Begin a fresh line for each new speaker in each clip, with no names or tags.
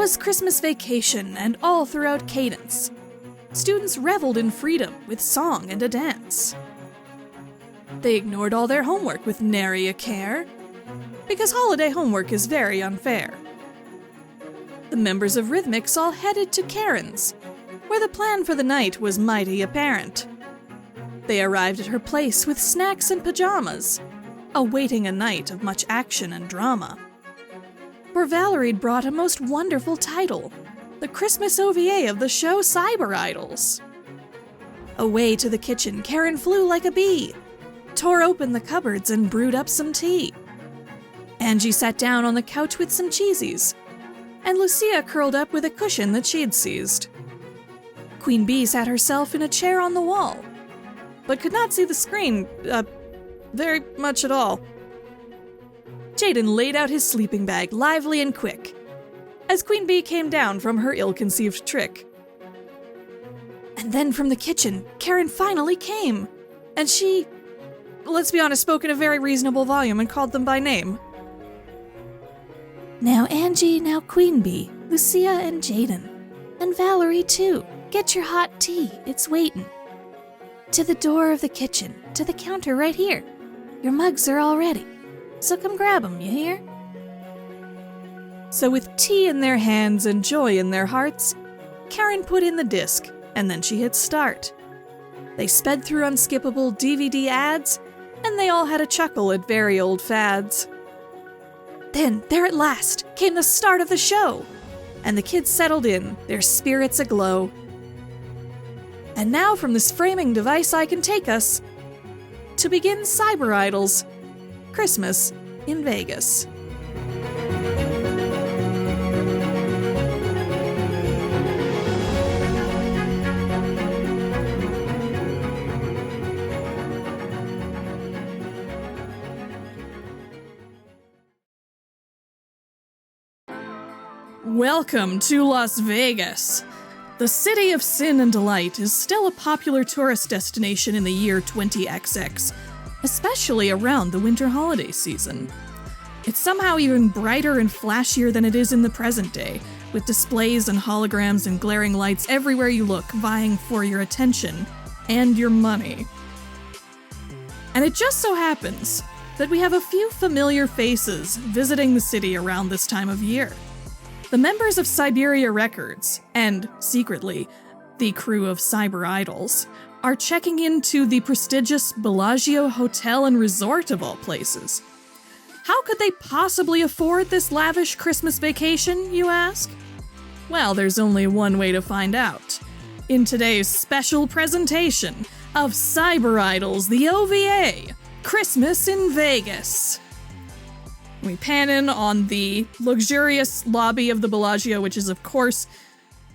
'Twas Christmas vacation, and all throughout Cadence, students reveled in freedom with song and a dance. They ignored all their homework with nary a care, because holiday homework is very unfair. The members of Rhythmics all headed to Karen's, where the plan for the night was mighty apparent. They arrived at her place with snacks and pajamas, awaiting a night of much action and drama. For Valerie'd brought a most wonderful title, the Christmas OVA of the show CyberIdols. Away to the kitchen, Karen flew like a bee, tore open the cupboards and brewed up some tea. Angie sat down on the couch with some cheesies, and Lucia curled up with a cushion that she'd seized. Queen Bee sat herself in a chair on the wall, but could not see the screen, very much at all. Jaden laid out his sleeping bag lively and quick, as Queen Bee came down from her ill-conceived trick. And then from the kitchen, Karen finally came, and she, let's be honest, spoke in a very reasonable volume and called them by name. Now Angie, now Queen Bee, Lucia and Jaden, and Valerie too. Get your hot tea, it's waitin'. To the door of the kitchen, to the counter right here. Your mugs are all ready, so come grab 'em, you hear? So with tea in their hands and joy in their hearts, Karen put in the disc, and then she hit start. They sped through unskippable DVD ads, and they all had a chuckle at very old fads. Then, there at last, came the start of the show, and the kids settled in, their spirits aglow. And now from this framing device I can take us to begin CyberIdols Christmas in Vegas. Welcome to Las Vegas. The city of sin and delight is still a popular tourist destination in the year 20XX, especially around the winter holiday season. It's somehow even brighter and flashier than it is in the present day, with displays and holograms and glaring lights everywhere you look, vying for your attention and your money. And it just so happens that we have a few familiar faces visiting the city around this time of year. The members of Siberia Records, and, secretly, the crew of CyberIdols, are checking into the prestigious Bellagio Hotel and Resort of all places. How could they possibly afford this lavish Christmas vacation, you ask? Well, there's only one way to find out. In today's special presentation of CyberIdols, the OVA, Christmas in Vegas. We pan in on the luxurious lobby of the Bellagio, which is, of course,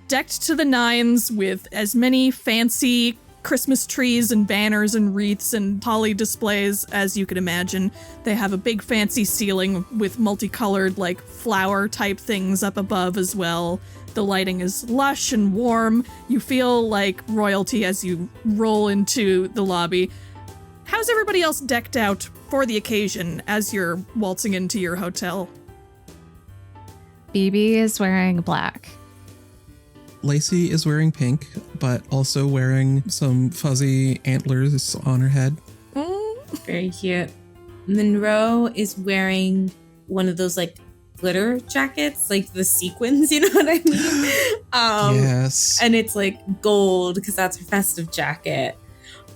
decked to the nines with as many fancy Christmas trees and banners and wreaths and holly displays as you could imagine. They have a big fancy ceiling with multicolored, like, flower-type things up above as well. The lighting is lush and warm. You feel like royalty as you roll into the lobby. How's everybody else decked out for the occasion as you're waltzing into your hotel?
Bibi is wearing black.
Lacey is wearing pink, but also wearing some fuzzy antlers on her head.
Very cute. Munro is wearing one of those, like, glitter jackets, like the sequins, you know what I mean?
Yes.
And it's, like, gold, because that's her festive jacket.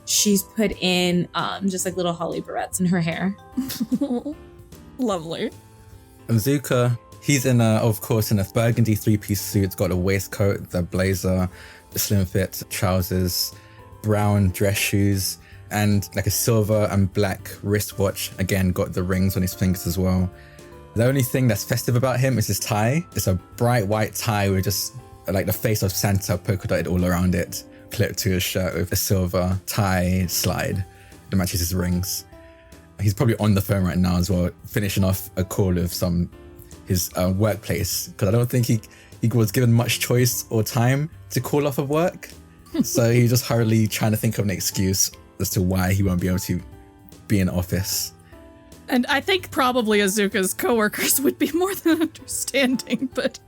She's put in just like little holly barrettes in her hair.
Lovely.
Azuka, he's of course, in a burgundy three-piece suit, got a waistcoat, the blazer, the slim fit trousers, brown dress shoes, and like a silver and black wristwatch. Again, got the rings on his fingers as well. The only thing that's festive about him is his tie. It's a bright white tie with just like the face of Santa polka dotted all around it, clipped to his shirt with a silver tie slide that matches his rings. He's probably on the phone right now as well, finishing off a call of his workplace, because I don't think he was given much choice or time to call off of work. So he's just hurriedly trying to think of an excuse as to why he won't be able to be in office.
And I think probably Azuka's coworkers would be more than understanding, but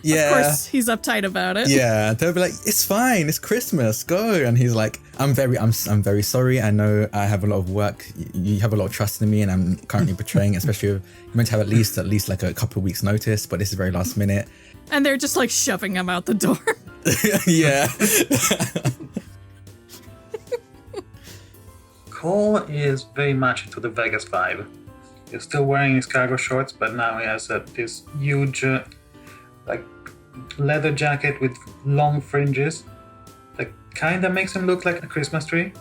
Yeah.
Of course, he's uptight about it.
Yeah, they'll be like, "It's fine, it's Christmas, go." And he's like, I'm very sorry. I know I have a lot of work. You have a lot of trust in me, and I'm currently betraying, especially if you're meant to have at least like a couple of weeks notice, but this is very last minute."
And they're just like shoving him out the door.
Yeah.
Cole is very much into the Vegas vibe. He's still wearing his cargo shorts, but now he has this huge leather jacket with long fringes that kind of makes him look like a Christmas tree,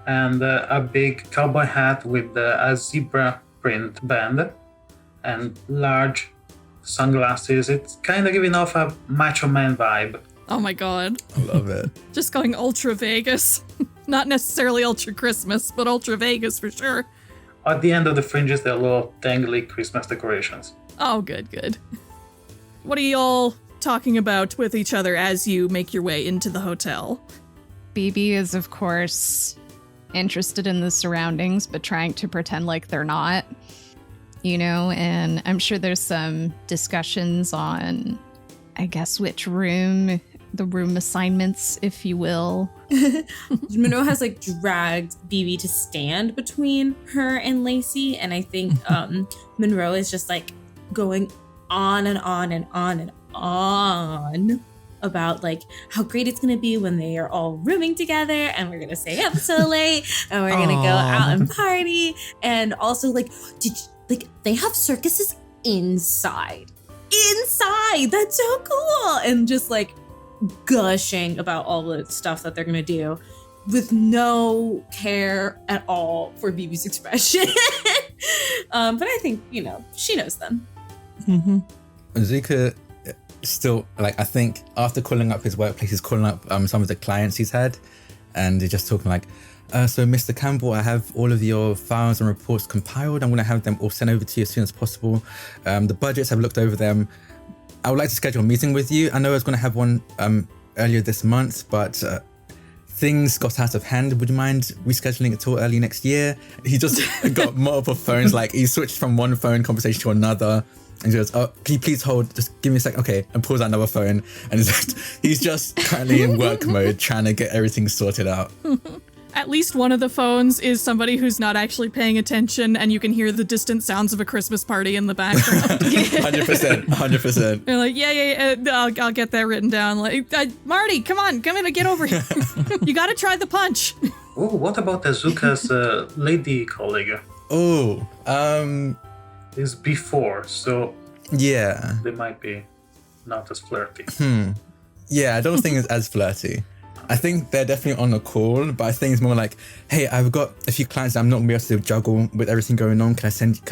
and a big cowboy hat with a zebra print band and large sunglasses. It's kind of giving off a macho man vibe.
Oh my god.
I love it.
Just going ultra Vegas. Not necessarily ultra Christmas, but ultra Vegas for sure.
At the end of the fringes, there are little dangly Christmas decorations.
Oh, good. What are y'all talking about with each other as you make your way into the hotel?
Bibi is, of course, interested in the surroundings, but trying to pretend like they're not, and I'm sure there's some discussions on, I guess, which room, the room assignments, if you will.
Munro has dragged Bibi to stand between her and Lacey, and I think Munro is just going on and on and on and on about how great it's gonna be when they are all rooming together, and we're gonna stay up so late, and we're gonna go out and party, and also they have circuses inside. That's so cool, and just gushing about all the stuff that they're gonna do with no care at all for Bibi's expression. But I think she knows them.
Mm-hmm.
Azuka still, I think after calling up his workplace, he's calling up some of the clients he's had, and they're just talking so Mr. Campbell, I have all of your files and reports compiled. I'm going to have them all sent over to you as soon as possible. The budgets, I've looked over them. I would like to schedule a meeting with you. I know I was going to have one earlier this month, but things got out of hand. Would you mind rescheduling it till early next year? He just got multiple phones. He switched from one phone conversation to another. And he goes, "Oh, can you please hold? Just give me a sec." Okay, and pulls out another phone. And he's just currently in work mode, trying to get everything sorted out.
At least one of the phones is somebody who's not actually paying attention, and you can hear the distant sounds of a Christmas party in the background.
100%.
They're like, yeah, I'll get that written down. Marty, come in and get over here. You gotta try the punch.
Oh, what about Azuka's lady colleague?
Oh,
Is before, so
yeah.
they might be not as flirty.
Yeah, I don't think it's as flirty. I think they're definitely on a call, but I think it's more hey, I've got a few clients that I'm not gonna be able to juggle with everything going on. Can I send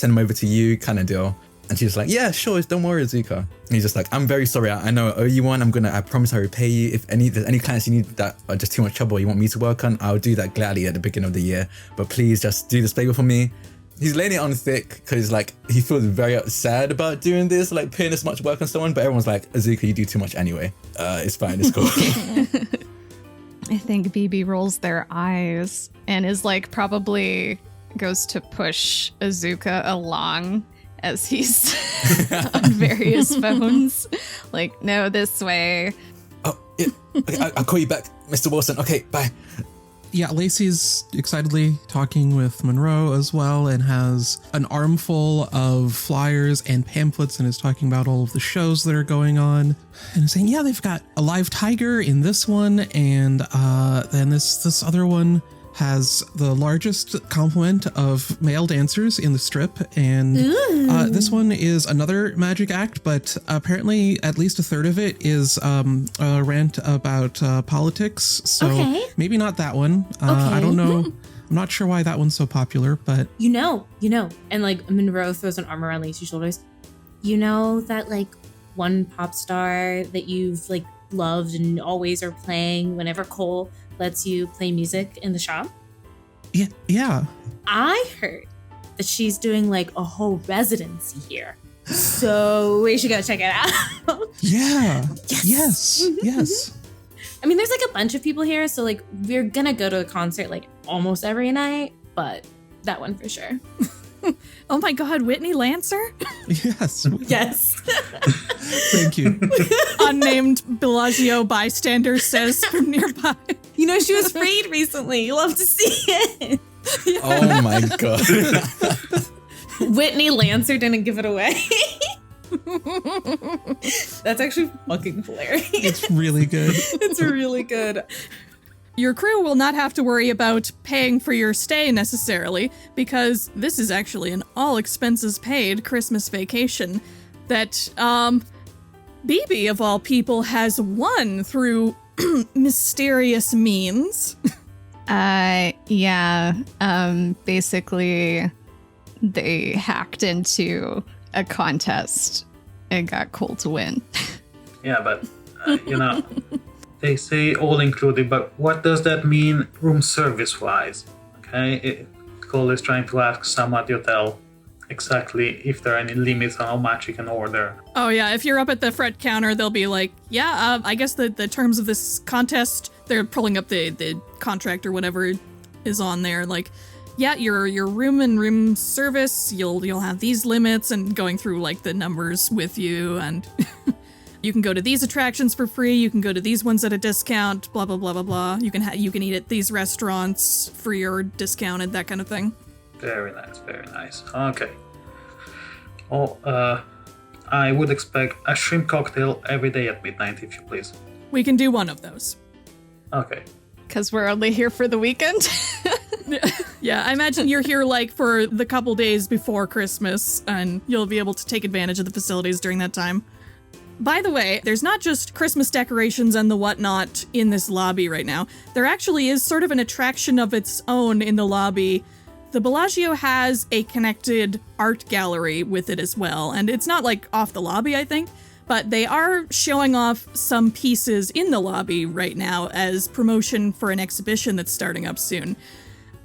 them over to you, kind of deal? And she's like, "Yeah, sure, don't worry, Azuka." And he's just I'm very sorry, I know I owe you one. I promise I'll repay you. If there's any clients you need that are just too much trouble, you want me to work on, I'll do that gladly at the beginning of the year. But please just do this favor for me. He's laying it on thick because he feels very sad about doing this, putting this much work on someone. But everyone's like, "Azuka, you do too much anyway. It's fine, it's cool."
I think Bibi rolls their eyes and is probably goes to push Azuka along as he's on various phones. No, this way.
Oh, yeah. Okay, I'll call you back, Mr. Wilson. Okay, bye.
Yeah, Lacey's excitedly talking with Munro as well, and has an armful of flyers and pamphlets, and is talking about all of the shows that are going on, and is saying, yeah, they've got a live tiger in this one, and then this other one has the largest complement of male dancers in the strip, and this one is another magic act, but apparently at least a third of it is a rant about politics, so maybe not that one. I don't know. I'm not sure why that one's so popular, but
you know, and Munro throws an arm around Lacey's shoulders. You know that one pop star that you've loved and always are playing whenever Cole lets you play music in the shop?
Yeah.
I heard that she's doing a whole residency here. So we should go check it out.
Yeah. Yes.
Mm-hmm.
Yes.
I mean, there's a bunch of people here, so we're gonna go to a concert almost every night, but that one for sure.
Oh my god, Whitney Lancer?
Yes.
Yes.
Thank you.
Unnamed Bellagio bystander says from nearby.
You know, she was freed recently. You love to see it.
Oh my god.
Whitney Lancer didn't give it away. That's actually fucking hilarious.
It's really good.
It's really good.
Your crew will not have to worry about paying for your stay necessarily, because this is actually an all expenses paid Christmas vacation that, Bibi, of all people, has won through mysterious means.
Yeah. Basically, they hacked into a contest and got Cole to win.
Yeah, but, they say all included, but what does that mean room service wise? Okay, Cole is trying to ask someone at the hotel exactly if there are any limits on how much you can order.
Oh yeah, if you're up at the front counter, they'll be like, yeah, I guess the terms of this contest, they're pulling up the contract or whatever is on there, like, yeah, your room and room service, you'll have these limits, and going through like the numbers with you, and you can go to these attractions for free, you can go to these ones at a discount, blah blah blah blah blah. You can eat at these restaurants free or discounted, that kind of thing.
Very nice, very nice. Okay. Oh, I would expect a shrimp cocktail every day at midnight, if you please.
We can do one of those.
Okay.
Because we're only here for the weekend.
Yeah, I imagine you're here like for the couple days before Christmas, and you'll be able to take advantage of the facilities during that time. By the way, there's not just Christmas decorations and the whatnot in this lobby right now. There actually is sort of an attraction of its own in the lobby. The Bellagio has a connected art gallery with it as well, and it's not like off the lobby, I think, but they are showing off some pieces in the lobby right now as promotion for an exhibition that's starting up soon.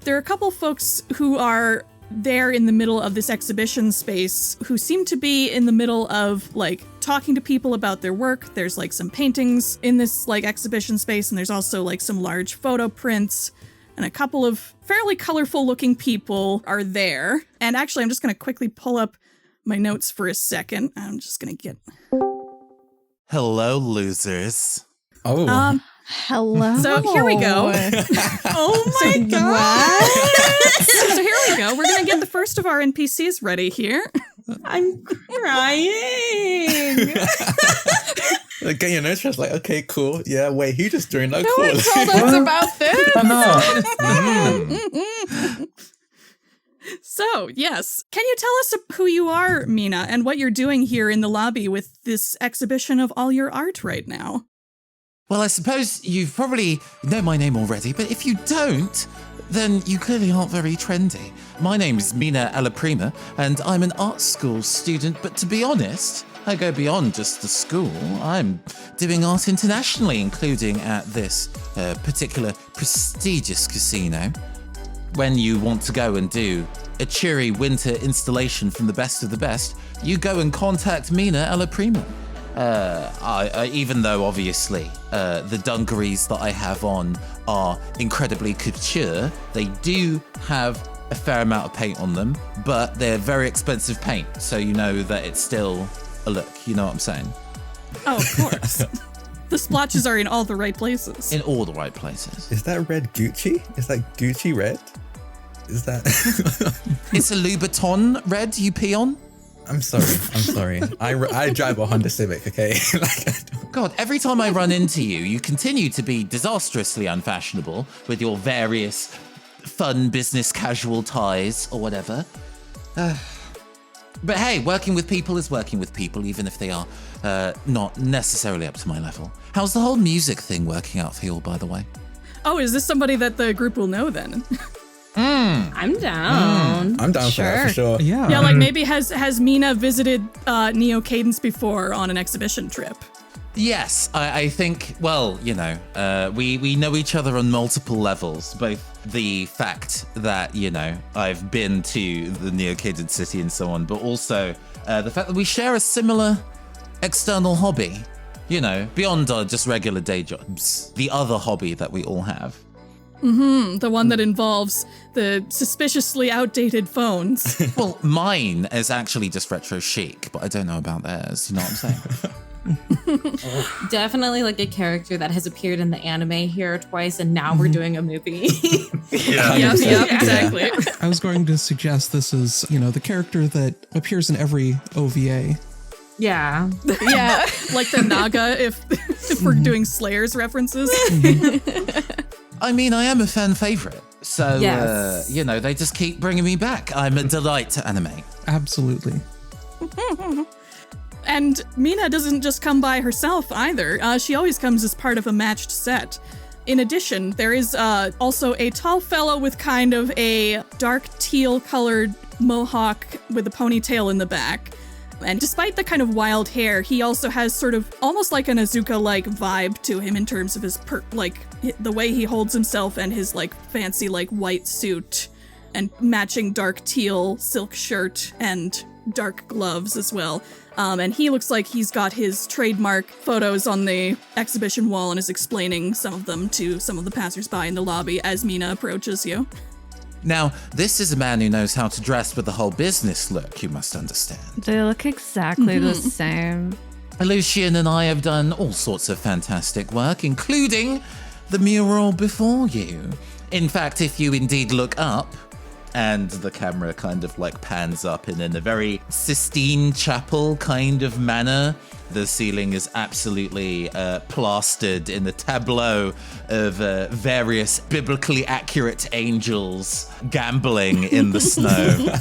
There are a couple folks who are there in the middle of this exhibition space who seem to be in the middle of like talking to people about their work. There's like some paintings in this like exhibition space, and there's also like some large photo prints, and a couple of fairly colorful looking people are there. And actually, I'm just going to quickly pull up my notes for a second. I'm just going to get...
Hello, losers.
Oh.
Hello.
So here we go.
Oh my god.
So here we go. We're going to get the first of our NPCs ready here.
I'm crying.
Getting your notes, I was like, okay, cool. Yeah, wait, he just doing that
No
cool.
one told us about this.
Oh, no.
So, yes. Can you tell us who you are, Mina, and what you're doing here in the lobby with this exhibition of all your art right now?
Well, I suppose you probably know my name already, but if you don't, then you clearly aren't very trendy. My name is Mina Allaprima, and I'm an art school student, but to be honest, I go beyond just the school. I'm doing art internationally, including at this particular prestigious casino. When you want to go and do a cheery winter installation from the best of the best, you go and contact Mina Allaprima. Even though obviously the dungarees that I have on are incredibly couture, they do have a fair amount of paint on them, but they're very expensive paint, so you know that it's still a look, you know what I'm saying?
Oh, of course. The splotches are in all the right places.
In all the right places.
Is that red Gucci? Is that Gucci red? Is that...
It's a Louboutin red you pee on?
I'm sorry. I drive a Honda Civic, okay?
God, every time I run into you, you continue to be disastrously unfashionable with your various fun business casual ties or whatever. But hey, working with people is working with people, even if they are not necessarily up to my level. How's the whole music thing working out for you all, by the way?
Oh, is this somebody that the group will know then?
I'm down.
I'm down for that for sure.
Yeah.
Yeah, like maybe has Mina visited Neo Cadence before on an exhibition trip?
Yes, I think, well, you know, we know each other on multiple levels, both the fact that, you know, I've been to the Neo-Cadence city and so on, but also the fact that we share a similar external hobby, you know, beyond our just regular day jobs, the other hobby that we all have.
The one that involves the suspiciously outdated phones.
Well, mine is actually just retro chic, but I don't know about theirs. You know what I'm saying?
Definitely like a character that has appeared in the anime here twice, and now we're doing a movie.
Yep, exactly.
I was going to suggest this is, the character that appears in every OVA.
Yeah.
Yeah, like the Naga, if we're doing Slayers references.
I mean, I am a fan favorite. So,
Yes.
they just keep bringing me back. I'm a delight to anime.
Absolutely.
And Mina doesn't just come by herself either. She always comes as part of a matched set. In addition, there is also a tall fellow with kind of a dark teal colored mohawk with a ponytail in the back. And despite the kind of wild hair, he also has sort of almost like an Azuka-like vibe to him in terms of his the way he holds himself and his fancy white suit and matching dark teal silk shirt and dark gloves as well. And he looks like he's got his trademark photos on the exhibition wall and is explaining some of them to some of the passersby in the lobby as Mina approaches you.
Now, this is a man who knows how to dress with the whole business look, you must understand.
They look exactly the same.
Lucian and I have done all sorts of fantastic work, including the mural before you. In fact, if you indeed look up, and the camera kind of pans up and in a very Sistine Chapel kind of manner. The ceiling is absolutely plastered in the tableau of various biblically accurate angels gambling in the snow.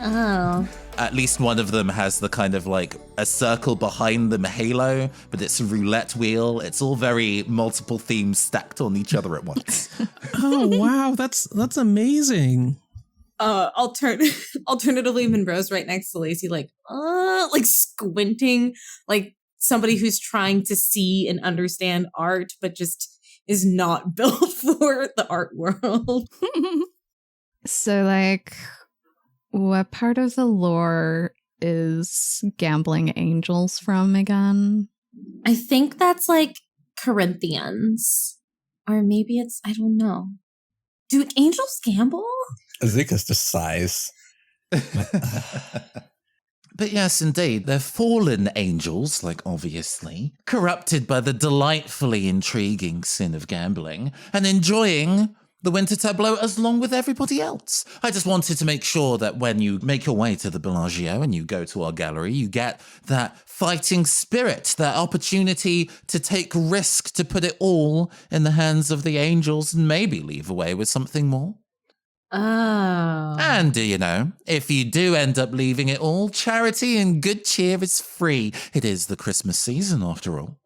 Oh.
At least one of them has the kind of a circle behind them halo, but it's a roulette wheel. It's all very multiple themes stacked on each other at once.
Oh, wow. That's amazing.
Alternatively, Munro's right next to Lacey, squinting, like somebody who's trying to see and understand art, but just is not built for the art world.
So, what part of the lore is gambling angels from again?
I think that's Corinthians. Or maybe I don't know. Do angels gamble?
Azuka's just sighs.
But yes, indeed, they're fallen angels, obviously, corrupted by the delightfully intriguing sin of gambling, and enjoying the winter tableau as long with everybody else. I just wanted to make sure that when you make your way to the Bellagio and you go to our gallery, you get that fighting spirit, that opportunity to take risk, to put it all in the hands of the angels and maybe leave away with something more.
Oh.
And, if you do end up leaving it all, charity and good cheer is free. It is the Christmas season, after all.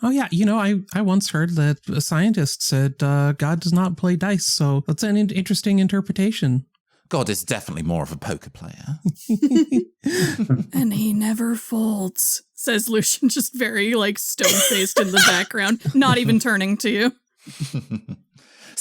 Oh, yeah. I once heard that a scientist said God does not play dice, so that's an interesting interpretation.
God is definitely more of a poker player.
And he never folds, says Lucian, just very, stone-faced in the background, not even turning to you.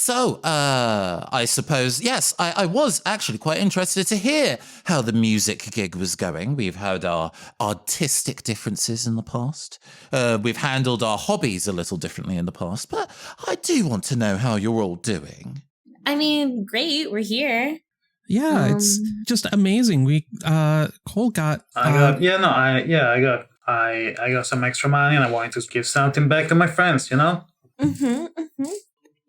So, I suppose, yes, I was actually quite interested to hear how the music gig was going. We've had our artistic differences in the past. We've handled our hobbies a little differently in the past, but I do want to know how you're all doing.
I mean, great, we're here.
Yeah, it's just amazing. Cole got...
I got some extra money and I wanted to give something back to my friends,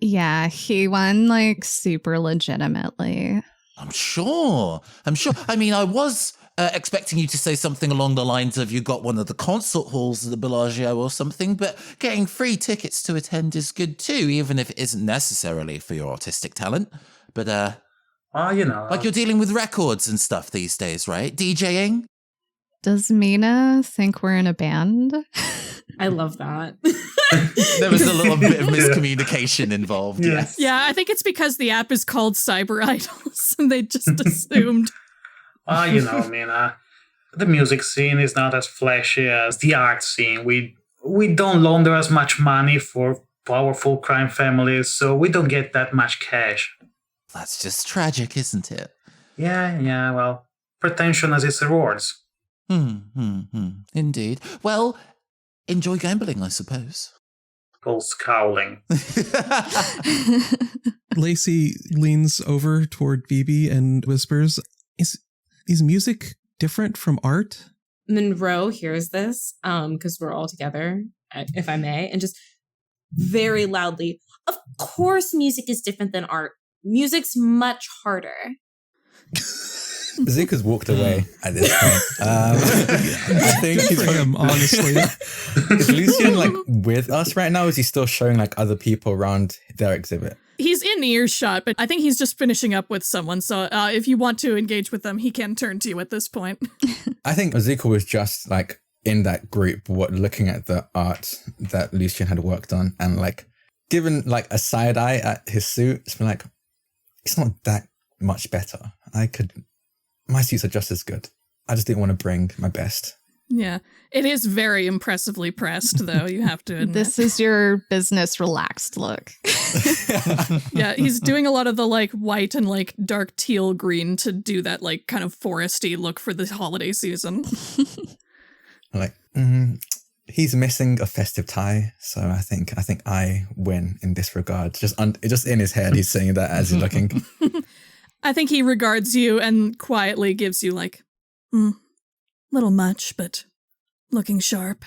Yeah, he won super legitimately.
I'm sure. I mean, I was expecting you to say something along the lines of you got one of the concert halls at the Bellagio or something, but getting free tickets to attend is good too, even if it isn't necessarily for your artistic talent. But, you're dealing with records and stuff these days, right? DJing?
Does Mina think we're in a band?
I love that.
There was a little bit of miscommunication involved. Yes.
Yeah, I think it's because the app is called CyberIdols and they just assumed.
The music scene is not as flashy as the art scene. We don't launder as much money for powerful crime families, so we don't get that much cash.
That's just tragic, isn't it?
Yeah, well, pretension has its rewards.
Indeed. Well, enjoy gambling, I suppose.
Cole scowling.
Lacey leans over toward Bibi and whispers, Is music different from art?
Munro hears this, because we're all together, if I may, and just very loudly, of course music is different than art. Music's much harder.
Azuka's walked away at this point. I think
Good for him, honestly.
Is Lucian like with us right now? Or is he still showing like other people around their exhibit?
He's in earshot, but I think he's just finishing up with someone. So if you want to engage with them, he can turn to you at this point.
I think Azuka was just like in that group, looking at the art that Lucian had worked on, and like given like a side eye at his suit. It's been like, it's not that much better. My suits are just as good. I just didn't want to bring my best.
Yeah, it is very impressively pressed, though, you have to admit.
This is your business relaxed look.
Yeah, he's doing a lot of the like white and like dark teal green to do that like kind of foresty look for the holiday season.
Like, he's missing a festive tie, so I think I win in this regard. Just in his head, he's saying that as he's looking.
I think he regards you and quietly gives you like, little much, but looking sharp.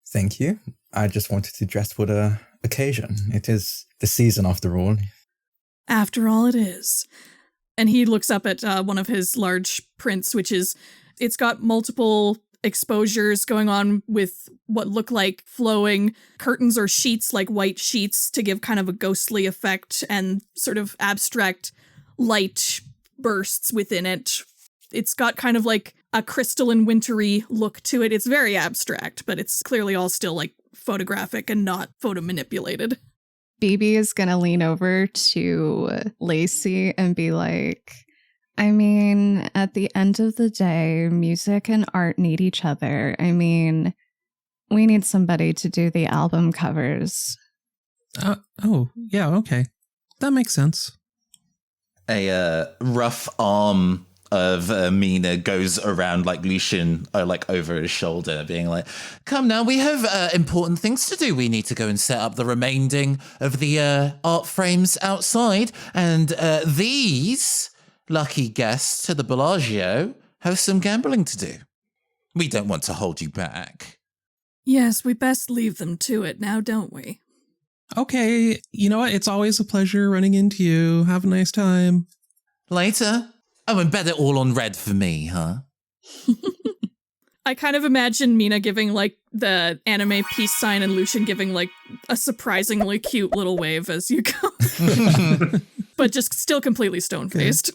Thank you. I just wanted to dress for the occasion. It is the season after all.
After all, it is. And he looks up at one of his large prints, it's got multiple exposures going on with what look like flowing curtains or sheets, like white sheets, to give kind of a ghostly effect and sort of abstract light bursts within it. It's got kind of like a crystalline wintry look to it. It's very abstract, but it's clearly all still like photographic and not photo manipulated.
Bibi is going to lean over to Lacey and be like, I mean, at the end of the day, music and art need each other. I mean, we need somebody to do the album covers.
Oh, yeah, okay. That makes sense.
A rough arm of Mina goes around like Lucian, like over his shoulder, being like, come now, we have important things to do. We need to go and set up the remaining of the art frames outside. And these lucky guests to the Bellagio have some gambling to do. We don't want to hold you back.
Yes, we best leave them to it now, don't we?
Okay, you know what? It's always a pleasure running into you. Have a nice time.
Later. Oh, and bet it all on red for me, huh?
I kind of imagine Mina giving like the anime peace sign and Lucian giving like a surprisingly cute little wave as you go. But just still completely stone-faced.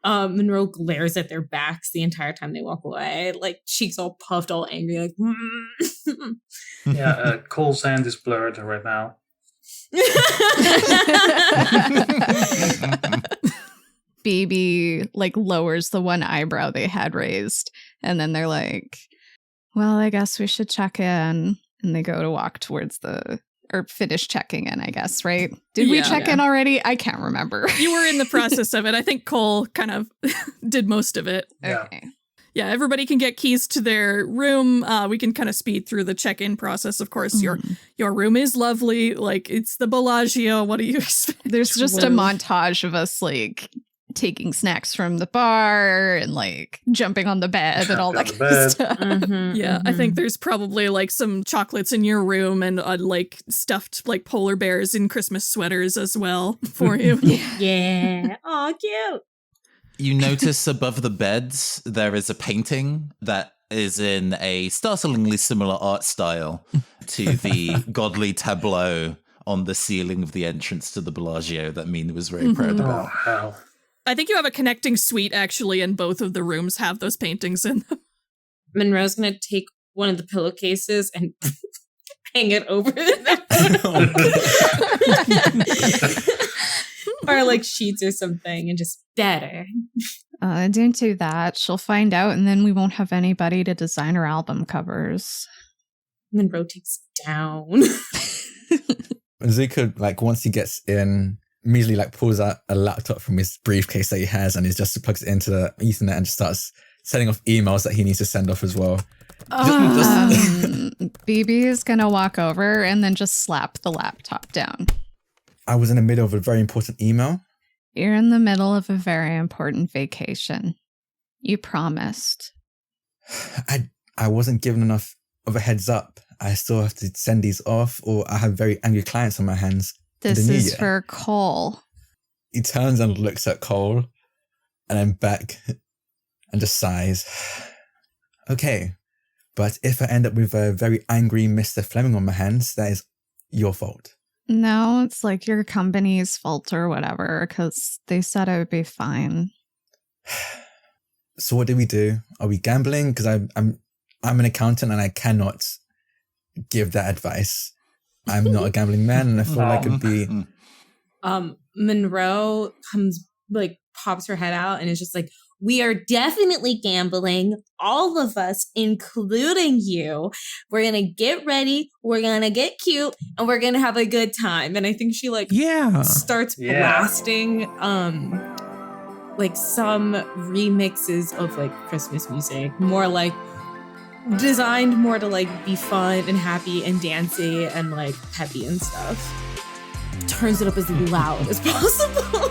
Munro glares at their backs the entire time they walk away, like cheeks all puffed, all angry, like.
Yeah, Cole's hand is blurred right now.
Bibi like lowers the one eyebrow they had raised, and then they're like, well, I guess we should check in. And they go to walk towards or finish checking in, I guess, right? Did we check in already? I can't remember.
You were in the process of it. I think Cole kind of did most of it.
Yeah.
Okay.
Yeah, everybody can get keys to their room. We can kind of speed through the check-in process. Of course, your room is lovely. Like, it's the Bellagio. What do you expect?
There's just a montage of us, like, taking snacks from the bar and, like, jumping on the bed and all that kind of stuff.
Yeah, I think there's probably, like, some chocolates in your room and, like, stuffed, like, polar bears in Christmas sweaters as well for you.
Yeah. Aw, cute.
You notice above the beds, there is a painting that is in a startlingly similar art style to the godly tableau on the ceiling of the entrance to the Bellagio that Mina was very proud about.
Oh, hell.
I think you have a connecting suite, actually, and both of the rooms have those paintings in them.
Monroe's going to take one of the pillowcases and hang it over the or like sheets or something and just better.
Don't do that. She'll find out and then we won't have anybody to design her album covers.
Munro takes down.
Azuka, like, once he gets in, immediately like pulls out a laptop from his briefcase that he has and he just plugs it into the Ethernet and just starts sending off emails that he needs to send off as well.
Bibi is gonna walk over and then just slap the laptop down.
I was in the middle of a very important email.
You're in the middle of a very important vacation. You promised.
I wasn't given enough of a heads up. I still have to send these off, or I have very angry clients on my hands.
This is for Cole.
He turns and looks at Cole, and then back, and just sighs. Okay, but if I end up with a very angry Mr. Fleming on my hands, that is your fault.
No, it's like your company's fault or whatever, because they said it would be fine.
So what do we do? Are we gambling? Because I'm an accountant and I cannot give that advice. I'm not a gambling man, and I feel like it'd be...
Munro pops her head out and is just like, we are definitely gambling, all of us, including you. We're going to get ready, we're going to get cute, and we're going to have a good time. And I think she starts blasting some remixes of Christmas music, more designed more to be fun and happy and dancey and peppy and stuff. Turns it up as loud as possible.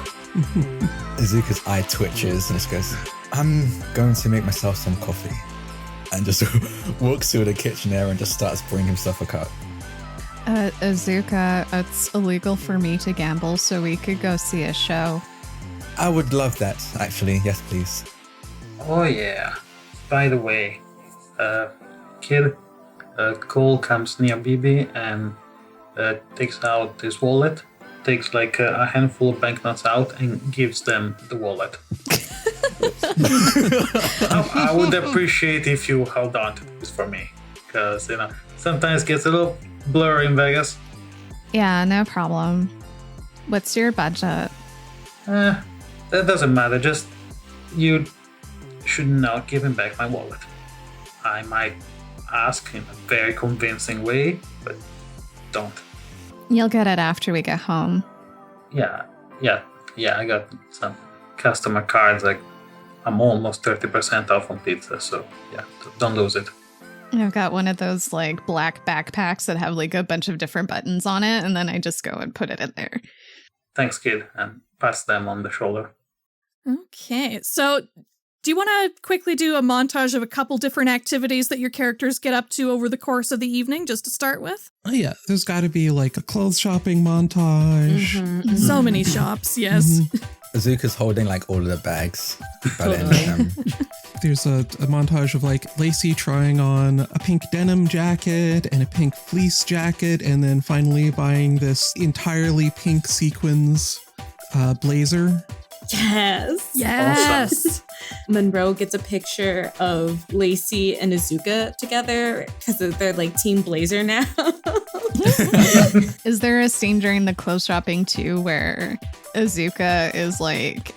Azuka's eye twitches and just goes, I'm going to make myself some coffee. And just walks through the kitchen area and just starts bringing himself a cup.
Azuka, it's illegal for me to gamble, so we could go see a show.
I would love that, actually. Yes, please.
Oh, yeah. By the way, kid, Cole comes near Bibi and takes out his wallet, takes a handful of banknotes out and gives them the wallet. I would appreciate if you held on to this for me, because sometimes it gets a little blurry in Vegas.
Yeah, no problem. What's your budget?
That doesn't matter, just you should not give him back my wallet. I might ask in a very convincing way, but don't.
You'll get it after we get home.
Yeah, I got some customer cards, I'm almost 30% off on pizza, so yeah, don't lose it.
I've got one of those black backpacks that have a bunch of different buttons on it, and then I just go and put it in there.
Thanks, kid, and pass them on the shoulder.
Okay, so do you want to quickly do a montage of a couple different activities that your characters get up to over the course of the evening, just to start with?
Oh yeah, there's got to be a clothes shopping montage.
So many shops, yes.
Azuka's holding all of the bags by the end of them.
There's a montage of Lacey trying on a pink denim jacket and a pink fleece jacket, and then finally buying this entirely pink sequins blazer.
Yes. Awesome. Munro gets a picture of Lacey and Azuka together because they're Team Blazer now.
Is there a scene during the clothes shopping too where Azuka is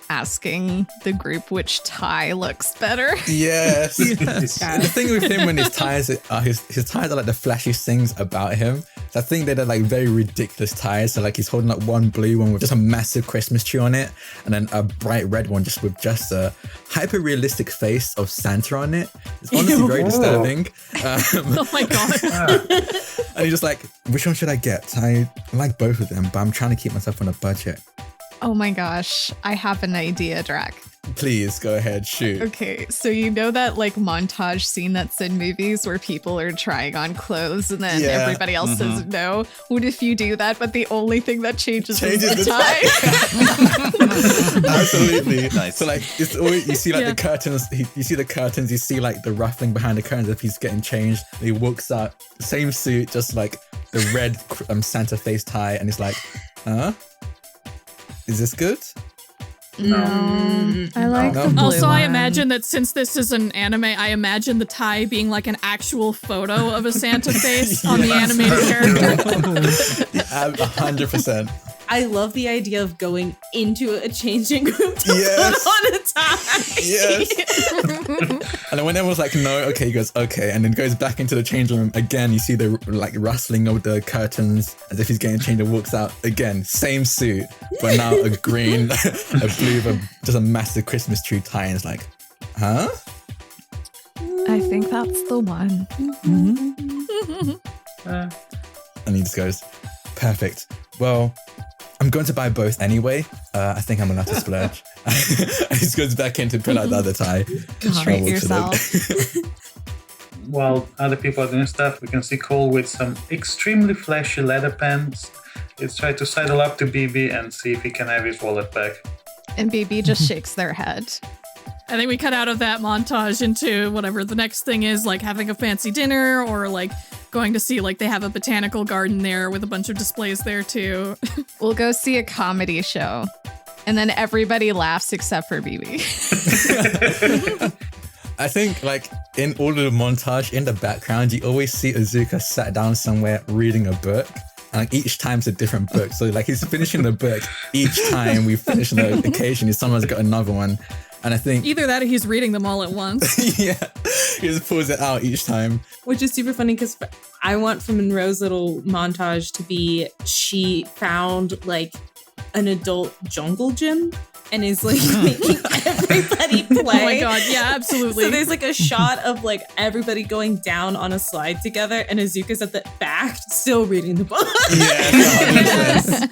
asking the group which tie looks better?
Yes. The thing with him when his ties are his ties are the flashiest things about him. So I think they're very ridiculous ties. So he's holding up one blue one with just a massive Christmas tree on it, and then a bright red one just with just a hyper realistic face of Santa on it. It's honestly very disturbing.
Oh my god.
And he's just which one should I get? I like both of them, but I'm trying to keep myself on a budget.
Oh my gosh, I have an idea, Drak.
Please, go ahead, shoot.
Okay, so you know that montage scene that's in movies where people are trying on clothes and then everybody else says no? What if you do that, but the only thing that changes is the tie?
Absolutely.
Nice.
So it's always, you see the curtains, you see the curtains, you see the ruffling behind the curtains if he's getting changed. And he walks out, same suit, just the red Santa face tie, and he's huh? Is this good?
No. I like the blue
Also,
one.
I imagine that since this is an anime, I imagine the tie being an actual photo of a Santa face on the animated character.
100%.
I love the idea of going into a changing room to put on a tie.
Yes. And then when everyone's no, okay, he goes, okay. And then goes back into the changing room. Again, you see the rustling of the curtains as if he's getting changed and walks out. Again, same suit, but now a green, a blue, just a massive Christmas tree tie. And it's huh?
I think that's the one.
And he just goes, perfect. Well, I'm going to buy both anyway. I think I'm going to have to splurge. He just goes back in to pull out the other tie.
Treat yourself.
While other people are doing stuff, we can see Cole with some extremely flashy leather pants. He's trying to sidle up to Bibi and see if he can have his wallet back.
And Bibi just shakes their head.
I think we cut out of that montage into whatever the next thing is, like having a fancy dinner or like going to see, like they have a botanical garden there with a bunch of displays there too.
We'll go see a comedy show. And then everybody laughs except for Bibi.
I think, like, in all of the montage, in the background, you always see Azuka sat down somewhere reading a book. And like, each time it's a different book. So, like, he's finishing the book. Each time we finish the occasion, someone's got another one. And I think...
Either that or he's reading them all at once.
Yeah. He just pulls it out each time.
Which is super funny because I want for Munro's little montage to be she found, like, an adult jungle gym and is like making everybody play.
Oh my god, yeah, absolutely.
So there's like a shot of like everybody going down on a slide together and Azuka's at the back still reading the book.
Yes.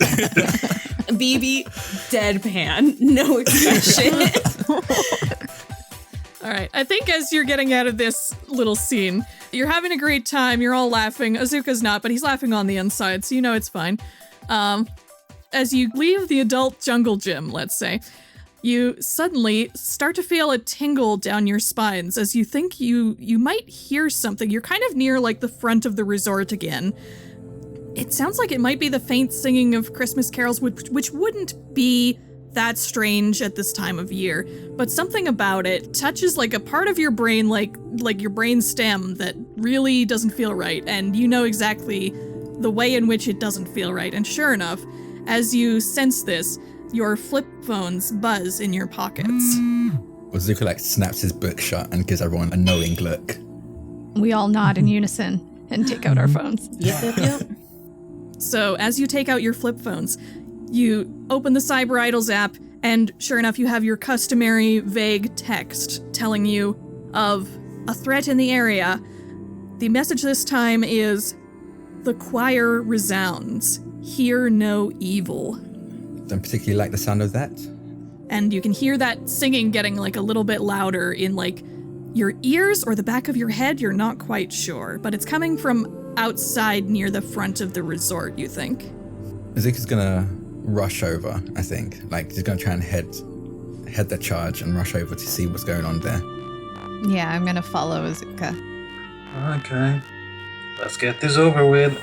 Bibi, deadpan, no expression.
All right, I think as you're getting out of this little scene, you're having a great time, you're all laughing. Azuka's not, but he's laughing on the inside, so you know it's fine. As you leave the adult jungle gym, let's say, you suddenly start to feel a tingle down your spines as you think you might hear something. You're kind of near like the front of the resort again. It sounds like it might be the faint singing of Christmas carols, which wouldn't be that strange at this time of year, but something about it touches like a part of your brain, like your brain stem, that really doesn't feel right, and you know exactly the way in which it doesn't feel right. And sure enough, as you sense this, your flip phones buzz in your pockets.
Azuka like snaps his book shut and gives everyone a knowing look.
We all nod in unison and take out our phones.
Yep.
So as you take out your flip phones, you open the CyberIdols app, and sure enough, you have your customary vague text telling you of a threat in the area. The message this time is, "The choir resounds. Hear no evil."
Don't particularly like the sound of that.
And you can hear that singing getting like a little bit louder in like your ears or the back of your head, you're not quite sure, but it's coming from outside near the front of the resort, you think.
Azuka's gonna rush over, I think. Like, he's gonna try and head the charge and rush over to see what's going on there.
Yeah, I'm gonna follow Azuka.
Okay. Let's get this over with.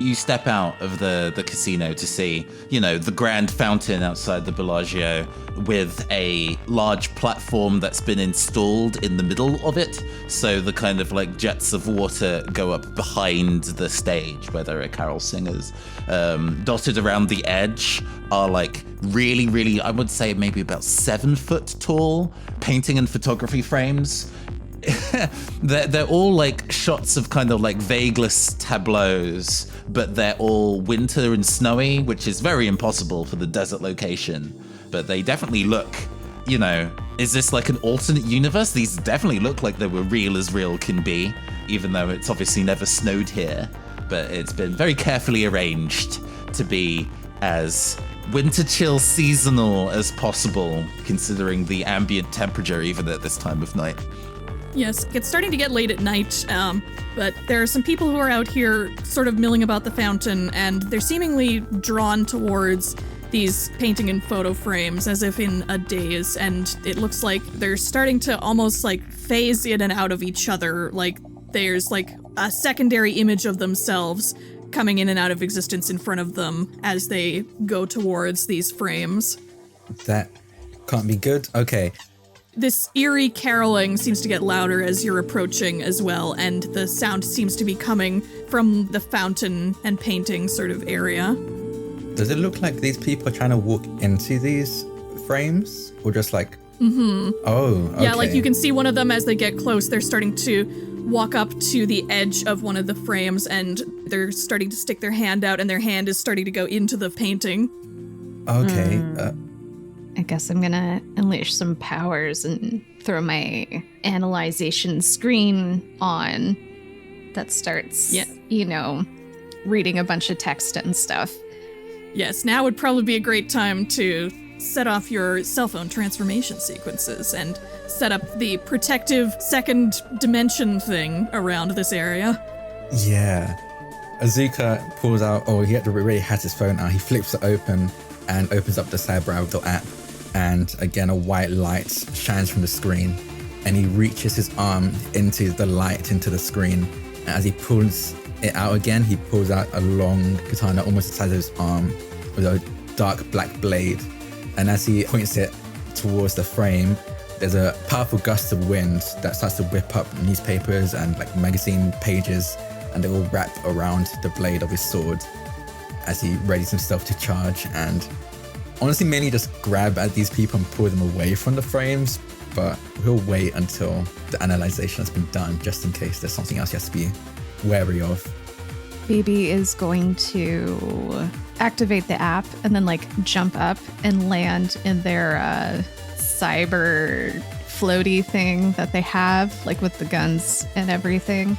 You step out of the casino to see, the grand fountain outside the Bellagio with a large platform that's been installed in the middle of it. So the kind of like jets of water go up behind the stage where there are carol singers. Dotted around the edge are like really, really, I would say maybe about 7 foot tall painting and photography frames. They're all like shots of kind of like vagueless tableaus, but they're all winter and snowy, which is very impossible for the desert location. But they definitely look, is this like an alternate universe? These definitely look like they were real as real can be, even though it's obviously never snowed here. But it's been very carefully arranged to be as winter chill seasonal as possible, considering the ambient temperature even at this time of night.
Yes, it's starting to get late at night, but there are some people who are out here sort of milling about the fountain, and they're seemingly drawn towards these painting and photo frames as if in a daze, and it looks like they're starting to almost like phase in and out of each other, like there's like a secondary image of themselves coming in and out of existence in front of them as they go towards these frames.
That can't be good. Okay.
This eerie caroling seems to get louder as you're approaching as well, and the sound seems to be coming from the fountain and painting sort of area.
Does it look like these people are trying to walk into these frames? Or just like...
Mm-hmm.
Oh, okay.
Yeah, like you can see one of them as they get close, they're starting to walk up to the edge of one of the frames, and they're starting to stick their hand out, and their hand is starting to go into the painting.
Okay.
I guess I'm gonna unleash some powers and throw my analyzation screen on that starts, reading a bunch of text and stuff.
Yes, now would probably be a great time to set off your cell phone transformation sequences and set up the protective second dimension thing around this area.
Yeah. Azuka pulls out, he already has his phone out. He flips it open and opens up the CyberIdols app. And again, a white light shines from the screen. And he reaches his arm into the light, into the screen. And as he pulls it out again, he pulls out a long katana almost the size of his arm with a dark black blade. And as he points it towards the frame, there's a powerful gust of wind that starts to whip up newspapers and like magazine pages, and they all wrap around the blade of his sword as he readies himself to charge and honestly mainly just grab at these people and pull them away from the frames, but he'll wait until the analyzation has been done just in case there's something else he has to be wary of.
Bibi is going to activate the app and then jump up and land in their cyber floaty thing that they have, with the guns and everything.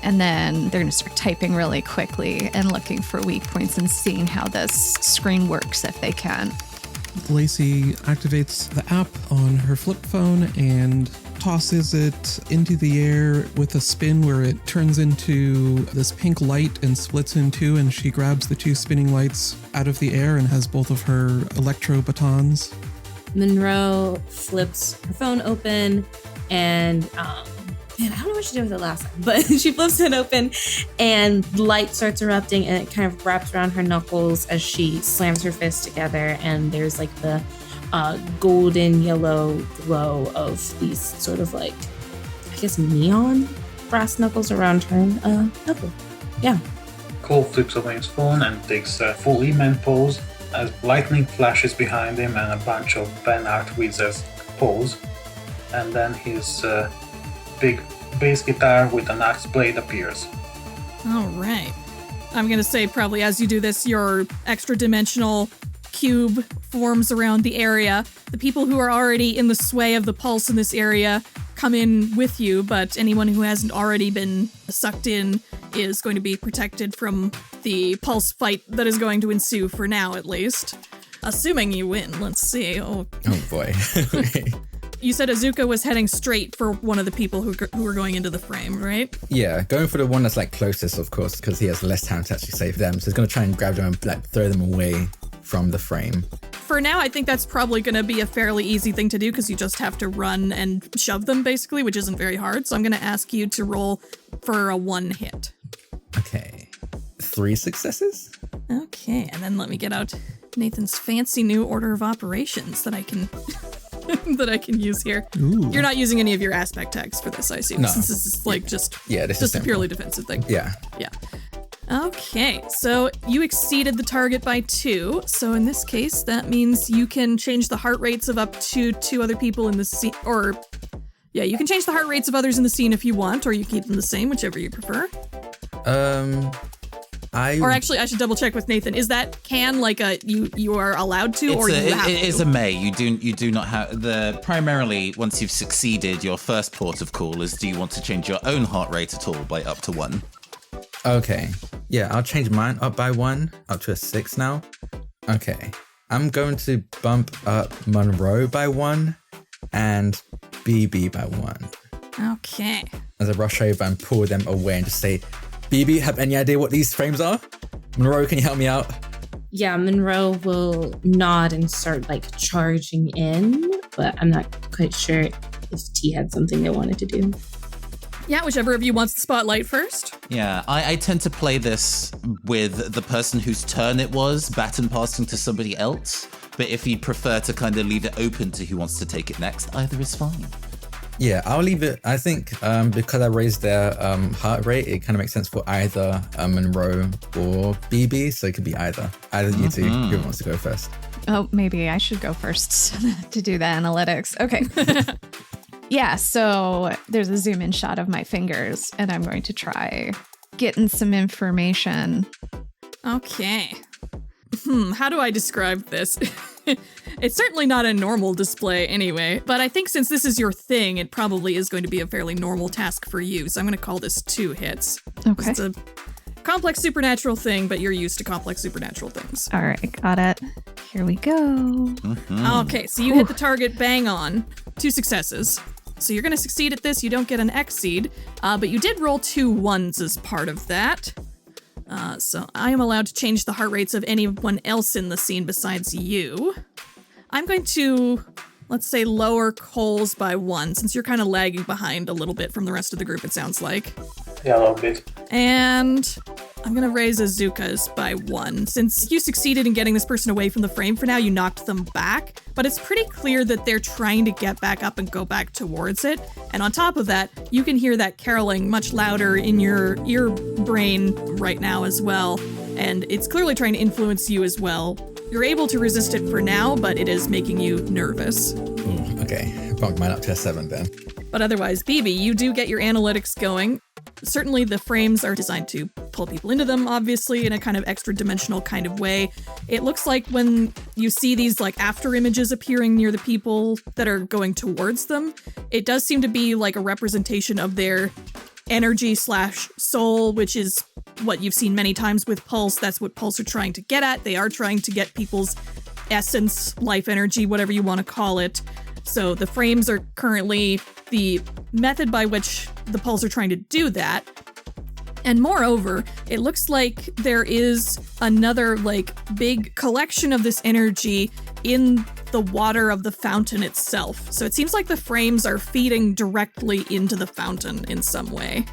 And then they're going to start typing really quickly and looking for weak points and seeing how this screen works if they can.
Lacey activates the app on her flip phone and tosses it into the air with a spin where it turns into this pink light and splits in two, and she grabs the two spinning lights out of the air and has both of her electro batons.
Munro flips her phone open and I don't know what she did with it last time, but she flips it open and light starts erupting and it kind of wraps around her knuckles as she slams her fists together, and there's the golden yellow glow of these sort of neon brass knuckles around her knuckle. Yeah.
Cole flips away his phone and takes a full E-Man pose as lightning flashes behind him and a bunch of Ben Art wizards pose, and then his big bass guitar with an axe blade appears.
All right. I'm going to say probably as you do this, your extra dimensional cube forms around the area. The people who are already in the sway of the pulse in this area come in with you, but anyone who hasn't already been sucked in is going to be protected from the pulse fight that is going to ensue for now, at least. Assuming you win. Let's see.
Oh boy.
You said Azuka was heading straight for one of the people who were going into the frame, right?
Yeah, going for the one that's closest, of course, because he has less time to actually save them. So he's going to try and grab them and throw them away from the frame.
For now, I think that's probably going to be a fairly easy thing to do because you just have to run and shove them, basically, which isn't very hard. So I'm going to ask you to roll for a 1 hit.
Okay. 3 successes?
Okay, and then let me get out Nathan's fancy new order of operations that I can that I can use here.
Ooh.
You're not using any of your aspect tags for this, I assume,
No.
since this is
This
just
is
a purely defensive thing.
Yeah.
Yeah. Okay, so you exceeded the target by 2. So in this case, that means you can change the heart rates of up to 2 other people in the scene, you can change the heart rates of others in the scene if you want, or you keep them the same, whichever you prefer. Or actually, I should double check with Nathan. Is that you are allowed to, or you have to?
It is a may. You do not have primarily once you've succeeded. Your first port of call is: do you want to change your own heart rate at all by up to 1?
Okay. Yeah, I'll change mine up by 1, up to a 6 now. Okay. I'm going to bump up Munro by 1 and Bibi by 1.
Okay.
As I rush over and pull them away and just say, Bibi, have any idea what these frames are? Munro, can you help me out?
Yeah, Munro will nod and start charging in, but I'm not quite sure if T had something they wanted to do.
Yeah, whichever of you wants the spotlight first.
Yeah, I tend to play this with the person whose turn it was, baton passing to somebody else. But if you'd prefer to kind of leave it open to who wants to take it next, either is fine.
Yeah, I'll leave it. I think because I raised their heart rate, it kind of makes sense for either Munro or Bibi. So it could be either you two. Who wants to go first?
Oh, maybe I should go first to do the analytics. Okay. Yeah, so there's a zoom in shot of my fingers, and I'm going to try getting some information.
Okay. How do I describe this? It's certainly not a normal display anyway, but I think since this is your thing, it probably is going to be a fairly normal task for you. So I'm going to call this 2 hits.
Okay.
It's a complex supernatural thing, but you're used to complex supernatural things.
All right, got it. Here we go.
Okay, so you hit the target bang on. 2 successes. So you're going to succeed at this. You don't get an exceed, but you did roll 2 ones as part of that. So I am allowed to change the heart rates of anyone else in the scene besides you. I'm going to, let's say, lower Cole's by 1, since you're kind of lagging behind a little bit from the rest of the group, it sounds like.
Yeah, a little bit.
And I'm going to raise Azuka's by 1. Since you succeeded in getting this person away from the frame for now, you knocked them back. But it's pretty clear that they're trying to get back up and go back towards it. And on top of that, you can hear that caroling much louder in your ear brain right now as well. And it's clearly trying to influence you as well. You're able to resist it for now, but it is making you nervous.
Ooh, okay, bumped mine up to a 7 then.
But otherwise, Bibi, you do get your analytics going. Certainly the frames are designed to pull people into them, obviously, in a kind of extra dimensional kind of way. It looks like when you see these like after images appearing near the people that are going towards them, it does seem to be like a representation of their energy/soul, which is what you've seen many times with Pulse. That's what Pulse are trying to get at. They are trying to get people's essence, life energy, whatever you want to call it. So the frames are currently the method by which the Pulse are trying to do that. And moreover, it looks like there is another like big collection of this energy in the water of the fountain itself. So it seems like the frames are feeding directly into the fountain in some way.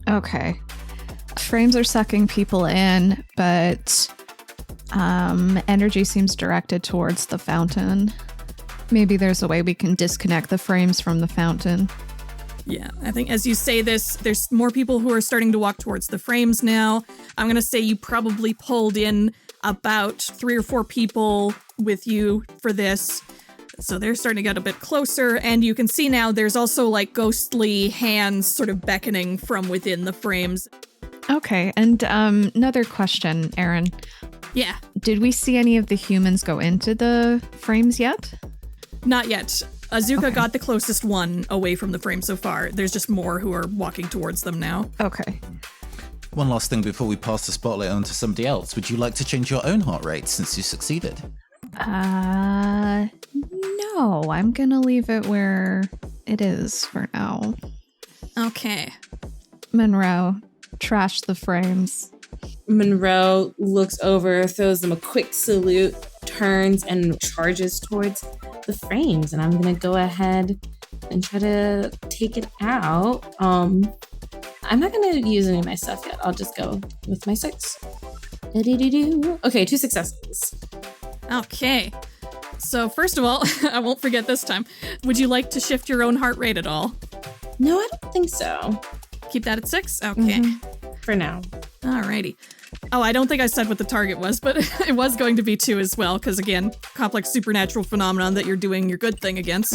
Okay. Frames are sucking people in, but energy seems directed towards the fountain. Maybe there's a way we can disconnect the frames from the fountain.
Yeah, I think as you say this, there's more people who are starting to walk towards the frames now. I'm going to say you probably pulled in about 3 or 4 people with you for this. So they're starting to get a bit closer, and you can see now there's also like ghostly hands sort of beckoning from within the frames.
Okay, and another question, Eryn.
Yeah.
Did we see any of the humans go into the frames yet?
Not yet. Azuka got the closest one away from the frame so far. There's just more who are walking towards them now.
Okay.
One last thing before we pass the spotlight on to somebody else. Would you like to change your own heart rate since you succeeded?
No. I'm gonna leave it where it is for now.
Okay.
Munro, trash the frames.
Munro looks over, throws them a quick salute, turns and charges towards the frames, and I'm gonna go ahead and try to take it out. I'm not gonna use any of my stuff yet. I'll just go with my 6. Okay, 2 successes.
Okay. So first of all, I won't forget this time. Would you like to shift your own heart rate at all?
No, I don't think so.
Keep that at 6? Okay.
For now.
Alrighty. Oh, I don't think I said what the target was, but it was going to be 2 as well, because again, complex supernatural phenomenon that you're doing your good thing against.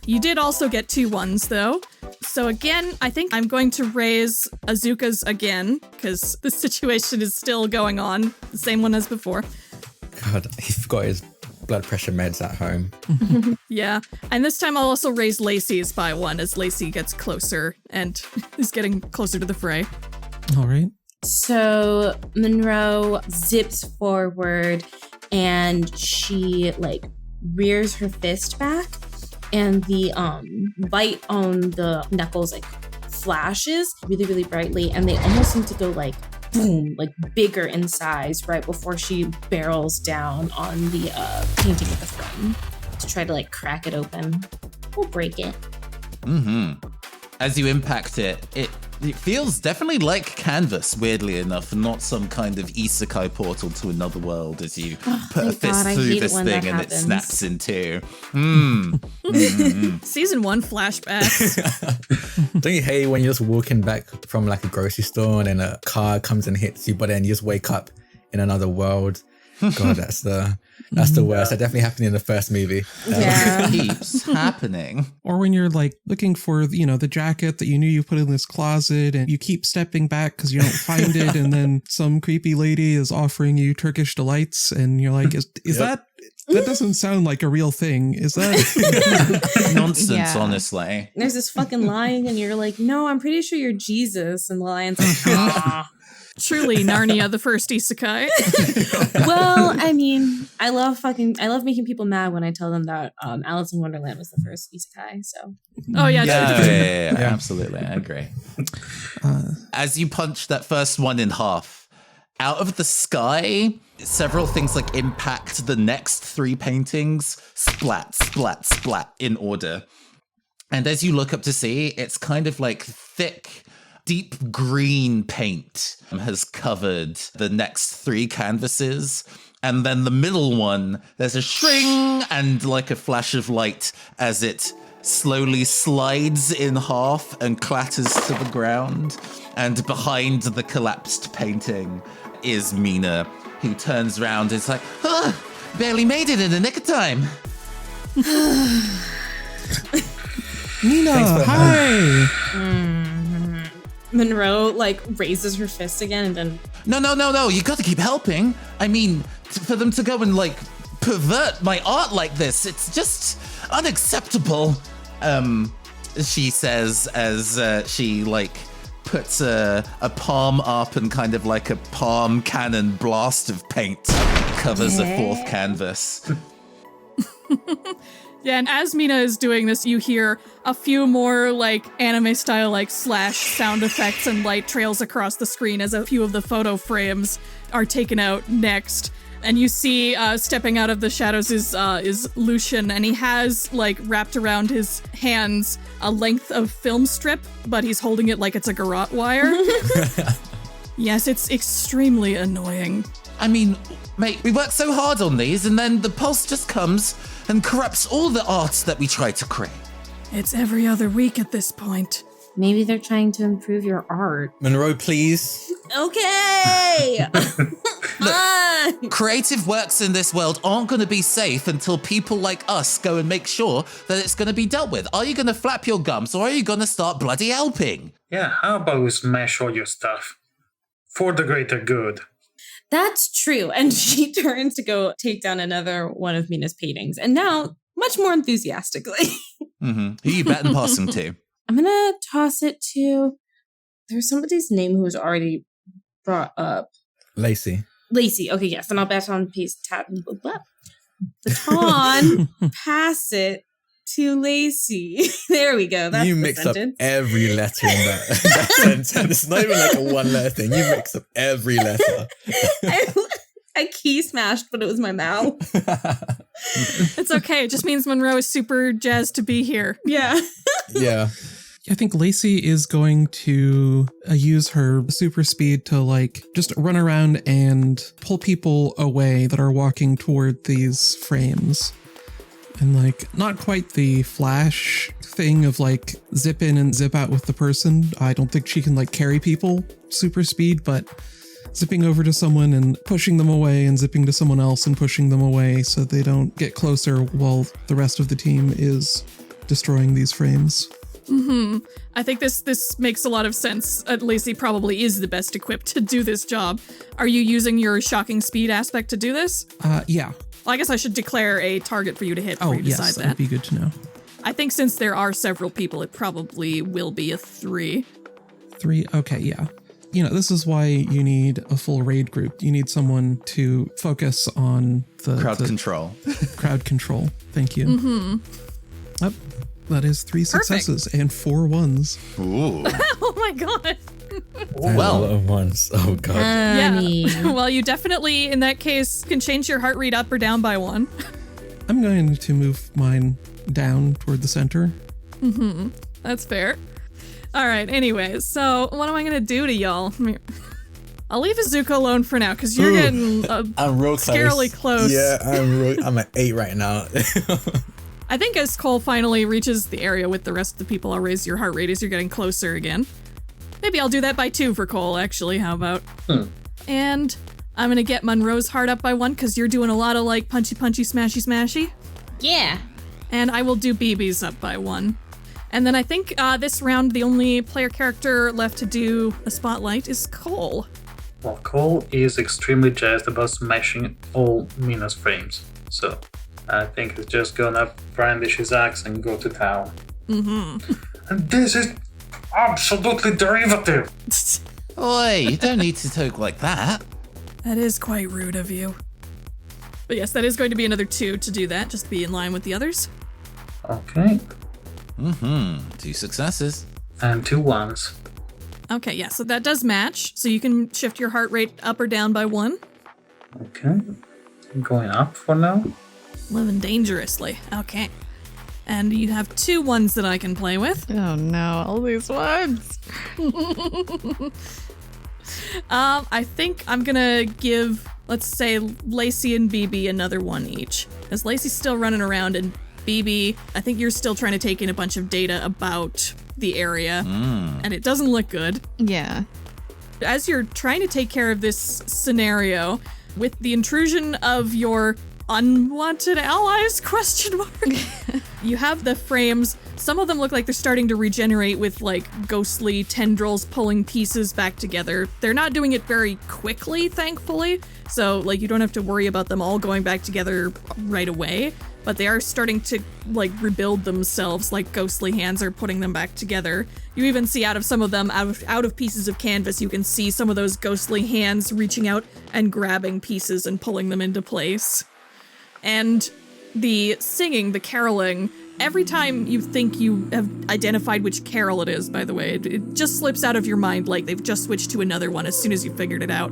You did also get 2 ones, though. So again, I think I'm going to raise Azuka's again, because the situation is still going on, the same one as before.
God, he forgot his blood pressure meds at home.
Yeah, and this time I'll also raise Lacey's by 1 as Lacey gets closer and is getting closer to the fray.
All right.
So Munro zips forward and she like rears her fist back, and the light on the knuckles like flashes really, really brightly, and they almost seem to go like boom, like bigger in size right before she barrels down on the painting of the frame to try to like crack it open or break it.
As you impact it, it feels definitely like canvas, weirdly enough, and not some kind of isekai portal to another world as you put a fist through this thing and it snaps in 2.
Season 1 flashbacks.
Don't you hate when you're just walking back from like a grocery store and then a car comes and hits you, but then you just wake up in another world? God, that's the worst. That definitely happened in the first movie.
Yeah.
It keeps happening.
Or when you're like looking for, the jacket that you knew you put in this closet and you keep stepping back because you don't find it. And then some creepy lady is offering you Turkish delights. And you're like, is that That doesn't sound like a real thing. Is that
Nonsense,
Yeah.
honestly.
There's this fucking lion, and you're like, no, I'm pretty sure you're Jesus. And the lion's like, ah.
Truly, Narnia, the first isekai.
Well, I mean, I love making people mad when I tell them that Alice in Wonderland was the first isekai. So,
Oh, yeah.
Yeah, absolutely. I agree. As you punch that first one in half, out of the sky, several things like impact the next 3 paintings, splat, splat, splat in order. And as you look up to see, it's kind of like thick, deep green paint has covered the next 3 canvases. And then the middle one, there's a shring and like a flash of light as it slowly slides in half and clatters to the ground. And behind the collapsed painting is Mina, who turns around and is like, barely made it in the nick of time.
Nina? Hi.
Munro like raises her fist again, and then
No, you gotta keep helping. I mean, for them to go and like pervert my art like this, it's just unacceptable. She says as she like puts a palm up and kind of like a palm cannon blast of paint covers a 4th canvas.
Yeah, and as Mina is doing this, you hear a few more like anime style like slash sound effects and light trails across the screen as a few of the photo frames are taken out next. And you see stepping out of the shadows is Lucian, and he has like wrapped around his hands a length of film strip, but he's holding it like it's a garrote wire. Yes, it's extremely annoying.
I mean, mate, we work so hard on these and then the pulse just comes and corrupts all the art that we try to create.
It's every other week at this point.
maybe they're trying to improve your art.
Munro, please.
Okay.
Creative works in this world aren't going to be safe until people like us go and make sure that it's going to be dealt with. Are you going to flap your gums or are you going to start bloody helping?
Yeah, how about we smash all your stuff? For the greater good.
That's true. And she turns to go take down another one of Mina's paintings. And now, much more enthusiastically.
Mm-hmm. Who you betting passing to?
I'm going to toss it to... There's somebody's name who was already brought up.
Lacey.
Lacey. Okay, yes. And I'll bet on baton, pass it to Lacey. There we go. That's
you
the
mix
sentence.
up every letter in that sentence. It's not even like a one letter thing. You mix up every letter.
I key smashed, but it was my mouth.
It's okay. It just means Munro is super jazzed to be here.
Yeah.
Yeah.
I think Lacey is going to use her super speed to like just run around and pull people away that are walking toward these frames. And like, not quite the Flash thing of like zip in and zip out with the person. I don't think she can like carry people super speed, but zipping over to someone and pushing them away and zipping to someone else and pushing them away so they don't get closer while the rest of the team is destroying these frames.
Mm-hmm. I think this makes a lot of sense. Lacey probably is the best equipped to do this job. Are you using your shocking speed aspect to do this?
Yeah.
Well, I guess I should declare a target for you to hit before
Oh,
you decide
yes,
that.
that'd be good to know.
I think since there are several people, it probably will be a 3.
3, okay, yeah. You know, this is why you need a full raid group. You need someone to focus on the
Crowd control.
Crowd control. Thank you.
Mm-hmm.
Yep. That is 3 successes and 4 ones.
Ooh.
Oh my god.
A lot of ones. Oh god.
Yeah. Well, you definitely, in that case, can change your heart rate up or down by 1.
I'm going to move mine down toward the center.
Mm-hmm. That's fair. All right, anyways, so what am I going to do to y'all? I'll leave Azuka alone for now, because you're getting
I'm real
scarily close.
Yeah, I'm at 8 right now.
I think as Cole finally reaches the area with the rest of the people, I'll raise your heart rate as you're getting closer again. Maybe I'll do that by 2 for Cole, actually. How about? And I'm going to get Munro's heart up by 1, because you're doing a lot of, like, punchy, smashy.
Yeah.
And I will do Bibi's up by 1. And then I think this round, the only player character left to do a spotlight is Cole.
Well, Cole is extremely jazzed about smashing all Mina's frames. So I think he's just gonna brandish his axe and go to town.
Mm-hmm.
And this is absolutely derivative.
Oi, you don't need to talk like that.
That is quite rude of you. But yes, that is going to be another 2 to do that, just to be in line with the others.
Okay.
2 successes.
And 2 1s.
Okay, yeah, so that does match. So you can shift your heart rate up or down by 1.
Okay. I'm going up for now.
Living dangerously. Okay. And you have 2 1s that I can play with.
Oh no, all these ones.
I think I'm gonna give, let's say, Lacey and Bibi another 1 each. As Lacey's still running around, and Bibi, I think you're still trying to take in a bunch of data about the area, and it doesn't look good.
Yeah.
As you're trying to take care of this scenario, with the intrusion of your unwanted allies, ? You have the frames. Some of them look like they're starting to regenerate with like ghostly tendrils pulling pieces back together. They're not doing it very quickly, thankfully. So like you don't have to worry about them all going back together right away. But they are starting to like rebuild themselves, like ghostly hands are putting them back together. You even see out of some of them, out of pieces of canvas, you can see some of those ghostly hands reaching out and grabbing pieces and pulling them into place. And the singing, the caroling, every time you think you have identified which carol it is, by the way, it just slips out of your mind like they've just switched to another one as soon as you figured it out.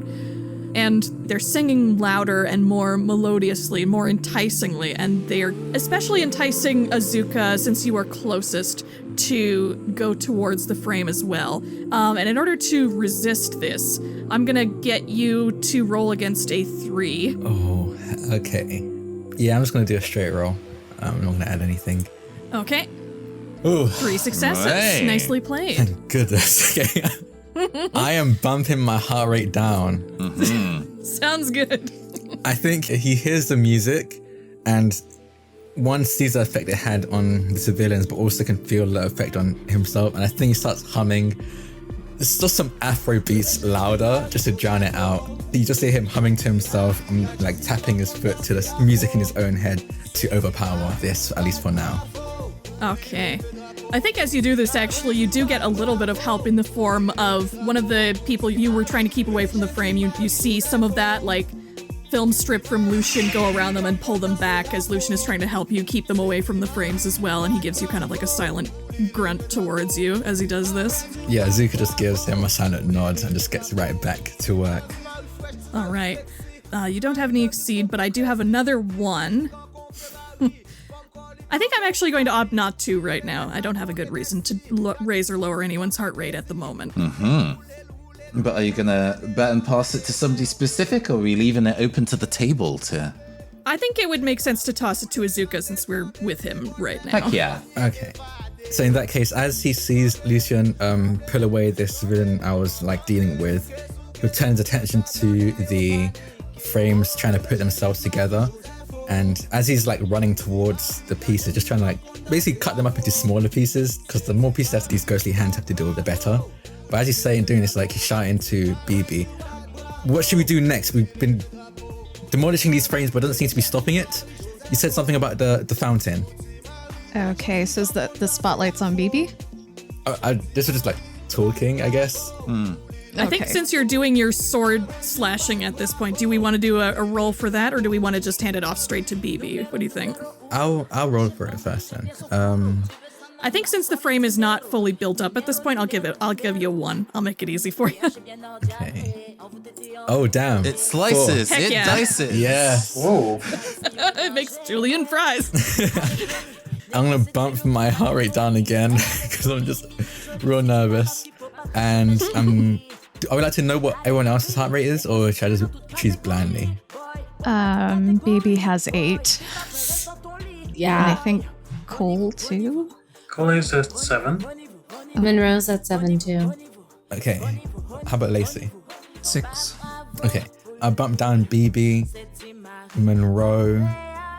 And they're singing louder and more melodiously, more enticingly, and they are especially enticing Azuka since you are closest to go towards the frame as well. And in order to resist this, I'm gonna get you to roll against a 3.
Oh, okay. Yeah, I'm just going to do a straight roll. I'm not going to add anything.
Okay.
Ooh.
3 successes.
Hey.
Nicely played.
Thank goodness. Okay. I am bumping my heart rate down.
Sounds good.
I think he hears the music and one sees the effect it had on the civilians, but also can feel the effect on himself. And I think he starts humming. It's just some Afro beats louder just to drown it out. You just hear him humming to himself and like tapping his foot to the music in his own head to overpower this, at least for now.
Okay. I think as you do this, actually, you do get a little bit of help in the form of one of the people you were trying to keep away from the frame. You see some of that, like, film strip from Lucian go around them and pull them back as Lucian is trying to help you keep them away from the frames as well, and he gives you kind of like a silent grunt towards you as he does this.
Yeah, Azuka just gives him a silent nod and just gets right back to work.
All right. You don't have any exceed, but I do have another 1. I think I'm actually going to opt not to right now. I don't have a good reason to raise or lower anyone's heart rate at the moment.
But are you going to bet and pass it to somebody specific, or are we leaving it open to the table to...
I think it would make sense to toss it to Azuka since we're with him right now.
Heck yeah.
Okay. So in that case, as he sees Lucian pull away this villain I was like dealing with, he turns attention to the frames trying to put themselves together. And as he's like running towards the pieces, just trying to like basically cut them up into smaller pieces, because the more pieces that these ghostly hands have to deal with, the better. But as he's saying, doing this, like he's shouting to Bibi, what should we do next? We've been demolishing these frames, but it doesn't seem to be stopping it. You said something about the fountain.
Okay, so is the spotlight's on Bibi?
This was just like talking, I guess.
I think since you're doing your sword slashing at this point, do we want to do a roll for that, or do we want to just hand it off straight to Bibi? What do you think?
I'll roll for it first then.
I think since the frame is not fully built up at this point, I'll give you a 1. I'll make it easy for you.
Okay. Oh damn!
It slices,
Heck
it
yeah.
dices.
Yeah.
Whoa.
It makes Julian fries.
I'm gonna bump my heart rate down again because I'm just real nervous, and I would like to know what everyone else's heart rate is, or should I just choose blindly?
Bibi has 8.
Yeah.
And I think Cole too.
Cole is at 7.
Munro's at 7 too.
Okay. How about Lacey?
6.
Okay. I bumped down Bibi, Munro,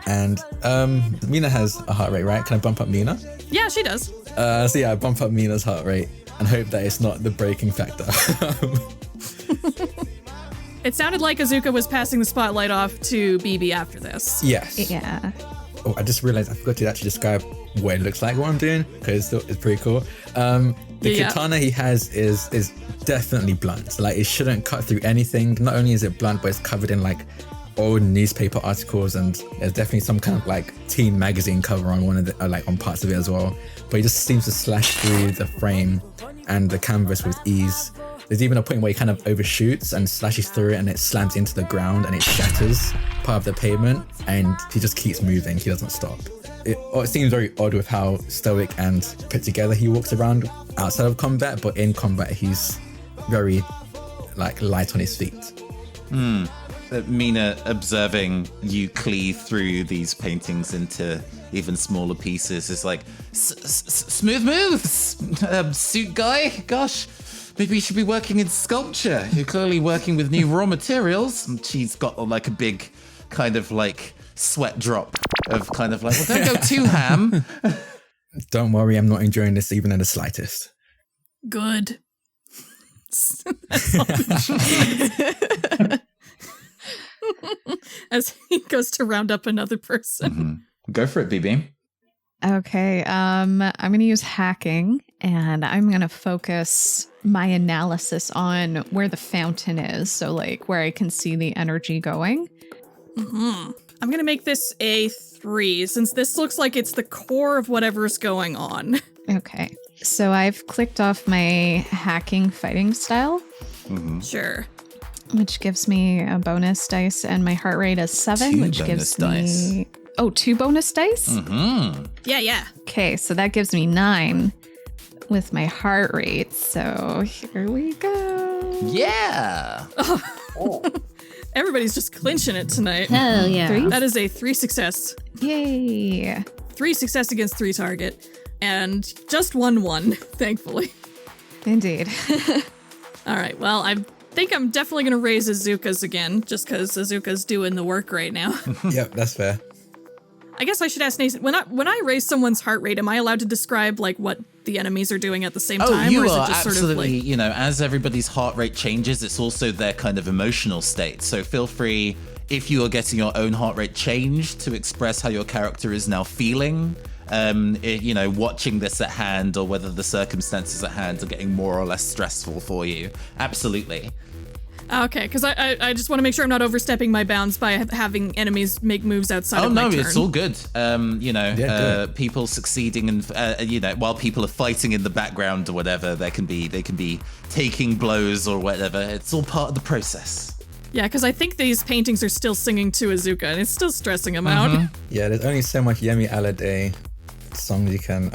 and Mina has a heart rate, right? Can I bump up Mina?
Yeah, she does.
So yeah, I bump up Mina's heart rate and hope that it's not the breaking factor.
It sounded like Azuka was passing the spotlight off to Bibi after this.
Yes.
Yeah.
Oh, I just realized I forgot to actually describe what it looks like what I'm doing, because it's pretty cool. The katana he has is definitely blunt. Like, it shouldn't cut through anything. Not only is it blunt, but it's covered in like old newspaper articles, and there's definitely some kind of like teen magazine cover on one of the like on parts of it as well. But he just seems to slash through the frame and the canvas with ease. There's even a point where he kind of overshoots and slashes through it, and it slams into the ground and it shatters part of the pavement, and he just keeps moving. He doesn't stop. It seems very odd with how stoic and put together he walks around outside of combat, but in combat he's very like light on his feet.
Mina, observing you cleave through these paintings into even smaller pieces, is like, smooth moves, suit guy. Gosh, maybe you should be working in sculpture. You're clearly working with new raw materials. And she's got like a big kind of like sweat drop of kind of like, well, don't go too ham.
Don't worry, I'm not enjoying this even in the slightest.
Good. As he goes to round up another person.
Go for it, Bibi.
Okay, I'm going to use hacking, and I'm going to focus my analysis on where the fountain is, so like where I can see the energy going.
I'm going to make this a 3, since this looks like it's the core of whatever's going on.
Okay, so I've clicked off my hacking fighting style.
Sure.
Which gives me a bonus dice, and my heart rate is 7, which gives me... Oh, 2 bonus dice?
Yeah.
Okay, so that gives me 9 with my heart rate. So here we go.
Yeah.
Everybody's just clinching it tonight.
Hell yeah.
3?
That is a 3 success.
Yay.
3 success against 3 target. And just 1, thankfully.
Indeed.
All right, well, I think I'm definitely going to raise Azuka's again, just because Azuka's doing the work right now.
Yep, that's fair.
I guess I should ask Nathan, when I raise someone's heart rate, am I allowed to describe like what the enemies are doing at the same time?
You
or is
are
it just
absolutely,
sort of like...
as everybody's heart rate changes, it's also their kind of emotional state. So feel free, if you are getting your own heart rate changed, to express how your character is now feeling. Watching this at hand, or whether the circumstances at hand are getting more or less stressful for you. Absolutely.
Okay, because I just want to make sure I'm not overstepping my bounds by having enemies make moves outside of my turn.
It's all good. People succeeding and while people are fighting in the background or whatever, they can be taking blows or whatever. It's all part of the process.
Yeah, because I think these paintings are still singing to Azuka, and it's still stressing him out.
Yeah, there's only so much Yemi Alade songs you can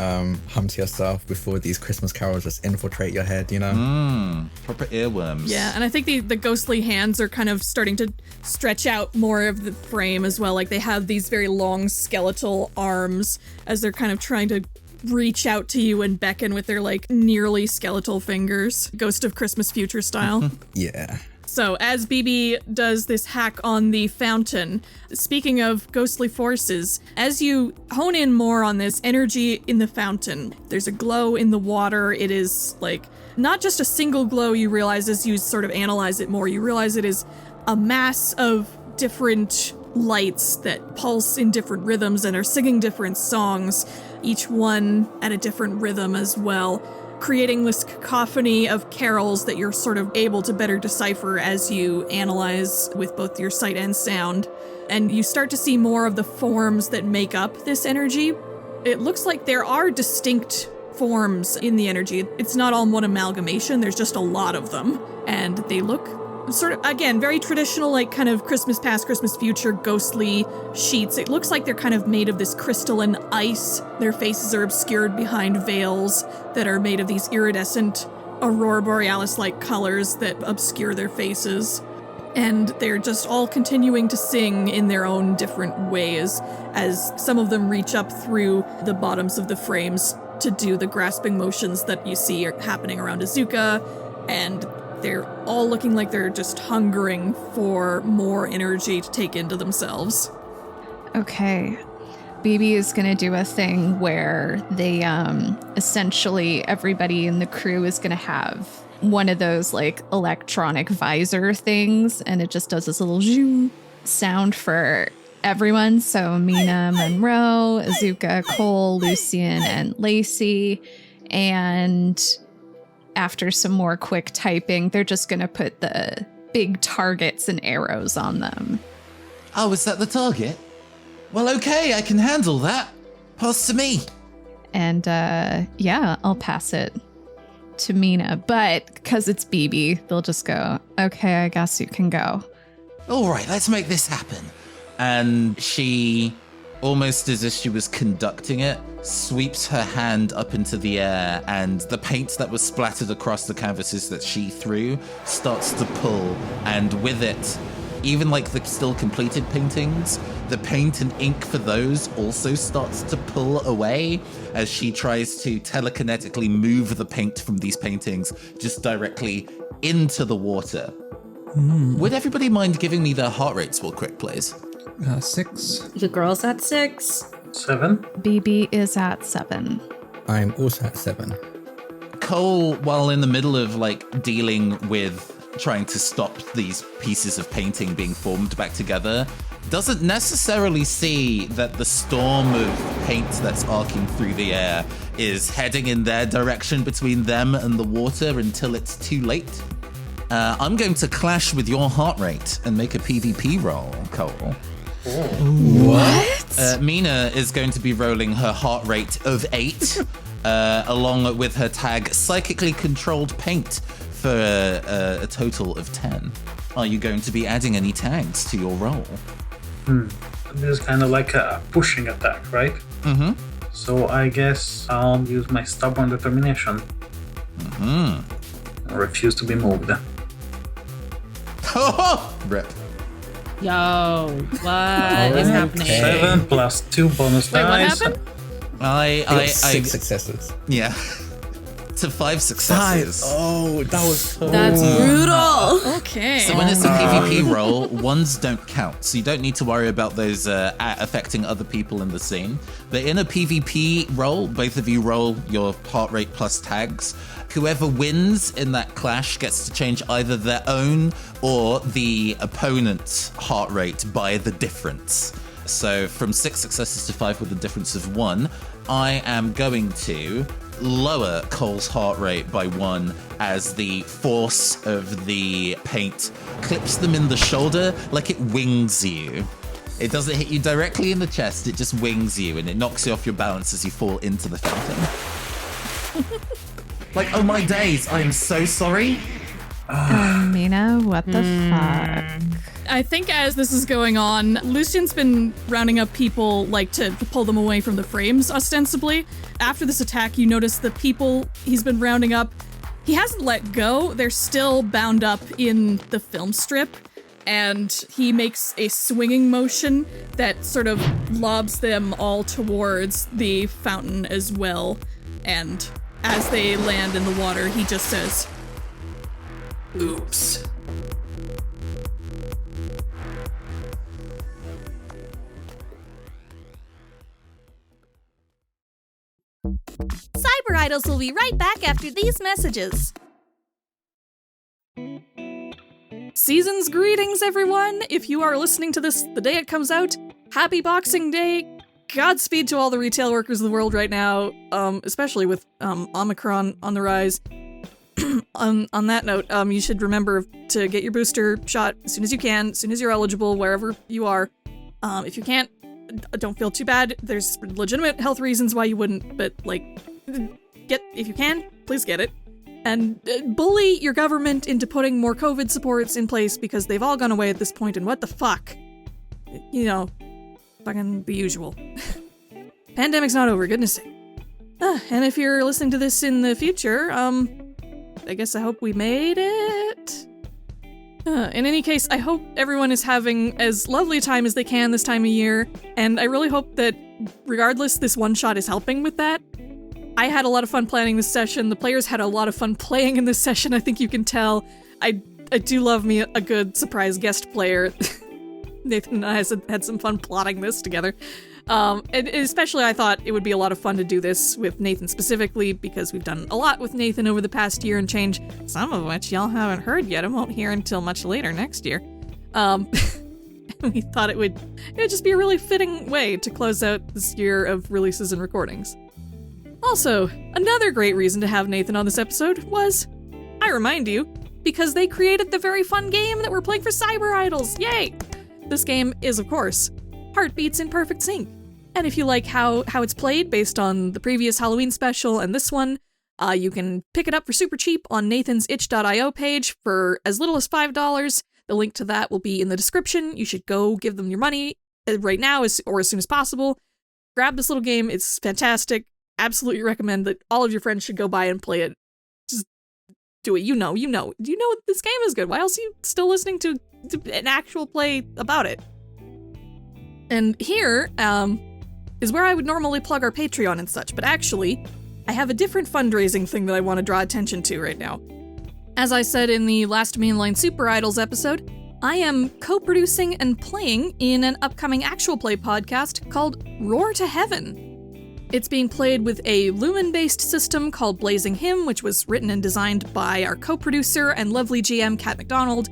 hum to yourself before these Christmas carols just infiltrate your head,
Proper earworms.
Yeah, and I think the ghostly hands are kind of starting to stretch out more of the frame as well. Like they have these very long skeletal arms as they're kind of trying to reach out to you and beckon with their like nearly skeletal fingers, Ghost of Christmas Future style.
Yeah.
So as Bibi does this hack on the fountain, speaking of ghostly forces, as you hone in more on this energy in the fountain, there's a glow in the water. It is like not just a single glow, you realize as you sort of analyze it more, you realize it is a mass of different lights that pulse in different rhythms and are singing different songs, each one at a different rhythm as well, creating this cacophony of carols that you're sort of able to better decipher as you analyze with both your sight and sound. And you start to see more of the forms that make up this energy. It looks like there are distinct forms in the energy. It's not all one amalgamation, there's just a lot of them. And they look sort of, again, very traditional, like kind of Christmas past, Christmas future, ghostly sheets. It looks like they're kind of made of this crystalline ice. Their faces are obscured behind veils that are made of these iridescent aurora borealis-like colors that obscure their faces. And they're just all continuing to sing in their own different ways as some of them reach up through the bottoms of the frames to do the grasping motions that you see are happening around Azuka, and they're all looking like they're just hungering for more energy to take into themselves.
Okay. Bibi is going to do a thing where they, essentially everybody in the crew is going to have one of those like electronic visor things, and it just does this little zoom sound for everyone. So Mina, Munro, Azuka, Cole, Lucian, and Lacey. And after some more quick typing, they're just going to put the big targets and arrows on them.
Oh, is that the target? Well, okay, I can handle that. Pass to me.
And yeah, I'll pass it to Mina. But because it's Bibi, they'll just go, okay, I guess you can go.
All right, let's make this happen. And she, almost as if she was conducting it, sweeps her hand up into the air, and the paint that was splattered across the canvases that she threw starts to pull, and with it, even like the still completed paintings, the paint and ink for those also starts to pull away as she tries to telekinetically move the paint from these paintings just directly into the water. Would everybody mind giving me their heart rates real quick, please?
6.
The girl's at 6.
7.
Bibi is at 7.
I'm also at 7.
Cole, while in the middle of like dealing with trying to stop these pieces of painting being formed back together, doesn't necessarily see that the storm of paint that's arcing through the air is heading in their direction between them and the water until it's too late. I'm going to clash with your heart rate and make a PvP roll, Cole.
What?
Mina is going to be rolling her heart rate of 8, along with her tag psychically controlled paint for a total of 10. Are you going to be adding any tags to your roll?
This is kind of like a pushing attack, right?
Mm-hmm.
So I guess I'll use my stubborn determination. I refuse to be moved.
Rip.
Yo, what is happening?
7 plus 2 bonus
Wait, what
dice.
happened?
I
6 successes.
yeah. To 5 successes.
Oh, that was so
That's brutal.
Okay.
So when it's a PvP roll, ones don't count, so you don't need to worry about those affecting other people in the scene. But in a PvP roll, both of you roll your heart rate plus tags. Whoever wins in that clash gets to change either their own or the opponent's heart rate by the difference. So from 6 successes to 5 with a difference of 1, I am going to lower Cole's heart rate by 1 as the force of the paint clips them in the shoulder like it wings you. It doesn't hit you directly in the chest, it just wings you and it knocks you off your balance as you fall into the fountain. Like, oh my days, I am so sorry.
Mina, what the fuck?
I think as this is going on, Lucian's been rounding up people, like, to pull them away from the frames, ostensibly. After this attack, you notice the people he's been rounding up, he hasn't let go. They're still bound up in the film strip, and he makes a swinging motion that sort of lobs them all towards the fountain as well. And as they land in the water, he just says, "Oops."
CyberIdols will be right back after these messages.
Season's greetings, everyone! If you are listening to this the day it comes out, happy Boxing Day! Godspeed to all the retail workers of the world right now, especially with Omicron on the rise. On that note, you should remember to get your booster shot as soon as you can, as soon as you're eligible, wherever you are. If you can't, don't feel too bad. There's legitimate health reasons why you wouldn't, but, like, if you can, please get it. And bully your government into putting more COVID supports in place because they've all gone away at this point, and what the fuck? You know, fucking the usual. Pandemic's not over, goodness sake. And if you're listening to this in the future, I guess I hope we made it. In any case, I hope everyone is having as lovely a time as they can this time of year, and I really hope that, regardless, this one shot is helping with that. I had a lot of fun planning this session. The players had a lot of fun playing in this session, I think you can tell. I do love me a good surprise guest player. Nathan and I had some fun plotting this together. And especially I thought it would be a lot of fun to do this with Nathan specifically, because we've done a lot with Nathan over the past year and change, some of which y'all haven't heard yet and won't hear until much later next year. we thought it would just be a really fitting way to close out this year of releases and recordings. Also, another great reason to have Nathan on this episode was, I remind you, because they created the very fun game that we're playing for CyberIdols. Yay! This game is, of course, Heartbeats in Perfect Sync. And if you like how it's played based on the previous Halloween special and this one, you can pick it up for super cheap on Nathan's itch.io page for as little as $5. The link to that will be in the description. You should go give them your money right now or as soon as possible. Grab this little game. It's fantastic. Absolutely recommend that all of your friends should go buy and play it. Just do it. You know this game is good. Why else are you still listening to an actual play about it? And here is where I would normally plug our Patreon and such, but actually, I have a different fundraising thing that I want to draw attention to right now. As I said in the last Mainline SuperIdols episode, I am co-producing and playing in an upcoming actual play podcast called Roar to Heaven. It's being played with a Lumen-based system called Blazing Him, which was written and designed by our co-producer and lovely GM, Kat McDonald,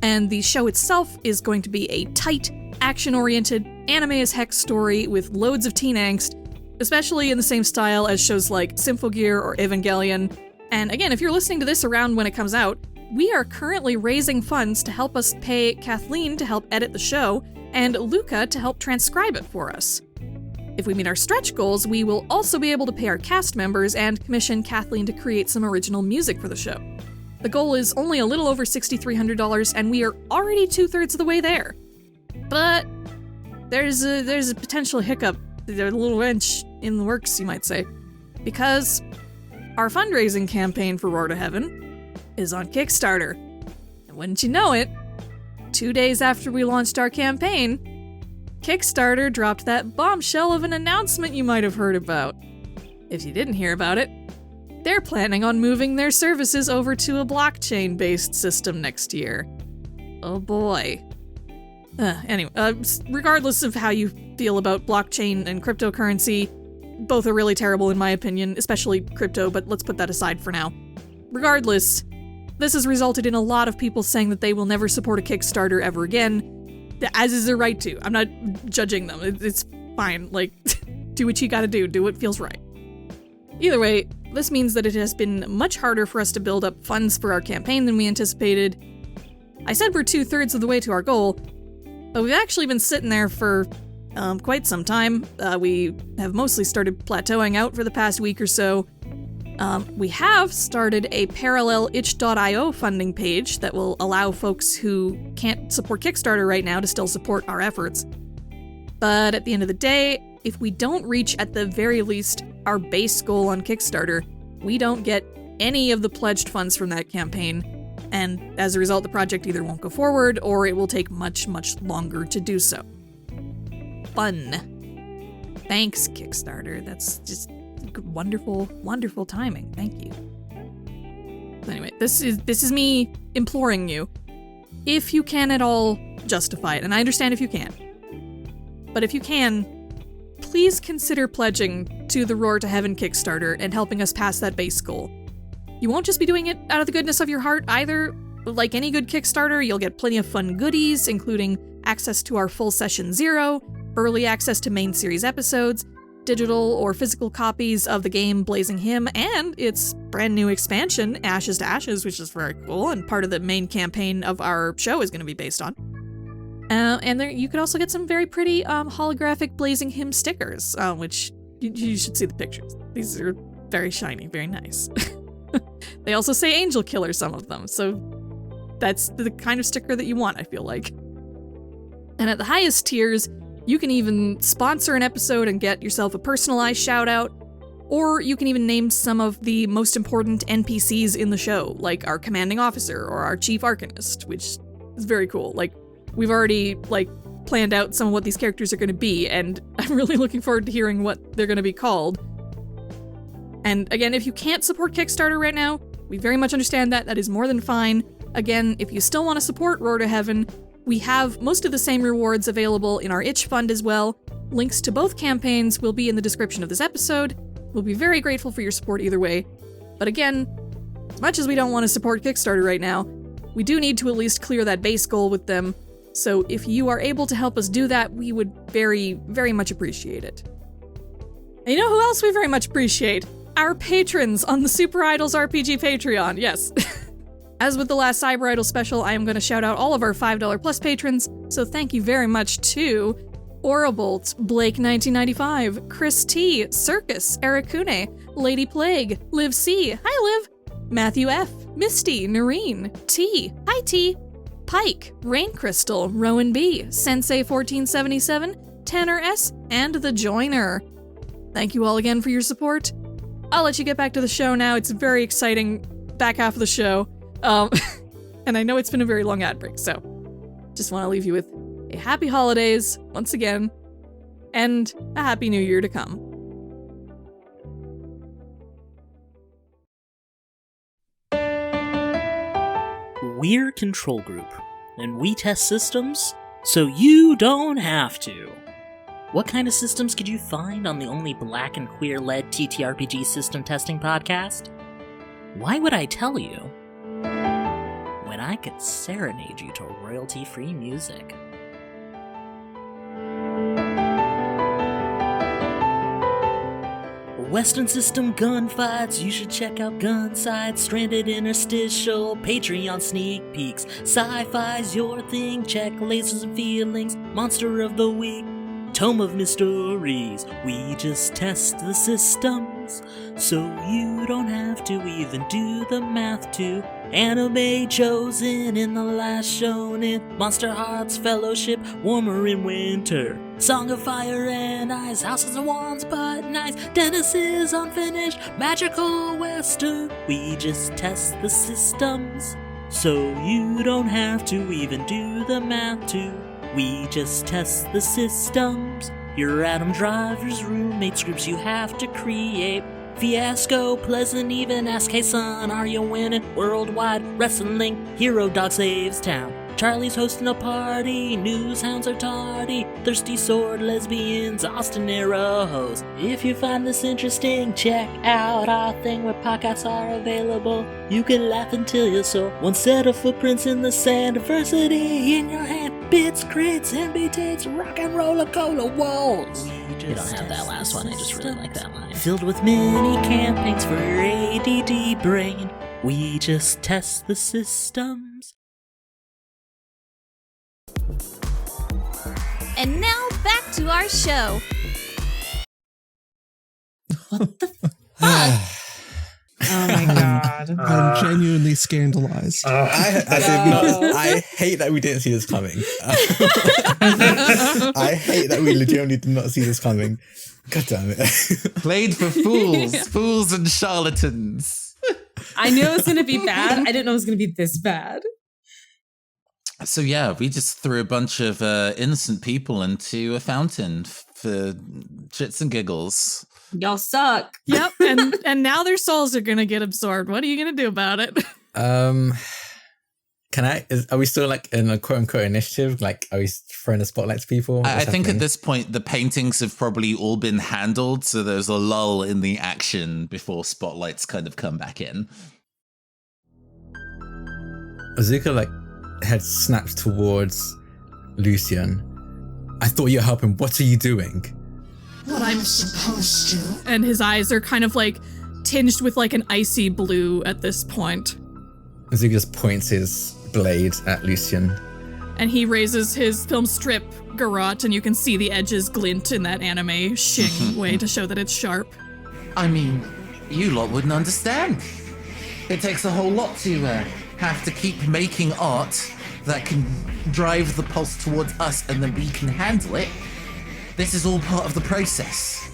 and the show itself is going to be a tight, action-oriented, anime-as-heck story with loads of teen angst, especially in the same style as shows like Symphogear or Evangelion. And again, if you're listening to this around when it comes out, we are currently raising funds to help us pay Kathleen to help edit the show, and Luca to help transcribe it for us. If we meet our stretch goals, we will also be able to pay our cast members and commission Kathleen to create some original music for the show. The goal is only a little over $6,300, and we are already 2/3 of the way there. But there's a potential hiccup, there's a little wrench in the works, you might say, because our fundraising campaign for Roar to Heaven is on Kickstarter. And wouldn't you know it, 2 days after we launched our campaign, Kickstarter dropped that bombshell of an announcement you might have heard about. If you didn't hear about it, they're planning on moving their services over to a blockchain-based system next year. Oh boy. Anyway, regardless of how you feel about blockchain and cryptocurrency, both are really terrible in my opinion, especially crypto, but let's put that aside for now. Regardless, this has resulted in a lot of people saying that they will never support a Kickstarter ever again, as is their right to. I'm not judging them. It's fine. Like, do what you gotta do what feels right. Either way, this means that it has been much harder for us to build up funds for our campaign than we anticipated. I said we're 2/3 of the way to our goal, but we've actually been sitting there for quite some time. We have mostly started plateauing out for the past week or so. We have started a parallel itch.io funding page that will allow folks who can't support Kickstarter right now to still support our efforts. But at the end of the day, if we don't reach at the very least our base goal on Kickstarter, we don't get any of the pledged funds from that campaign, and as a result, the project either won't go forward or it will take much, much longer to do so. Fun. Thanks, Kickstarter. That's just wonderful, wonderful timing. Thank you. Anyway, this is me imploring you, if you can at all justify it, and I understand if you can't, but if you can, please consider pledging to the Roar to Heaven Kickstarter and helping us pass that base goal. You won't just be doing it out of the goodness of your heart either. Like any good Kickstarter, you'll get plenty of fun goodies, including access to our full Session 0, early access to main series episodes, digital or physical copies of the game Blazing Him, and its brand new expansion, Ashes to Ashes, which is very cool, and part of the main campaign of our show is going to be based on. And there, you could also get some very pretty holographic Blazing Him stickers, which you should see the pictures. These are very shiny, very nice. They also say Angel Killer, some of them, so that's the kind of sticker that you want, I feel like. And at the highest tiers, you can even sponsor an episode and get yourself a personalized shout-out, or you can even name some of the most important NPCs in the show, like our commanding officer or our chief arcanist, which is very cool. Like, we've already, planned out some of what these characters are going to be, and I'm really looking forward to hearing what they're going to be called. And again, if you can't support Kickstarter right now, we very much understand that. That is more than fine. Again, if you still want to support Roar to Heaven, we have most of the same rewards available in our Itch Fund as well. Links to both campaigns will be in the description of this episode. We'll be very grateful for your support either way. But again, as much as we don't want to support Kickstarter right now, we do need to at least clear that base goal with them. So if you are able to help us do that, we would very, very much appreciate it. And you know who else we very much appreciate? Our patrons on the SuperIdols RPG Patreon, yes. As with the last CyberIdol special, I am going to shout out all of our $5 plus patrons, so thank you very much to Orabolt, Blake1995, Chris T, Circus, Erakune, Lady Plague, Liv C, hi Liv, Matthew F, Misty, Noreen, T, hi T, Pike, Rain Crystal, Rowan B, Sensei1477, Tanner S, and The Joiner. Thank you all again for your support. I'll let you get back to the show now. It's a very exciting back half of the show. And I know it's been a very long ad break, so just want to leave you with a happy holidays once again, and a happy new year to come.
We're Control Group, and we test systems so you don't have to. What kind of systems could you find on the only black and queer-led TTRPG system testing podcast? Why would I tell you when I could serenade you to royalty-free music? Western system gunfights, you should check out Gunsight, Stranded Interstitial, Patreon sneak peeks, sci-fi's your thing, check Lasers and Feelings, Monster of the Week, Tome of Mysteries. We just test the systems, so you don't have to even do the math to. Anime chosen in the last shonen, Monster Hearts Fellowship, Warmer in Winter, Song of Fire and Ice, Houses of Wands but nice, Dennis is Unfinished, Magical Western. We just test the systems, so you don't have to even do the math to. We just test the systems. Your Adam Driver's roommate scripts you have to create. Fiasco, Pleasant, even ask, hey son, are you winning? Worldwide Wrestling, Hero Dog saves town. Charlie's hosting a party, news hounds are tardy. Thirsty sword, lesbians, Austin era host. If you find this interesting, check out our thing where podcasts are available. You can laugh until you're sore. One set of footprints in the sand, diversity in your hand. Bits, crits, MB takes, rock and roller cola walls. You don't have that last one, I just really like that line. Filled with mini campaigns for your ADD brain. We just test the systems.
And now back to our show.
What the
Oh my god.
I'm genuinely scandalized.
I hate that we didn't see this coming. I hate that we legitimately did not see this coming. God damn it.
Played for fools, fools and charlatans.
I knew it was going to be bad. I didn't know it was going to be this bad.
So yeah, we just threw a bunch of innocent people into a fountain for shits and giggles.
Y'all suck.
Yep, and now their souls are gonna get absorbed. What are you gonna do about it?
Are we still like in a quote unquote initiative? Like, are we throwing the spotlight to people?
I think at this point the paintings have probably all been handled, so there's a lull in the action before spotlights kind of come back in.
Azuka head snaps towards Lucian. I thought you were helping. What are you doing?
What I'm supposed to.
And his eyes are kind of tinged with an icy blue at this point.
Azuka just points his blade at Lucian.
And he raises his film strip garrote, and you can see the edges glint in that anime shing way to show that it's sharp.
I mean, you lot wouldn't understand. It takes a whole lot to have to keep making art that can drive the pulse towards us and then we can handle it. This is all part of the process.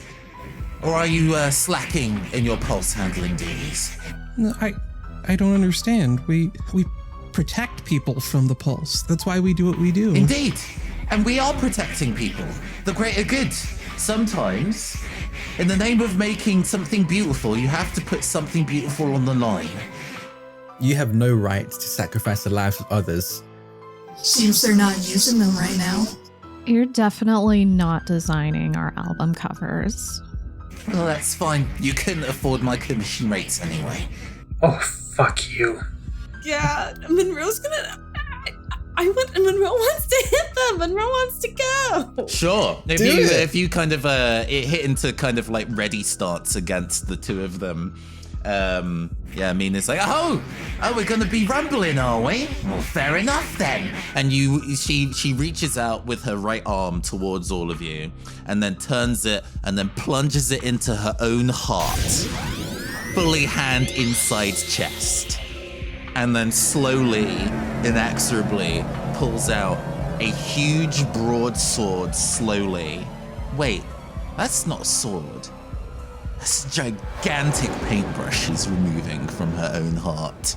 Or are you slacking in your pulse handling duties?
No, I don't understand. We protect people from the pulse. That's why we do what we do.
Indeed. And we are protecting people. The greater good. Sometimes, in the name of making something beautiful, you have to put something beautiful on the line.
You have no right to sacrifice the lives of others.
Seems they're not using them right now.
You're definitely not designing our album covers.
Well, that's fine. You couldn't afford my commission rates anyway.
Oh, fuck you.
Yeah, Munro's gonna... Munro wants to hit them. Munro wants to go.
Sure. If you kind of hit into kind of like ready starts against the two of them. Mina's like, oh, we're gonna be rumbling, are we? Well, fair enough then. And she reaches out with her right arm towards all of you, and then turns it and then plunges it into her own heart, fully hand inside chest, and then slowly, inexorably pulls out a huge broadsword. Slowly. Wait, that's not a sword. That's a gigantic paintbrush she's removing from her own heart.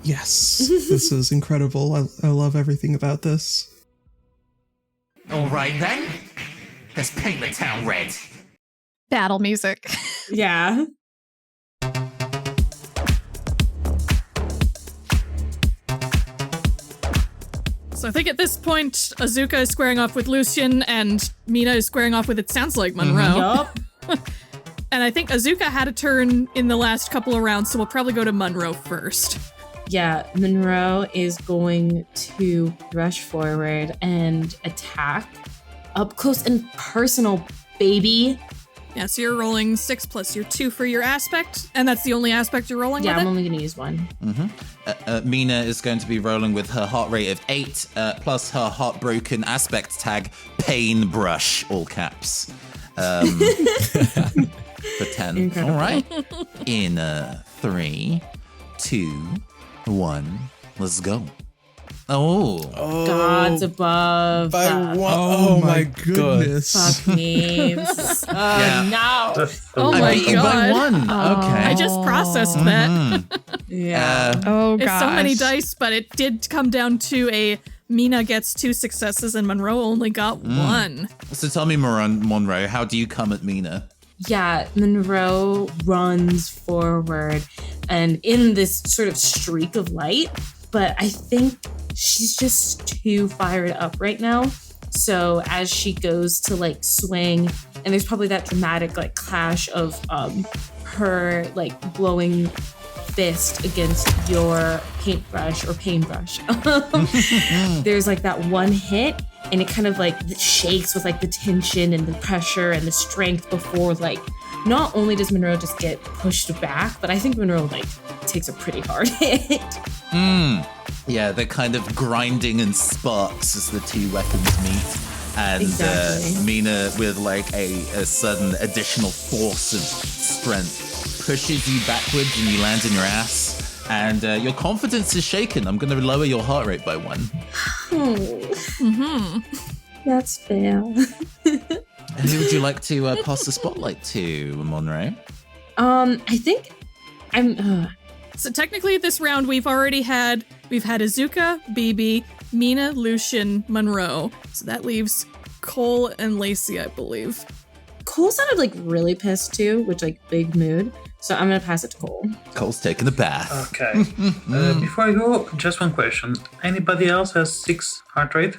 Yes, this is incredible. I love everything about this.
All right then, let's paint the town red.
Battle music.
Yeah.
So I think at this point, Azuka is squaring off with Lucian, and Mina is squaring off with, it sounds like, Munro.
Yup.
And I think Azuka had a turn in the last couple of rounds, so we'll probably go to Munro first.
Yeah, Munro is going to rush forward and attack up close and personal, baby.
Yeah, so you're rolling 6 plus your 2 for your aspect, and that's the only aspect you're rolling with
I'm
it?
only going to use one.
Mina is going to be rolling with her heart rate of 8, plus her heartbroken aspect tag, pain brush, all caps. For 10.
Incredible.
All right. In 3, 2, 1, let's go. Oh.
Gods above.
By one.
Oh my
God.
goodness.
Fuck me. No.
Oh
I
my
beat you by
god.
1. Okay.
I just processed that.
Yeah.
Oh,
It's
gosh.
so many dice, but it did come down to a Mina gets 2 successes and Munro only got 1.
So tell me, Munro, how do you come at Mina?
Yeah, Munro runs forward and in this sort of streak of light, but I think she's just too fired up right now. So as she goes to like swing, and there's probably that dramatic like clash of her like blowing fist against your paintbrush or paintbrush. There's like that one hit, and it kind of like shakes with like the tension and the pressure and the strength before like, not only does Munro just get pushed back, but I think Munro like takes a pretty hard hit.
Yeah, they're kind of grinding and sparks as the two weapons meet. And
Exactly.
Mina, with like a sudden additional force of strength, pushes you backwards and you land in your ass. And your confidence is shaken. I'm going to lower your heart rate by 1.
That's fair.
And who would you like to pass the spotlight to, Munro?
I think I'm.
So technically this round we've had Azuka, Bibi, Mina, Lucian, Munro. So that leaves Cole and Lacey, I believe.
Cole sounded like really pissed too, which like big mood. So I'm gonna pass it to Cole.
Cole's taking a bath.
Okay. Before I go, just one question. Anybody else has 6 heart rate?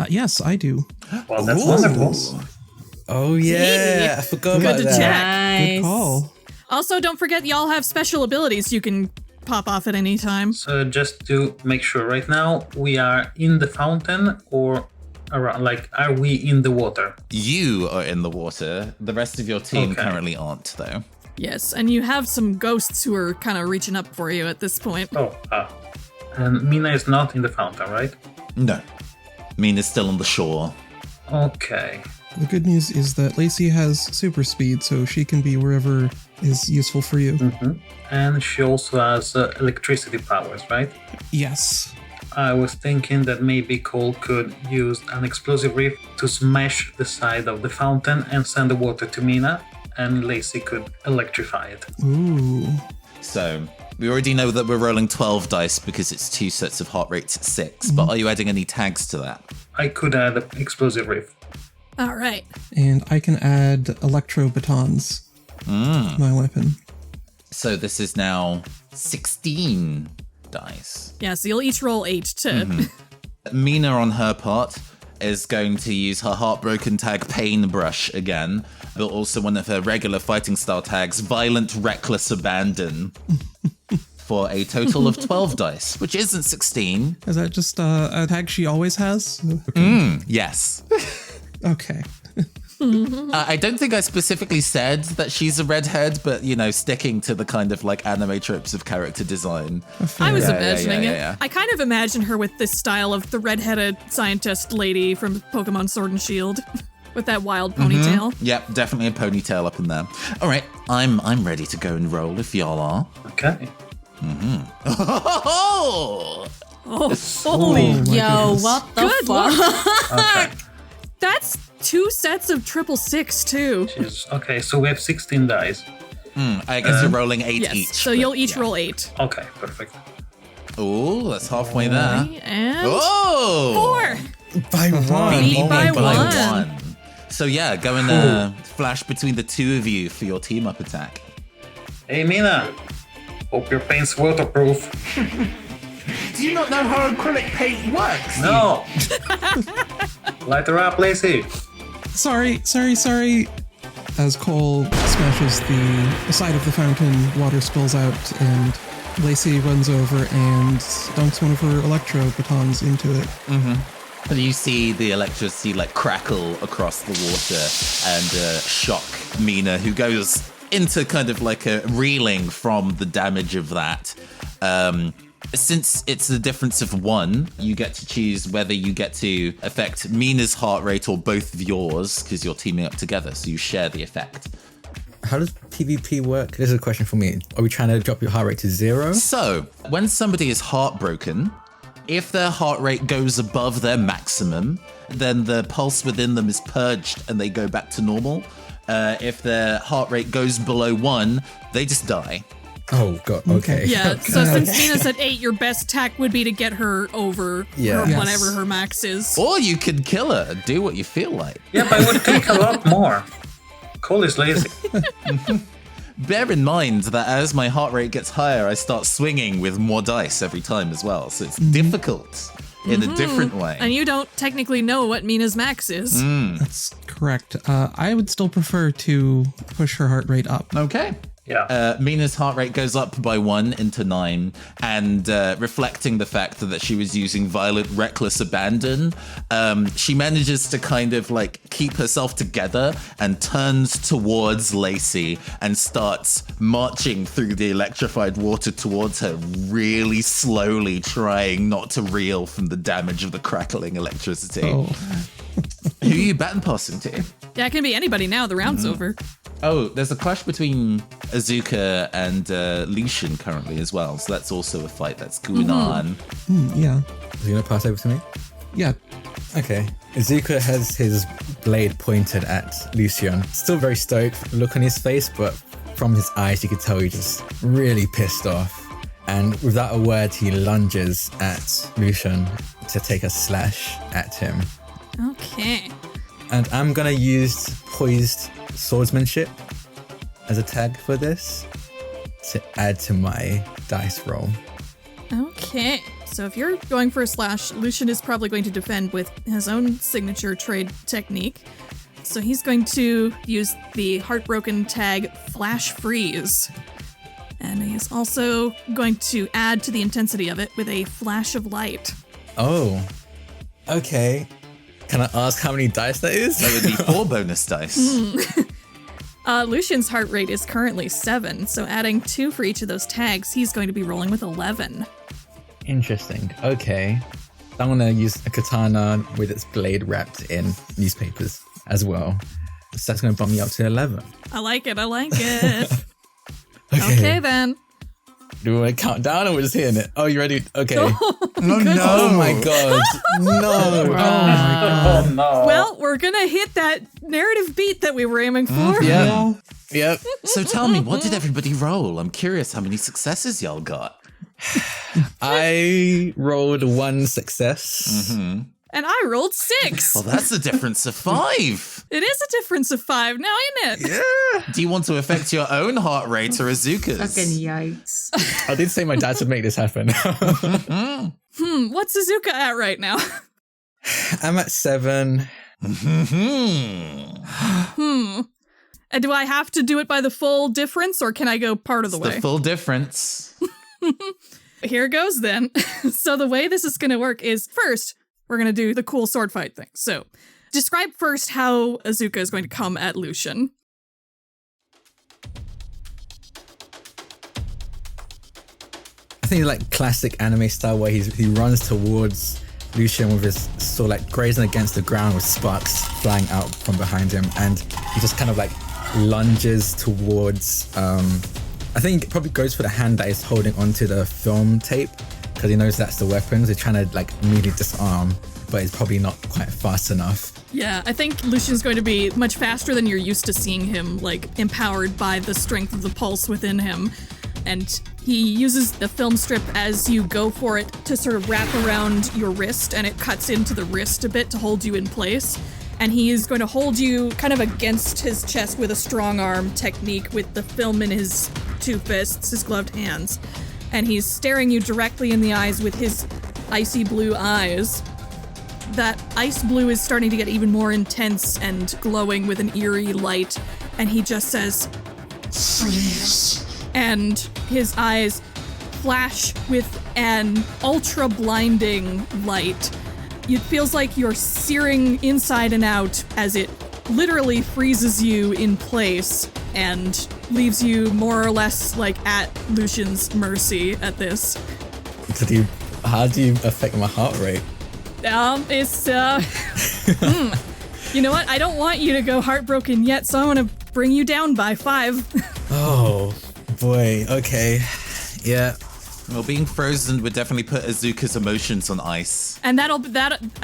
Yes, I do.
Well, that's
Ooh.
wonderful.
Oh, yeah. I forgot about
to
that.
check.
Nice.
Good call.
Also, don't forget y'all have special abilities you can pop off at any time.
So just to make sure, right now we are in the fountain or around, like, are we in the water?
You are in the water. The rest of your team
Okay.
currently aren't, though.
Yes, and you have some ghosts who are kind of reaching up for you at this point.
And Mina is not in the fountain, right?
No. Mina's still on the shore.
Okay.
The good news is that Lacey has super speed, so she can be wherever is useful for you.
And she also has electricity powers, right?
Yes.
I was thinking that maybe Cole could use an explosive reef to smash the side of the fountain and send the water to Mina, and Lacey could electrify it.
Ooh.
So, we already know that we're rolling 12 dice because it's 2 sets of heart rates at 6, but are you adding any tags to that?
I could add an explosive reef.
All right.
And I can add electro batons to my weapon.
So this is now 16 dice.
Yeah, so you'll each roll 8 to...
Mina, on her part, is going to use her heartbroken tag Pain Brush again, but also one of her regular fighting style tags, Violent Reckless Abandon. for a total of 12 dice, which isn't 16.
Is that just a tag she always has?
Yes.
Okay.
I don't think I specifically said that she's a redhead, but, sticking to the kind of like anime tropes of character design.
I was imagining it.
Yeah.
I kind of imagine her with this style of the redheaded scientist lady from Pokemon Sword and Shield with that wild ponytail.
Yep, definitely a ponytail up in there. All right, I'm ready to go and roll if y'all are.
Okay.
Oh,
Holy
Yo, what the
Good
fuck?
Okay.
That's 2 sets of 666 too.
Jeez. Okay, so we have 16 dice.
I guess you're rolling 8
Yes,
each.
so
but
you'll each
yeah.
roll 8.
Okay, perfect.
Oh, that's halfway there.
And
Oh!
4.
By one.
Beat
Oh
by
my God.
one.
So yeah, go and flash between the two of you for your team up attack.
Hey, Mina. Hope your paint's waterproof.
Do you not know how acrylic paint works?
No. Light her up, Lacey.
Sorry. As Cole smashes the side of the fountain, water spills out, and Lacey runs over and dunks one of her electro batons into it.
And you see the electricity like crackle across the water and shock Mina, who goes into kind of like a reeling from the damage of that. Since it's a difference of 1, you get to choose whether you get to affect Mina's heart rate or both of yours, because you're teaming up together, so you share the effect.
How does PvP work? This is a question for me. Are we trying to drop your heart rate to 0?
So, when somebody is heartbroken, if their heart rate goes above their maximum, then the pulse within them is purged and they go back to normal. If their heart rate goes below 1, they just die.
Oh, God. Okay.
Yeah, so since Mina's at 8, your best attack would be to get her over her,
Yes.
whatever her max is.
Or you could kill her. Do what you feel like.
Yeah, but it would take a lot more. Cole is lazy.
Bear in mind that as my heart rate gets higher, I start swinging with more dice every time as well. So it's difficult in a different way.
And you don't technically know what Mina's max is.
That's correct. I would still prefer to push her heart rate up.
Okay.
Yeah.
Mina's heart rate goes up by 1 into 9, and reflecting the fact that she was using violent, reckless abandon, she manages to kind of like keep herself together and turns towards Lacey and starts marching through the electrified water towards her, really slowly, trying not to reel from the damage of the crackling electricity.
Oh.
Who are you baton passing to?
Yeah, it can be anybody now. The round's over.
Oh, there's a clash between Azuka and Lucian currently as well. So that's also a fight that's going on.
Yeah.
Is he going to pass over to me?
Yeah.
Okay. Azuka has his blade pointed at Lucian. Still very stoked, look on his face, but from his eyes you could tell he's just really pissed off. And without a word, he lunges at Lucian to take a slash at him.
Okay.
And I'm gonna use poised swordsmanship as a tag for this to add to my dice roll.
Okay. So if you're going for a slash, Lucian is probably going to defend with his own signature trade technique. So he's going to use the heartbroken tag Flash Freeze. And he's also going to add to the intensity of it with a flash of light.
Oh, okay. Can I ask how many dice that is?
That would be 4 bonus dice.
Lucian's heart rate is currently 7, so adding 2 for each of those tags, he's going to be rolling with 11.
Interesting. Okay. I'm gonna use a katana with its blade wrapped in newspapers as well. So that's gonna bump me up to 11.
I like it. Okay then.
Do we want to count down or we're just hitting it? Oh, you ready? Okay.
No.
Oh my god. No.
Oh no.
Well, we're gonna hit that narrative beat that we were aiming for.
Yeah. Yep.
So tell me, what did everybody roll? I'm curious how many successes y'all got.
I rolled 1 success.
And I rolled 6.
Well, that's a difference of 5.
It is a difference of 5 now, ain't it?
Yeah.
Do you want to affect your own heart rate or Azuka's?
Fucking yikes.
I did say my dad would make this happen.
What's Azuka at right now?
I'm at 7.
And do I have to do it by the full difference, or can I go part of the
It's
way?
the full difference.
Here goes then. So the way this is going to work is first, we're going to do the cool sword fight thing. So describe first how Azuka is going to come at Lucian.
I think like classic anime style where he runs towards Lucian with his sword like grazing against the ground with sparks flying out from behind him, and he just kind of like lunges towards I think it probably goes for the hand that is holding onto the film tape because he knows that's the weapon. So he's trying to like immediately disarm, but it's probably not quite fast enough.
Yeah, I think Lucian's going to be much faster than you're used to seeing him, like empowered by the strength of the pulse within him. And he uses the film strip as you go for it to sort of wrap around your wrist, and it cuts into the wrist a bit to hold you in place. And he is going to hold you kind of against his chest with a strong arm technique with the film in his two fists, his gloved hands. And he's staring you directly in the eyes with his icy blue eyes. That ice blue is starting to get even more intense and glowing with an eerie light. And he just says,
Freeze.
And his eyes flash with an ultra-blinding light. It feels like you're searing inside and out as it literally freezes you in place and leaves you more or less like at Lucian's mercy at this.
How do you affect my heart rate?
You know what? I don't want you to go heartbroken yet, so I want to bring you down by 5.
Oh boy, okay. Yeah.
Well, being frozen would definitely put Azuka's emotions on ice.
And I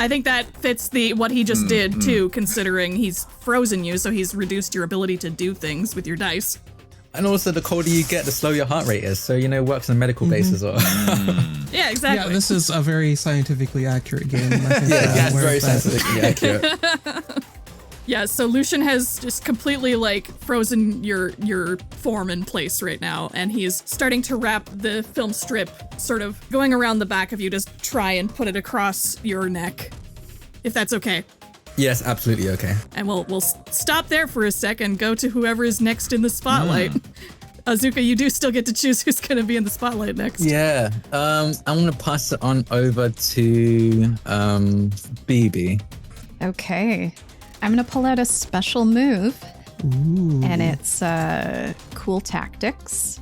think that fits what he just did too, considering he's frozen you, so he's reduced your ability to do things with your dice.
And also, the colder you get, the slower your heart rate is. So, works on a medical basis. Or
Yeah, exactly.
Yeah, this is a very scientifically accurate game. I think,
it's very scientifically accurate.
Yeah, so Lucian has just completely frozen your form in place right now, and he's starting to wrap the film strip sort of going around the back of you to try and put it across your neck, if that's okay.
Yes, absolutely okay.
And we'll stop there for a sec and go to whoever is next in the spotlight. Azuka, you do still get to choose who's going to be in the spotlight next.
Yeah, I'm going to pass it on over to Bibi.
Okay. I'm going to pull out a special move. Ooh. And it's Cool Tactics.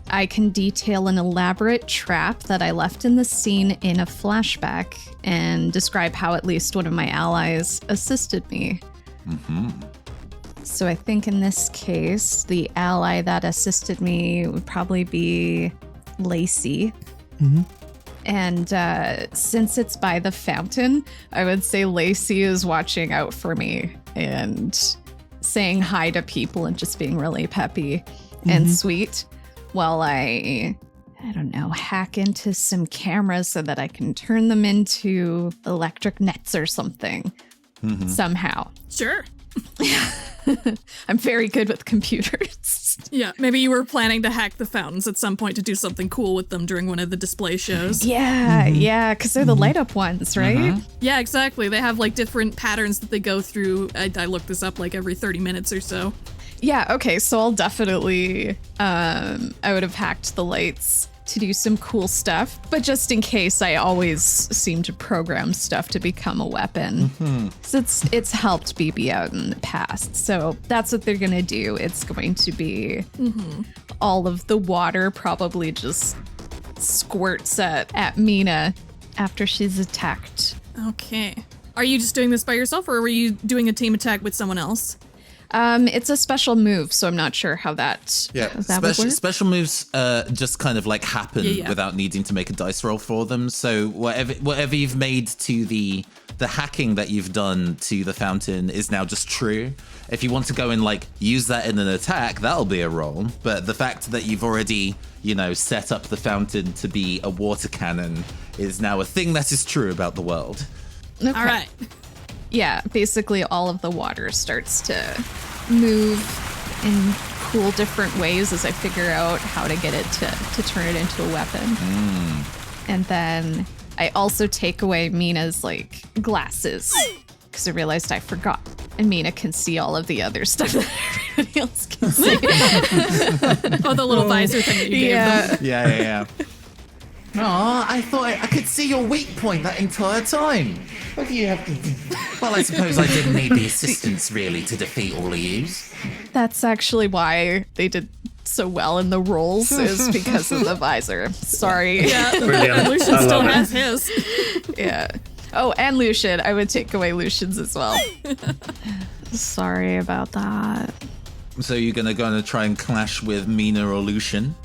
I can detail an elaborate trap that I left in the scene in a flashback and describe how at least one of my allies assisted me. Mm-hmm. So I think in this case, the ally that assisted me would probably be Lacey. Mm-hmm. And since it's by the fountain, I would say Lacey is watching out for me and saying hi to people and just being really peppy and sweet while I don't know, hack into some cameras so that I can turn them into electric nets or something somehow.
Sure.
I'm very good with computers.
Yeah, maybe you were planning to hack the fountains at some point to do something cool with them during one of the display shows.
Yeah, because they're the light up ones, right?
Yeah, exactly. They have different patterns that they go through. I look this up every 30 minutes or so.
Yeah, okay, so I'll definitely, I would have hacked the lights to do some cool stuff, but just in case, I always seem to program stuff to become a weapon. So it's helped Bibi out in the past, so that's what they're gonna do. It's going to be all of the water probably just squirts at Mina after she's attacked.
Okay. Are you just doing this by yourself, or were you doing a team attack with someone else?
It's a special move, so I'm not sure how that would work.
Special moves just kind of happen without needing to make a dice roll for them. So whatever you've made to the hacking that you've done to the fountain is now just true. If you want to go and use that in an attack, that'll be a roll. But the fact that you've already, set up the fountain to be a water cannon is now a thing that is true about the world.
Okay.
All right.
Yeah, basically all of the water starts to move in cool different ways as I figure out how to get it to turn it into a weapon. And then I also take away Mina's glasses because I realized I forgot. And Mina can see all of the other stuff that everybody else can see.
Oh, the little visor thing that you gave them.
Yeah. Aw, I thought I could see your weak point that entire time. What do you have to do? Well, I suppose I didn't need the assistance, really, to defeat all of yous.
That's actually why they did so well in the roles, is because of the visor. Sorry.
Yeah,
Brilliant.
Lucian
I
still
love
has his.
Yeah. Oh, and Lucian. I would take away Lucian's as well. Sorry about that.
So you're gonna try and clash with Mina or Lucian?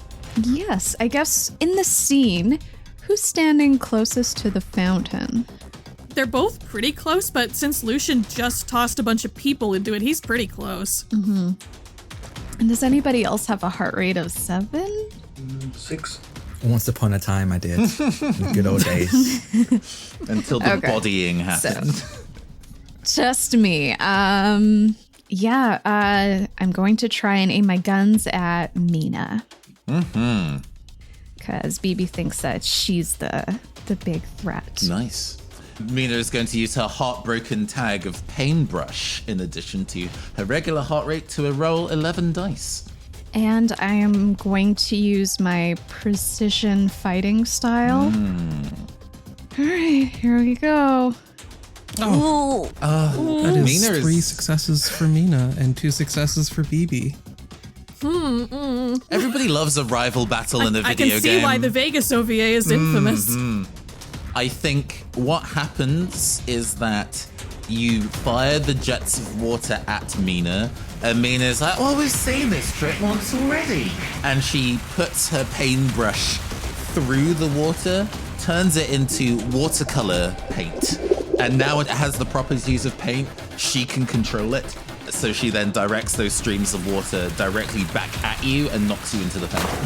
Yes, I guess in the scene, who's standing closest to the fountain?
They're both pretty close, but since Lucian just tossed a bunch of people into it, he's pretty close.
Mm-hmm. And does anybody else have a heart rate of 7?
6.
Once upon a time, I did. In the good old days.
Until the
Okay.
bodying happened.
Just me. I'm going to try and aim my guns at Mina.
Mm-hmm.
Because Bibi thinks that she's the big threat.
Nice. Mina is going to use her heartbroken tag of Paintbrush in addition to her regular heart rate to roll 11 dice.
And I am going to use my precision fighting style. All right, here we go.
That is
Mina
3 successes for Mina and 2 successes for Bibi.
Everybody loves a rival battle in a
I
video
can see
game.
why the Vegas OVA is infamous.
I think what happens is that you fire the jets of water at Mina, and Mina's like, "Oh, we've seen this trick once already." And she puts her paintbrush through the water, turns it into watercolor paint. And now it has the properties of paint. She can control it. So she then directs those streams of water directly back at you and knocks you into the fountain.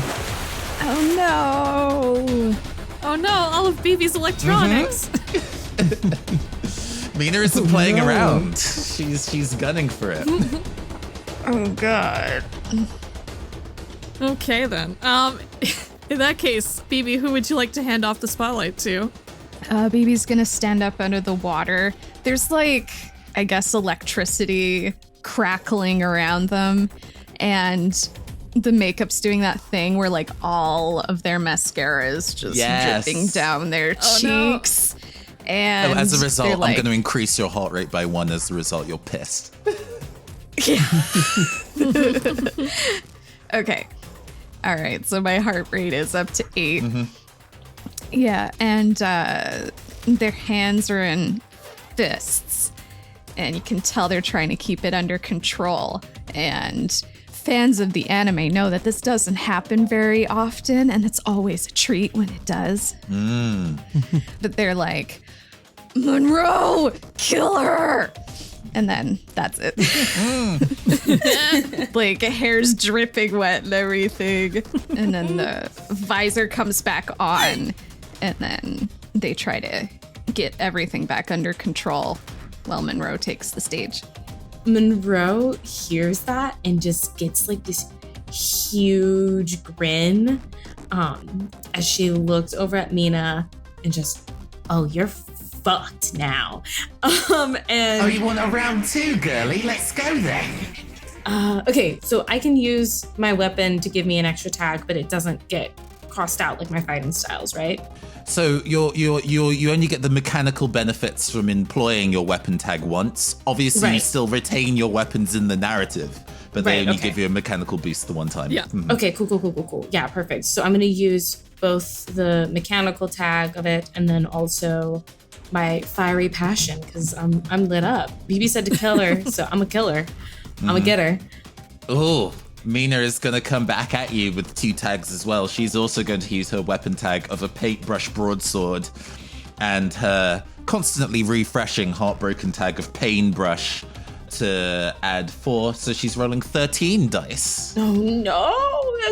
Oh no!
Oh no, all of Bibi's electronics.
Mina isn't playing around. She's gunning for it.
Oh god.
Okay then. In that case, Bibi, who would you like to hand off the spotlight to?
Bibi's gonna stand up under the water. There's I guess electricity crackling around them, and the makeup's doing that thing where all of their mascara is just dripping down their cheeks. No. And
as a result, I'm going to increase your heart rate by 1. As a result, you're pissed.
Okay. All right. So my heart rate is up to 8. Mm-hmm. Yeah. And their hands are in fists. And you can tell they're trying to keep it under control. And fans of the anime know that this doesn't happen very often. And it's always a treat when it does. But they're like, "Munro, kill her!" And then that's it. Hair's dripping wet and everything. And then the visor comes back on. And then they try to get everything back under control while Munro takes the stage.
Munro hears that and just gets this huge grin as she looks over at Mina and just, "Oh, you're fucked now." And
you want a round 2, girly? Let's go then.
Okay, so I can use my weapon to give me an extra tag, but it doesn't get crossed out like my fighting styles, right?
So you only get the mechanical benefits from employing your weapon tag once. Obviously, you still retain your weapons in the narrative, but they only give you a mechanical boost the one time.
Yeah.
Mm-hmm.
Okay, cool. Yeah, perfect. So I'm going to use both the mechanical tag of it and then also my fiery passion because I'm lit up. Bibi said to kill her, so I'm a killer. I'm a getter.
Oh, Mina is going to come back at you with 2 tags as well. She's also going to use her weapon tag of a paintbrush broadsword and her constantly refreshing heartbroken tag of paintbrush to add 4. So she's rolling 13 dice.
Oh no.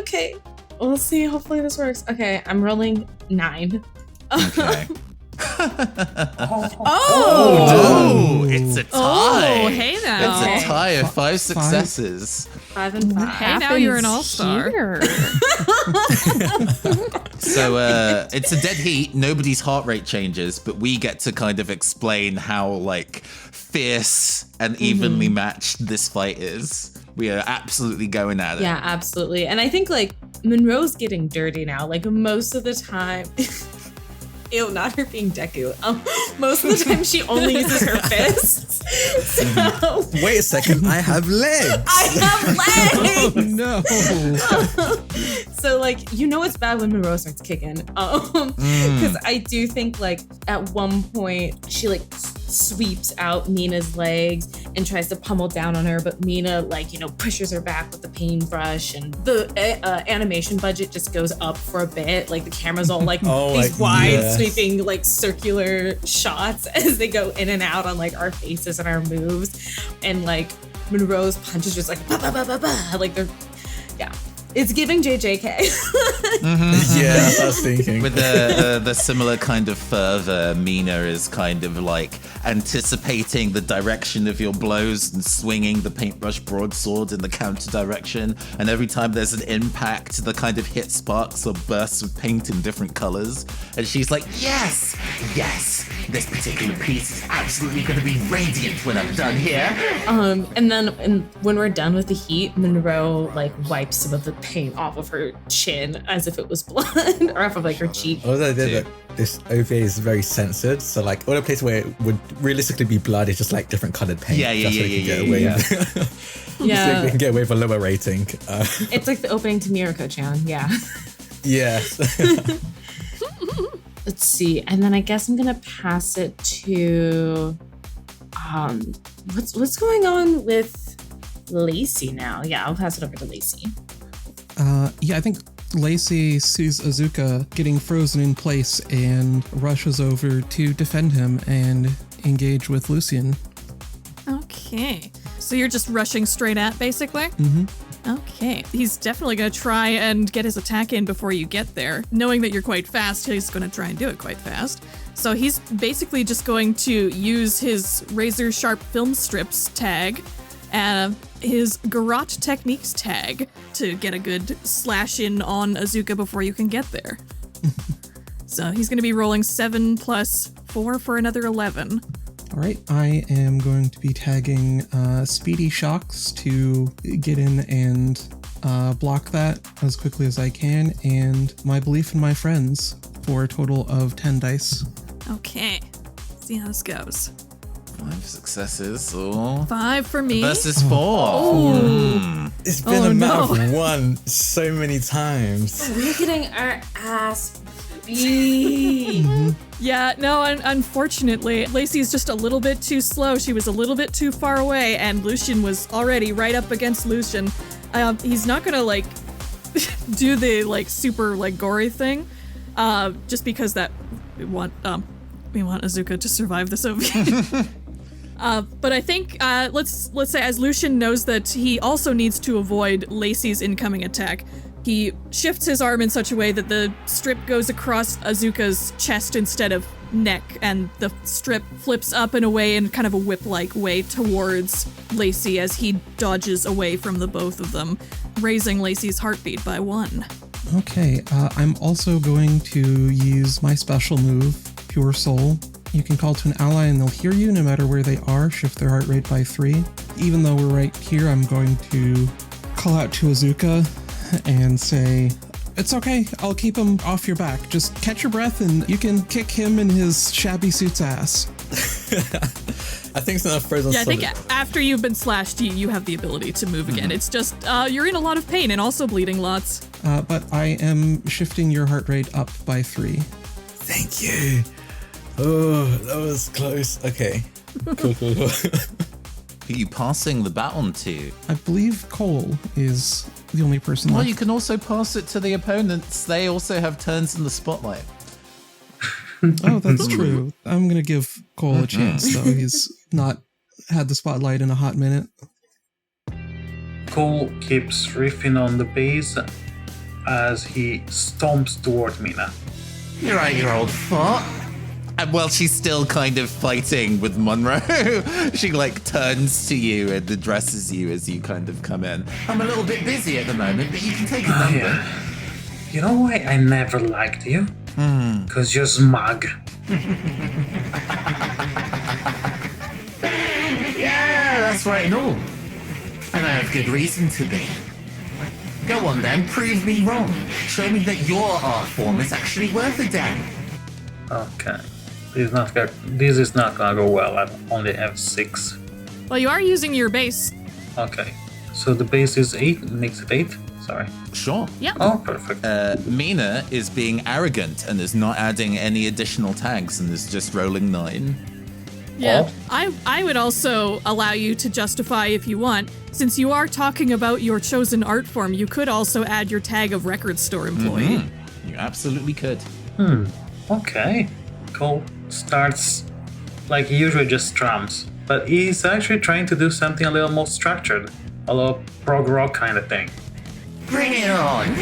Okay. We'll see. Hopefully this works. Okay, I'm rolling 9.
Okay.
Oh,
it's a tie.
Oh, hey now.
It's a tie of 5 successes.
5 and 5.
Hey, now you're an all-star.
So it's a dead heat. Nobody's heart rate changes, but we get to kind of explain how fierce and evenly matched this fight is. We are absolutely going at it.
Yeah, absolutely. And I think like Munro's getting dirty now. Like most of the time, ew, not her being Deku. Most of the time she only uses her fists. So,
Wait a second, I have legs.
I have legs.
No.
So like, you know it's bad when Munro starts kicking. Because I do think like at one point she like sweeps out Mina's legs and tries to pummel down on her, but Mina like, you know, pushes her back with the paintbrush, and the animation budget just goes up for a bit. Like the camera's all like these wide sweeping like circular shots as they go in and out on like our faces and our moves, and like Munro's punches just like bah, bah, bah, bah, bah. Like they're it's giving JJK.
Yeah, that's what I was thinking.
With the similar kind of fervor, Mina is kind of like anticipating the direction of your blows and swinging the paintbrush broadsword in the counter direction. And every time there's an impact, the kind of hit sparks or bursts of paint in different colors. And she's like, yes, this particular piece is absolutely going to be radiant when I'm done here.
And then when we're done with the heat, Munro like wipes some of the paint off of her chin as if it was blood, or off of like her cheek.
Although this OVA is very censored, so like all the places where it would realistically be blood is just like different colored paint.
Yeah.
So they can get away with a lower rating.
It's like the opening to Mirako-chan. Yeah.
Yes.
Let's see, and then I guess I'm gonna pass it to what's going on with Lacey now? Yeah, I'll pass it over to Lacey.
I think Lacey sees Azuka getting frozen in place and rushes over to defend him and engage with Lucian.
Okay. So you're just rushing straight at, basically?
Mm-hmm.
Okay. He's definitely going to try and get his attack in before you get there. Knowing that you're quite fast, he's going to try and do it quite fast. So he's basically just going to use his razor sharp film strips tag, his garrote techniques tag, to get a good slash in on Azuka before you can get there. So he's going to be rolling 7 plus 4 for another 11.
All right, I am going to be tagging Speedy Shocks to get in and block that as quickly as I can, and my Belief in My Friends for a total of 10 dice.
Okay, see how this goes.
5 successes. Or
5 for me.
versus 4.
Oh.
It's been a matter of 1 so many times.
We're getting our ass beat.
Yeah, no, unfortunately, Lacey's just a little bit too slow. She was a little bit too far away, and Lucian was already right up against Lucian. He's not gonna, like, do the, like, super, like, gory thing, just because that we want Azuka to survive this OVA. But I think, let's say, as Lucian knows that he also needs to avoid Lacey's incoming attack, he shifts his arm in such a way that the strip goes across Azuka's chest instead of neck, and the strip flips up in a way, in kind of a whip-like way, towards Lacey as he dodges away from the both of them, raising Lacey's heartbeat by 1.
Okay, I'm also going to use my special move, Pure Soul. You can call to an ally and they'll hear you no matter where they are, shift their heart rate by 3. Even though we're right here, I'm going to call out to Azuka and say, it's okay, I'll keep him off your back. Just catch your breath and you can kick him in his shabby suit's ass.
I think it's enough frozen.
Yeah, I think after you've been slashed, you have the ability to move again. It's just, you're in a lot of pain and also bleeding lots.
But I am shifting your heart rate up by 3.
Thank you. Oh, that was close. Okay. Cool.
Who are you passing the baton to?
I believe Cole is the only person
Well,
left.
you can also pass it to the opponents. They also have turns in the spotlight.
Oh, that's true. I'm going to give Cole a chance, though. He's not had the spotlight in a hot minute.
Cole keeps riffing on the bass as he stomps toward Mina.
You're right, you old fart. And while she's still kind of fighting with Munro, she like turns to you and addresses you as you kind of come in. I'm a little bit busy at the moment, but you can take a number.
Yeah. You know why I never liked you? Because you're smug.
Yeah, that's right and all. And I have good reason to be. Go on then, prove me wrong. Show me that your art form is actually worth a damn.
Okay. This is not gonna go well. I only have 6.
Well, you are using your base.
Okay. So the base is 8, makes it 8. Sorry.
Sure.
Yep.
Oh, perfect.
Mina is being arrogant and is not adding any additional tags and is just rolling 9.
Yeah. I would also allow you to justify if you want. Since you are talking about your chosen art form, you could also add your tag of record store employee.
Mm-hmm. You absolutely could.
Okay. Cole starts like he usually just strums, but he's actually trying to do something a little more structured, a little prog rock kind of thing.
Bring it on!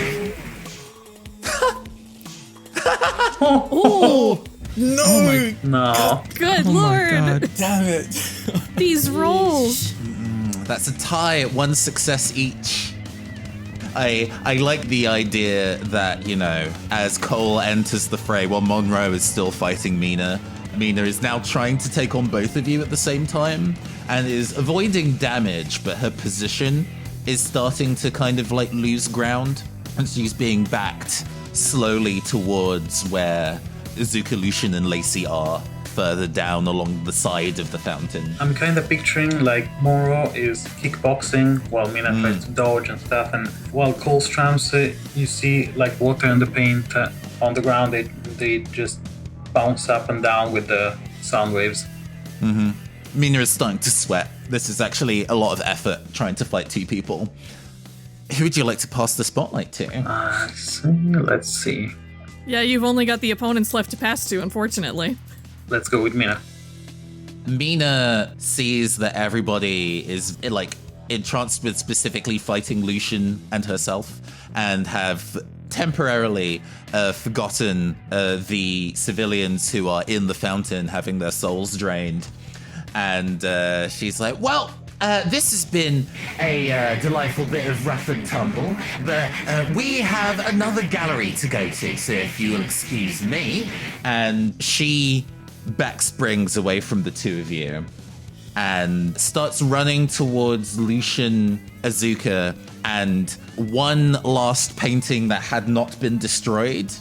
Oh,
No!
No.
good
Oh my
lord.
God.
Damn it!
These rolls.
That's a tie at 1 success each. I like the idea that, you know, as Cole enters the fray while Munro is still fighting Mina, Mina is now trying to take on both of you at the same time and is avoiding damage, but her position is starting to kind of like lose ground, and she's being backed slowly towards where Azuka, Lucian, and Lacey are, further down along the side of the fountain.
I'm kind of picturing like Munro is kickboxing while Mina tries to dodge and stuff, and while Cole strums, you see like water and the paint on the ground. They just bounce up and down with the sound waves.
Mina is starting to sweat. This is actually a lot of effort trying to fight 2 people. Who would you like to pass the spotlight to?
Let's see.
Yeah, you've only got the opponents left to pass to, unfortunately.
Let's go with Mina.
Mina sees that everybody is like entranced with specifically fighting Lucian and herself, and have temporarily forgotten the civilians who are in the fountain having their souls drained. And she's like, well, this has been a delightful bit of rough and tumble, but we have another gallery to go to, so if you'll excuse me. And she back springs away from the 2 of you and starts running towards Lucian, Azuka, and one last painting that had not been destroyed.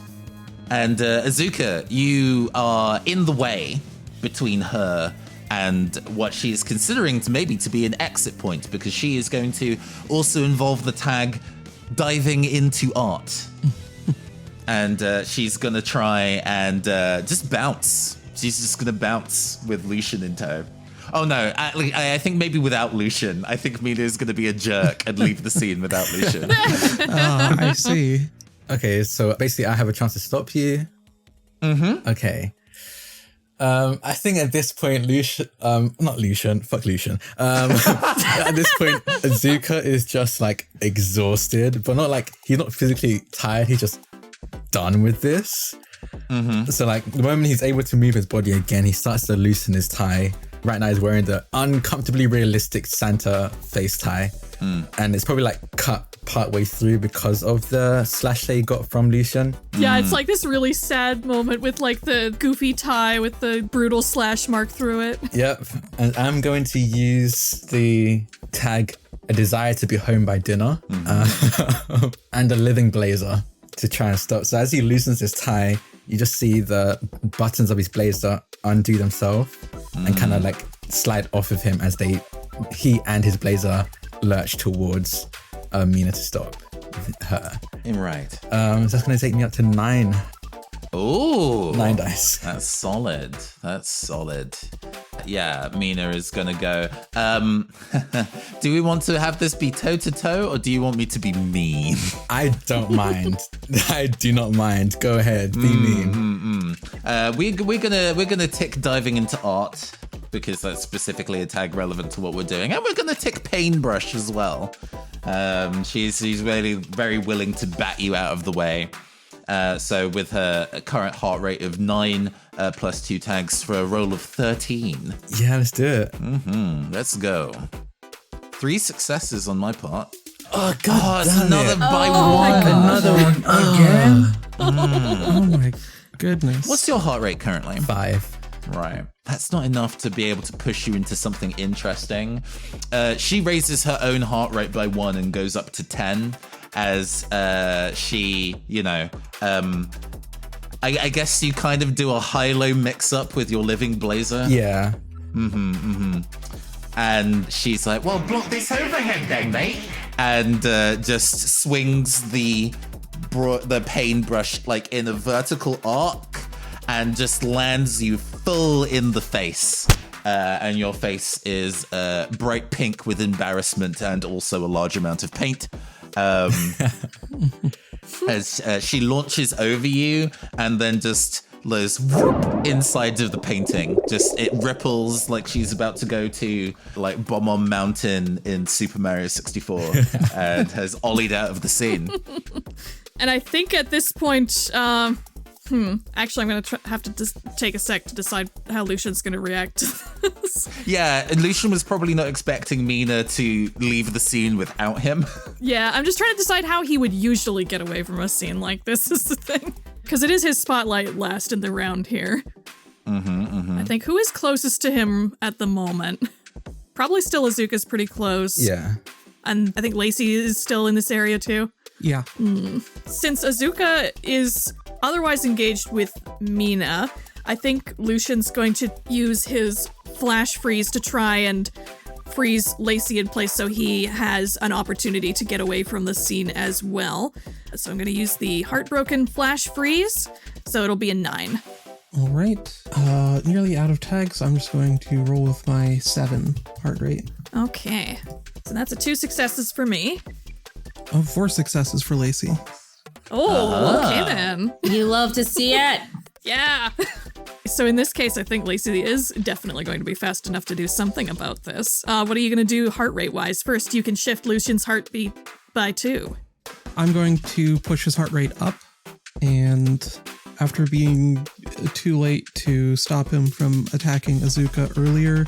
And Azuka, you are in the way between her and what she is considering to maybe to be an exit point, because she is going to also involve the tag diving into art. And she's going to try and just bounce. She's just going to bounce with Lucian in tow. Oh no, I think maybe without Lucian. I think Mina is going to be a jerk and leave the scene without Lucian.
Oh, I see.
Okay, so basically I have a chance to stop you. Okay. I think at this point, not Lucian, fuck Lucian. At this point, Azuka is just like exhausted, but not like, he's not physically tired, he's just done with this. So like the moment he's able to move his body again, he starts to loosen his tie. Right now he's wearing the uncomfortably realistic Santa face tie. And it's probably like cut partway through because of the slash they got from Lucian.
Yeah, it's like this really sad moment with like the goofy tie with the brutal slash mark through it.
Yep. And I'm going to use the tag A Desire to Be Home by Dinner and a Living Blazer to try and stop. So as he loosens his tie, you just see the buttons of his blazer undo themselves and kind of like slide off of him as he and his blazer lurch towards Mina to stop her.
Right.
So that's going to take me up to 9.
Ooh.
9 dice.
That's solid. That's solid. Yeah, Mina is gonna go. Do we want to have this be toe to toe, or do you want me to be mean?
I don't mind. I do not mind. Go ahead, be mean.
We're gonna tick diving into art, because that's specifically a tag relevant to what we're doing, and we're gonna tick paintbrush as well. She's really very willing to bat you out of the way. So with her current heart rate of 9 plus 2 tags for a roll of 13.
Yeah, let's do it.
Let's go. 3 successes on my part.
Oh, God
it's
damn
another
it.
by
Oh my
one.
God.
Another one again?
Oh my goodness.
What's your heart rate currently?
5.
Right. That's not enough to be able to push you into something interesting. She raises her own heart rate by 1 and goes up to 10 as she, I guess you kind of do a high-low mix-up with your living blazer.
Yeah.
And she's like, well, block this overhead then, mate. And just swings the paintbrush like in a vertical arc and just lands you full in the face. And your face is bright pink with embarrassment and also a large amount of paint. As she launches over you and then just goes whoop inside of the painting. Just it ripples like she's about to go to like Bomb Mountain in Super Mario 64 and has ollied out of the scene.
And I think at this point, actually, I'm going to have to take a sec to decide how Lucian's going to react to this.
Yeah, and Lucian was probably not expecting Mina to leave the scene without him.
Yeah, I'm just trying to decide how he would usually get away from a scene like this is the thing. Because it is his spotlight last in the round here. I think who is closest to him at the moment? Probably still Azuka's pretty close.
Yeah.
And I think Lacey is still in this area too.
Yeah.
Since Azuka is otherwise engaged with Mina, I think Lucian's going to use his flash freeze to try and freeze Lacey in place so he has an opportunity to get away from the scene as well. So I'm going to use the Heartbroken flash freeze, so it'll be a 9.
All right. Nearly out of tags. I'm just going to roll with my 7 heart rate.
Okay. So that's 2 successes for me.
4 successes for Lacey.
Oh, okay then.
You love to see it.
Yeah. So in this case, I think Lacey is definitely going to be fast enough to do something about this. What are you going to do heart rate wise? First, you can shift Lucian's heartbeat by 2.
I'm going to push his heart rate up, and after being too late to stop him from attacking Azuka earlier,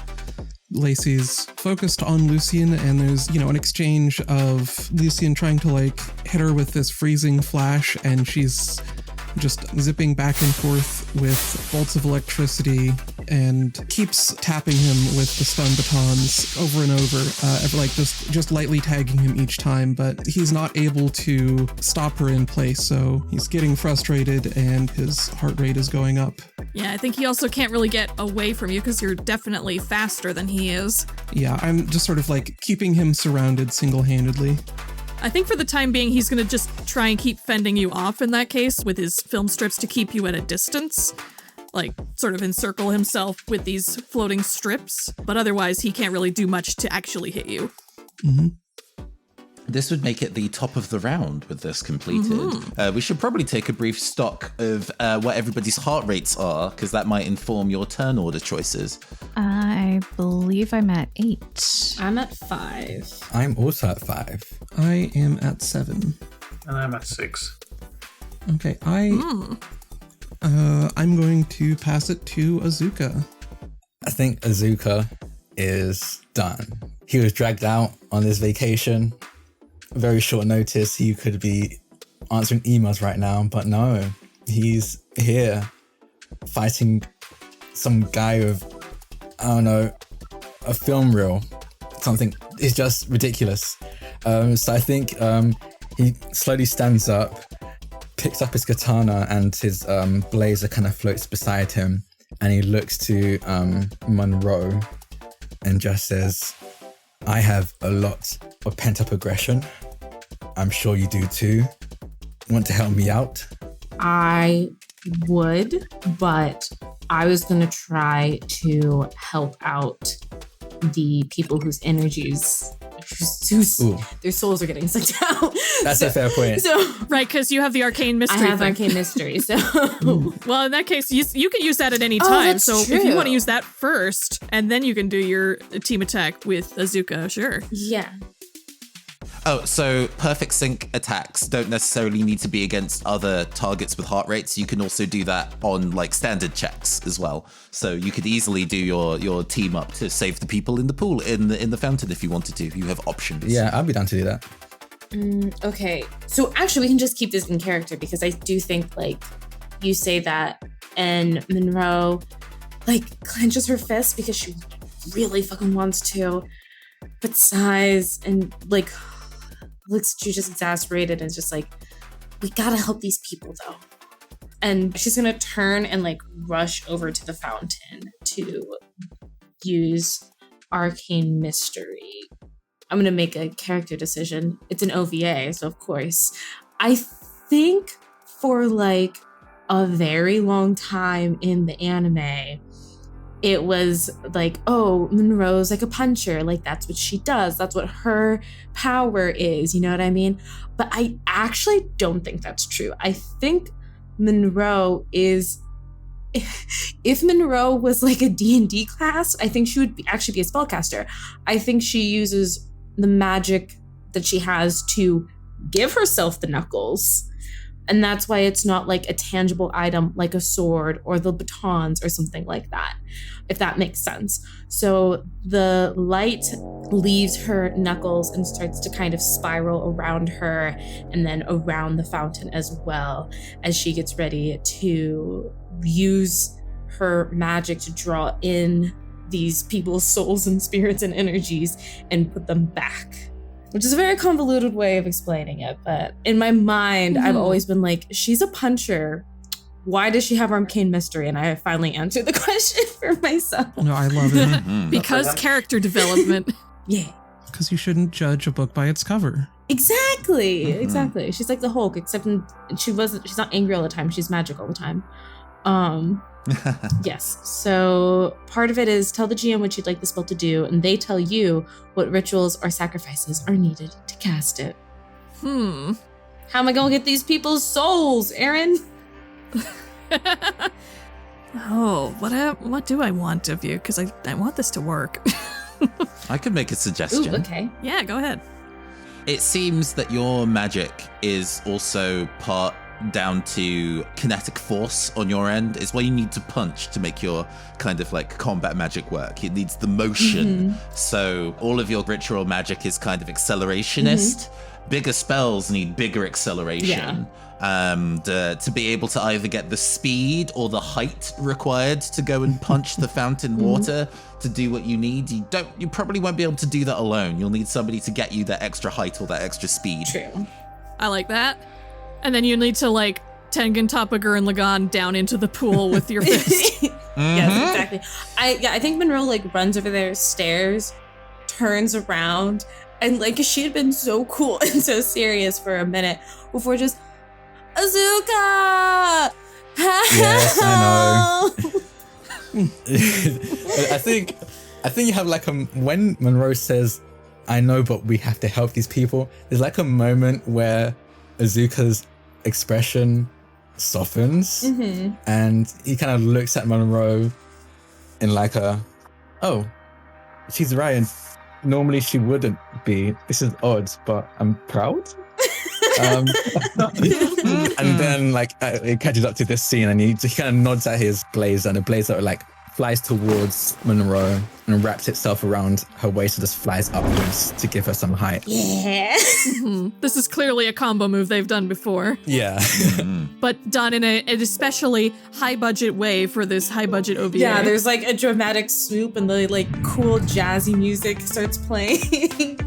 Lacey's focused on Lucian, and there's, an exchange of Lucian trying to hit her with this freezing flash, and she's just zipping back and forth with bolts of electricity and keeps tapping him with the stun batons over and over, just lightly tagging him each time, but he's not able to stop her in place, so he's getting frustrated and his heart rate is going up.
Yeah, I think he also can't really get away from you because you're definitely faster than he is.
Yeah, I'm just sort of keeping him surrounded single-handedly.
I think for the time being, he's going to just try and keep fending you off in that case with his film strips to keep you at a distance. Sort of encircle himself with these floating strips. But otherwise, he can't really do much to actually hit you.
Mm-hmm.
This would make it the top of the round with this completed. We should probably take a brief stock of what everybody's heart rates are, because that might inform your turn order choices.
I believe I'm at 8.
I'm at 5.
I'm also at 5.
I am at 7.
And I'm at 6.
Okay, I'm going to pass it to Azuka.
I think Azuka is done. He was dragged out on his vacation. Very short notice, he could be answering emails right now, but no, he's here fighting some guy with, I don't know, a film reel. Something is just ridiculous. So I think he slowly stands up, picks up his katana, and his blazer kind of floats beside him, and he looks to Munro and just says, I have a lot of pent-up aggression. I'm sure you do too. Want to help me out?
I would, but I was going to try to help out the people whose energies, their souls are getting sucked out.
That's a fair point.
Right, because you have the arcane mystery.
I have arcane mystery, so...
Well, in that case, you can use that at any time.
That's
so
true.
If you want to use that first, and then you can do your team attack with Azuka, sure.
Yeah.
Oh, so perfect sync attacks don't necessarily need to be against other targets with heart rates. You can also do that on standard checks as well. So you could easily do your team up to save the people in the pool in the fountain if you wanted to. You have options.
Yeah, I'd be down to do that.
Okay, so actually we can just keep this in character because I do think you say that, and Munro, like clenches her fist because she really fucking wants to, but sighs and like looks at you just exasperated and is just like, we gotta help these people though. And she's gonna turn and like rush over to the fountain to use Arcane Mystery. I'm gonna make a character decision. It's an OVA, so of course. I think for like a very long time in the anime, it was like, oh, Munro's like a puncher. Like, that's what she does. That's what her power is. You know what I mean? But I actually don't think that's true. I think Munro is... If Munro was like a D&D class, I think she would actually be a spellcaster. I think she uses the magic that she has to give herself the knuckles. And that's why it's not like a tangible item like a sword or the batons or something like that, if that makes sense. So the light leaves her knuckles and starts to kind of spiral around her and then around the fountain as well, as she gets ready to use her magic to draw in these people's souls and spirits and energies and put them back. Which is a very convoluted way of explaining it, but in my mind, I've always been like, she's a puncher. Why does she have Arcane Mystery? And I finally answered the question for myself.
No, I love it.
Because character development.
Yeah.
Because you shouldn't judge a book by its cover.
Exactly. Exactly. She's like the Hulk, except she's not angry all the time. She's magic all the time. Yes. So part of it is tell the GM what you'd like the spell to do, and they tell you what rituals or sacrifices are needed to cast it. How am I gonna get these people's souls, Eryn?
Oh, what do I want of you? Because I want this to work.
I could make a suggestion.
Ooh, okay.
Yeah, go ahead.
It seems that your magic is also part down to kinetic force on your end. It's what you need to punch to make your kind of like combat magic work. It needs the motion. So all of your ritual magic is kind of accelerationist. Bigger spells need bigger acceleration. To be able to either get the speed or the height required to go and punch the fountain water to do what you need. You probably won't be able to do that alone. You'll need somebody to get you that extra height or that extra speed.
True.
I like that. And then you need to like Tengen Toppager and Lagan down into the pool with your fist.
Yes, exactly. I think Munro like runs over their stairs, turns around, and like she had been so cool and so serious for a minute before just Azuka.
Yes, I know. I think you have like when Munro says, "I know, but we have to help these people." There's like a moment where Azuka's expression softens and he kind of looks at Munro in like oh, she's right, and normally she wouldn't be. This is odd, but I'm proud. And then like it catches up to this scene and he kind of nods at his blazer, and the blazer like flies towards Munro and wraps itself around her waist and just flies upwards to give her some height.
Yeah.
This is clearly a combo move they've done before.
Yeah.
But done in an especially high budget way for this high budget OVA.
Yeah, there's like a dramatic swoop and the like cool jazzy music starts playing.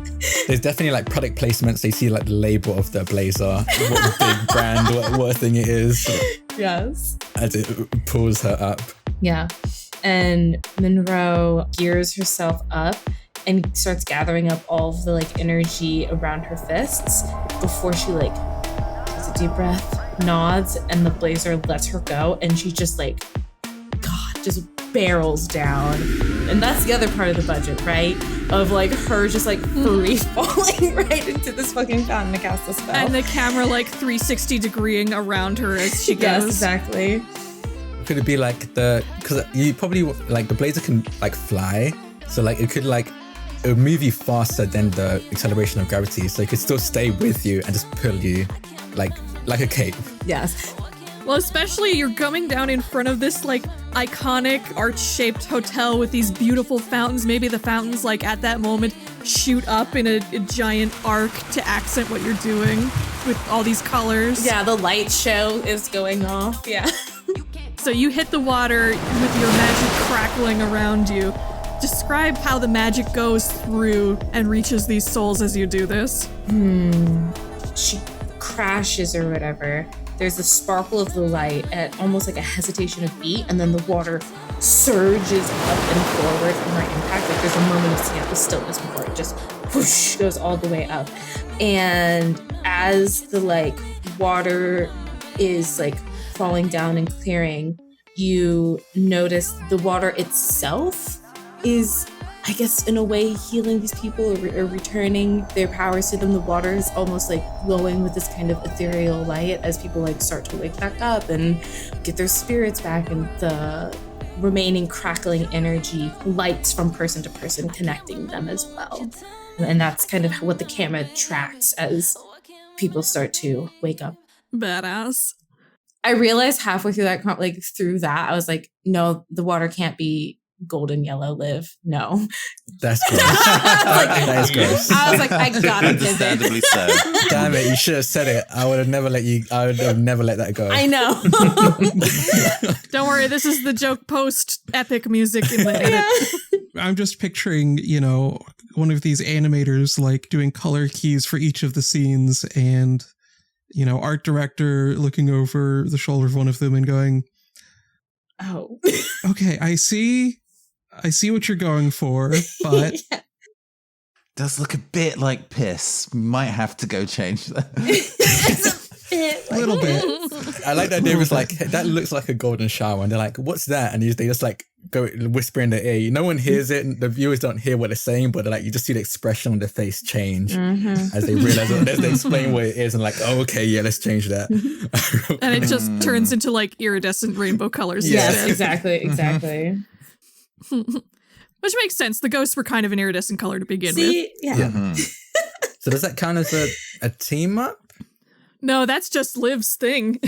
There's definitely like product placements. They see like the label of the blazer, what big brand, what thing it is.
Yes.
As it pulls her up.
Yeah. And Munro gears herself up and starts gathering up all of the like energy around her fists before she like takes a deep breath, nods, and the blazer lets her go, and she just like just barrels down. And that's the other part of the budget, right? Of like her just like free falling right into this fucking fountain to cast the spell.
And the camera like 360 degreeing around her as she goes.
Yes, exactly.
Could it be like because you probably like the blazer can like fly, so like it would move you faster than the acceleration of gravity, so it could still stay with you and just pull you like a cape.
Yes.
Well, especially you're coming down in front of this like iconic arch-shaped hotel with these beautiful fountains. Maybe the fountains like at that moment shoot up in a giant arc to accent what you're doing with all these colors.
Yeah, the light show is going off. Yeah.
So you hit the water with your magic crackling around you. Describe how the magic goes through and reaches these souls as you do this.
She crashes or whatever. There's the sparkle of the light at almost like a hesitation of beat, and then the water surges up and forward from her impact. Like there's a moment of stillness before it just whoosh goes all the way up. And as the like water is like falling down and clearing, you notice the water itself is, I guess, in a way healing these people or returning their powers to them. The water is almost like glowing with this kind of ethereal light as people like start to wake back up and get their spirits back, and the remaining crackling energy lights from person to person, connecting them as well. And that's kind of what the camera tracks as people start to wake up.
Badass.
I realized halfway through that, I was like, no, the water can't be golden yellow, Liv. No.
That's gross. That is gross.
I was like, I gotta give
Understandably
it.
so.
Damn it, you should have said it. I would have never let that go.
I know.
Don't worry, this is the joke post epic music in the edit.
I'm just picturing, one of these animators like doing color keys for each of the scenes, and art director looking over the shoulder of one of them and going,
oh,
okay, I see what you're going for, but
yeah.
Does look a bit like piss. Might have to go change that.
a little bit.
I like that idea. Was like, that looks like a golden shower, and they're like, what's that? And they just like go whisper in the ear. No one hears it, and the viewers don't hear what they're saying, but like you just see the expression on their face change as they realize, as they explain what it is, and like, oh, okay, yeah, let's change that.
And it just turns into like iridescent rainbow colors.
Yes,
instead.
exactly.
Which makes sense. The ghosts were kind of an iridescent color to begin with.
Yeah.
So does that count as a team up?
No, that's just Liv's thing.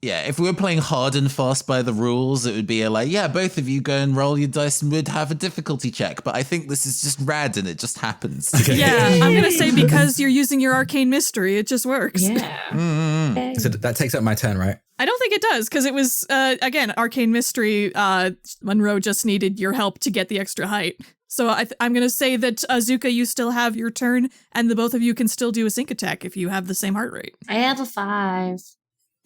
Yeah, if we were playing hard and fast by the rules, it would be both of you go and roll your dice and would have a difficulty check. But I think this is just rad and it just happens.
Yeah, I'm going to say because you're using your arcane mystery, it just works.
Yeah.
So that takes up my turn, right?
I don't think it does, because it was, again, arcane mystery. Munro just needed your help to get the extra height. So I'm going to say that, Azuka, you still have your turn, and the both of you can still do a sync attack if you have the same heart rate.
I have a 5.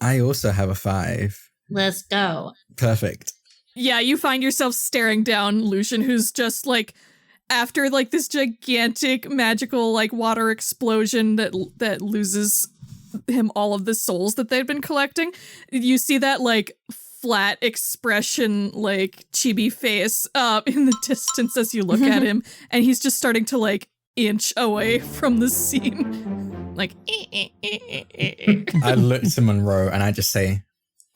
I also have a 5.
Let's go.
Perfect.
Yeah, you find yourself staring down Lucian, who's just like, after like this gigantic magical like water explosion that loses him all of the souls that they've been collecting. You see that like flat expression, like chibi face in the distance as you look at him, and he's just starting to like inch away from the scene. Like,
I look to Munro and I just say,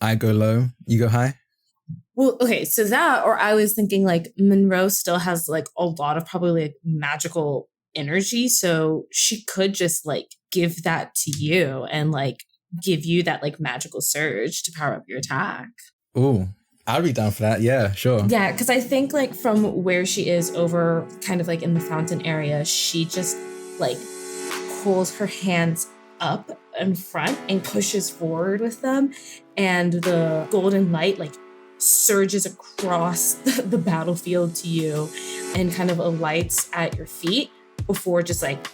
I go low, you go high.
Well, okay, so that, or I was thinking like Munro still has like a lot of probably like magical energy, so she could just like give that to you and like give you that like magical surge to power up your attack.
Ooh, I'll be down for that. Yeah, sure.
Yeah, because I think like from where she is over kind of like in the fountain area, she just like pulls her hands up in front and pushes forward with them, and the golden light like surges across the battlefield to you and kind of alights at your feet before just like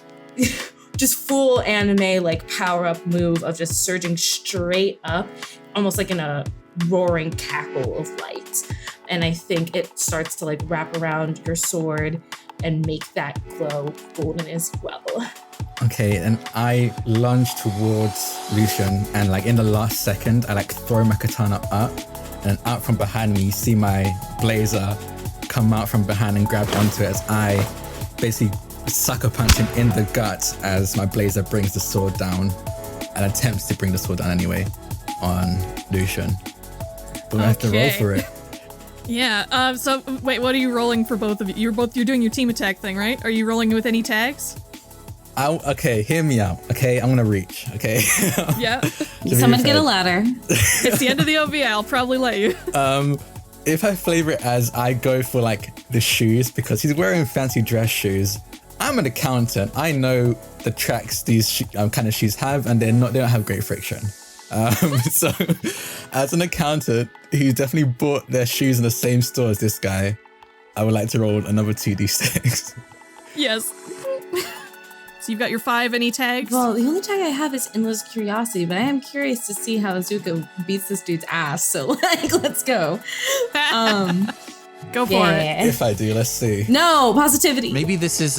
just full anime like power up move of just surging straight up, almost like in a roaring cackle of light. And I think it starts to like wrap around your sword and make that glow golden as well.
Okay, and I lunge towards Lucian, and like in the last second, I like throw my katana up, and out from behind me, you see my blazer come out from behind and grab onto it as I basically sucker punch him in the gut as my blazer brings the sword down and attempts to bring the sword down anyway on Lucian. But I have to roll for it.
Yeah, so wait, what are you rolling for both of you? You're doing your team attack thing, right? Are you rolling with any tags?
Okay, hear me out. Okay, I'm gonna reach. Okay.
Yeah.
Someone get a ladder.
It's the end of the OVA. I'll probably let you.
If I flavor it as I go for like the shoes, because he's wearing fancy dress shoes, I'm an accountant. I know the tracks these kind of shoes have, and they don't have great friction. So, as an accountant who definitely bought their shoes in the same store as this guy, I would like to roll another 2d6.
Yes. So you've got your 5 any tags?
Well, the only tag I have is endless curiosity, but I am curious to see how Azuka beats this dude's ass. So, like, let's go.
Go for it.
If I do, let's see.
No, positivity.
Maybe this is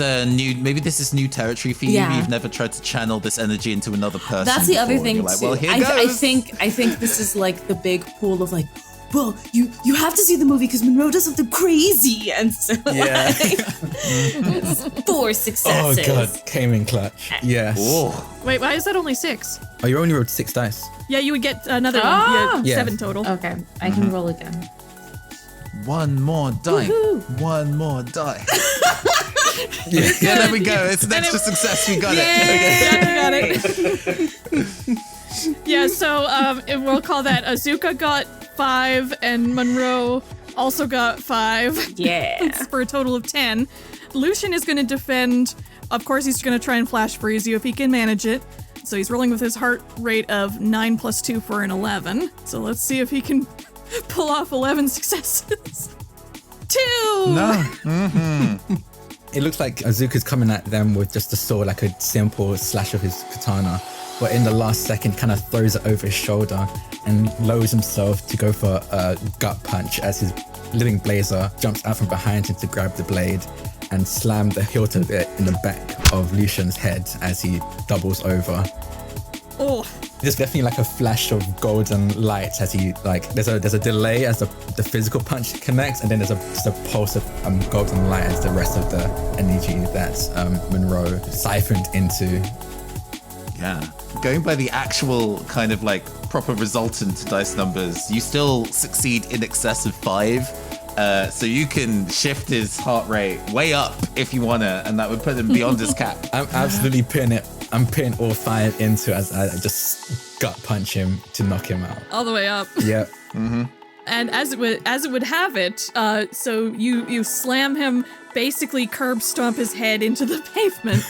new territory for you.
Yeah.
You've never tried to channel this energy into another person.
That's the other
before.
thing
You're like,
too.
well, here
I
goes.
think this is like the big pool of like, well, you have to see the movie because Munro does something crazy, and so
Yeah.
it's 4 successes.
Oh god, came in clutch. Yes.
Oh.
Wait, why is that only 6?
Oh, you only rolled 6 dice.
Yeah, you would get another
Ah!
one. You
Yeah.
had 7 total.
Okay, I can roll again.
One more die.
Woohoo.
One more die.
Yeah.
Yeah, there we go. It's an extra success. We got it.
Yeah, you got it. Yeah, so we'll call that Azuka got 5 and Munro also got 5.
Yeah.
For a total of 10. Lucian is going to defend. Of course, he's going to try and flash freeze you if he can manage it. So he's rolling with his heart rate of 9 plus 2 for an 11. So let's see if he can pull off 11 successes. 2!
No.
It looks like Azuka's coming at them with just a sword, like a simple slash of his katana, but in the last second kind of throws it over his shoulder and lowers himself to go for a gut punch as his living blazer jumps out from behind him to grab the blade and slam the hilt of it in the back of Lucian's head as he doubles over.
Oh.
There's definitely like a flash of golden light as he like there's a delay as the physical punch connects, and then there's just a pulse of golden light as the rest of the energy that Munro siphoned into.
Yeah. Going by the actual kind of like proper resultant dice numbers, you still succeed in excess of 5. So you can shift his heart rate way up if you wanna, and that would put him beyond his cap.
I'm absolutely I'm putting all 5 into as I just gut punch him to knock him out.
All the way up.
Yep.
And as it would have it, so you slam him, basically curb stomp his head into the pavement,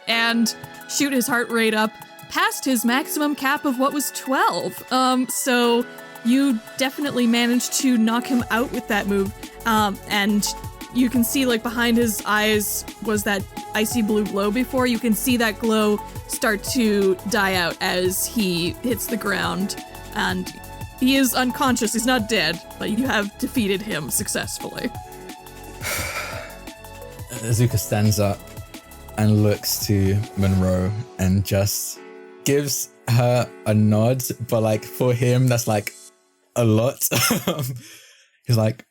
and shoot his heart rate up past his maximum cap of what was 12. So you definitely managed to knock him out with that move, and you can see like behind his eyes was that icy blue glow before. You can see that glow start to die out as he hits the ground, and he is unconscious. He's not dead, but you have defeated him successfully.
Azuka stands up and looks to Munro and just gives her a nod, but like for him that's like a lot. He's like,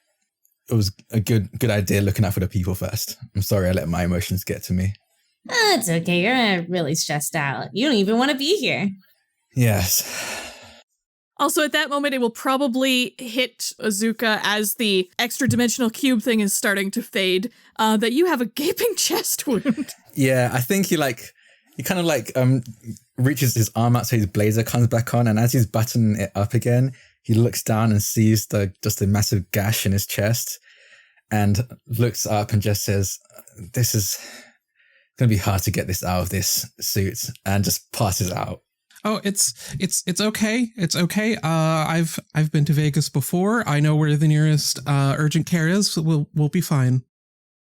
it was a good idea looking out for the people first. I'm sorry I let my emotions get to me.
Oh, it's okay. You're really stressed out. You don't even want to be here.
Yes.
Also, at that moment, it will probably hit Azuka as the extra dimensional cube thing is starting to fade, that you have a gaping chest wound.
Yeah, I think he kind of like reaches his arm out so his blazer comes back on, and as he's buttoning it up again, he looks down and sees just a massive gash in his chest and looks up and just says, this is going to be hard to get this out of this suit, and just passes out.
Oh, it's okay. It's okay. I've been to Vegas before. I know where the nearest urgent care is. We'll be fine.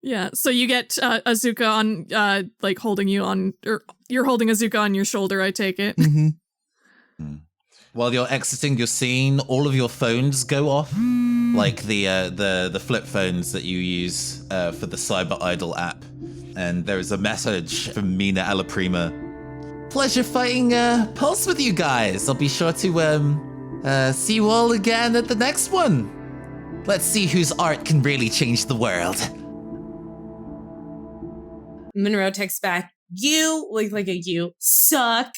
Yeah, so you get Azuka on, like holding you on, or you're holding Azuka on your shoulder, I take it.
Mm-hmm.
While you're exiting your scene, all of your phones go off, like the flip phones that you use for the CyberIdol app. And there is a message from Mina Allaprima. Pleasure fighting Pulse with you guys. I'll be sure to see you all again at the next one. Let's see whose art can really change the world.
Munro texts back, you, like a you, suck.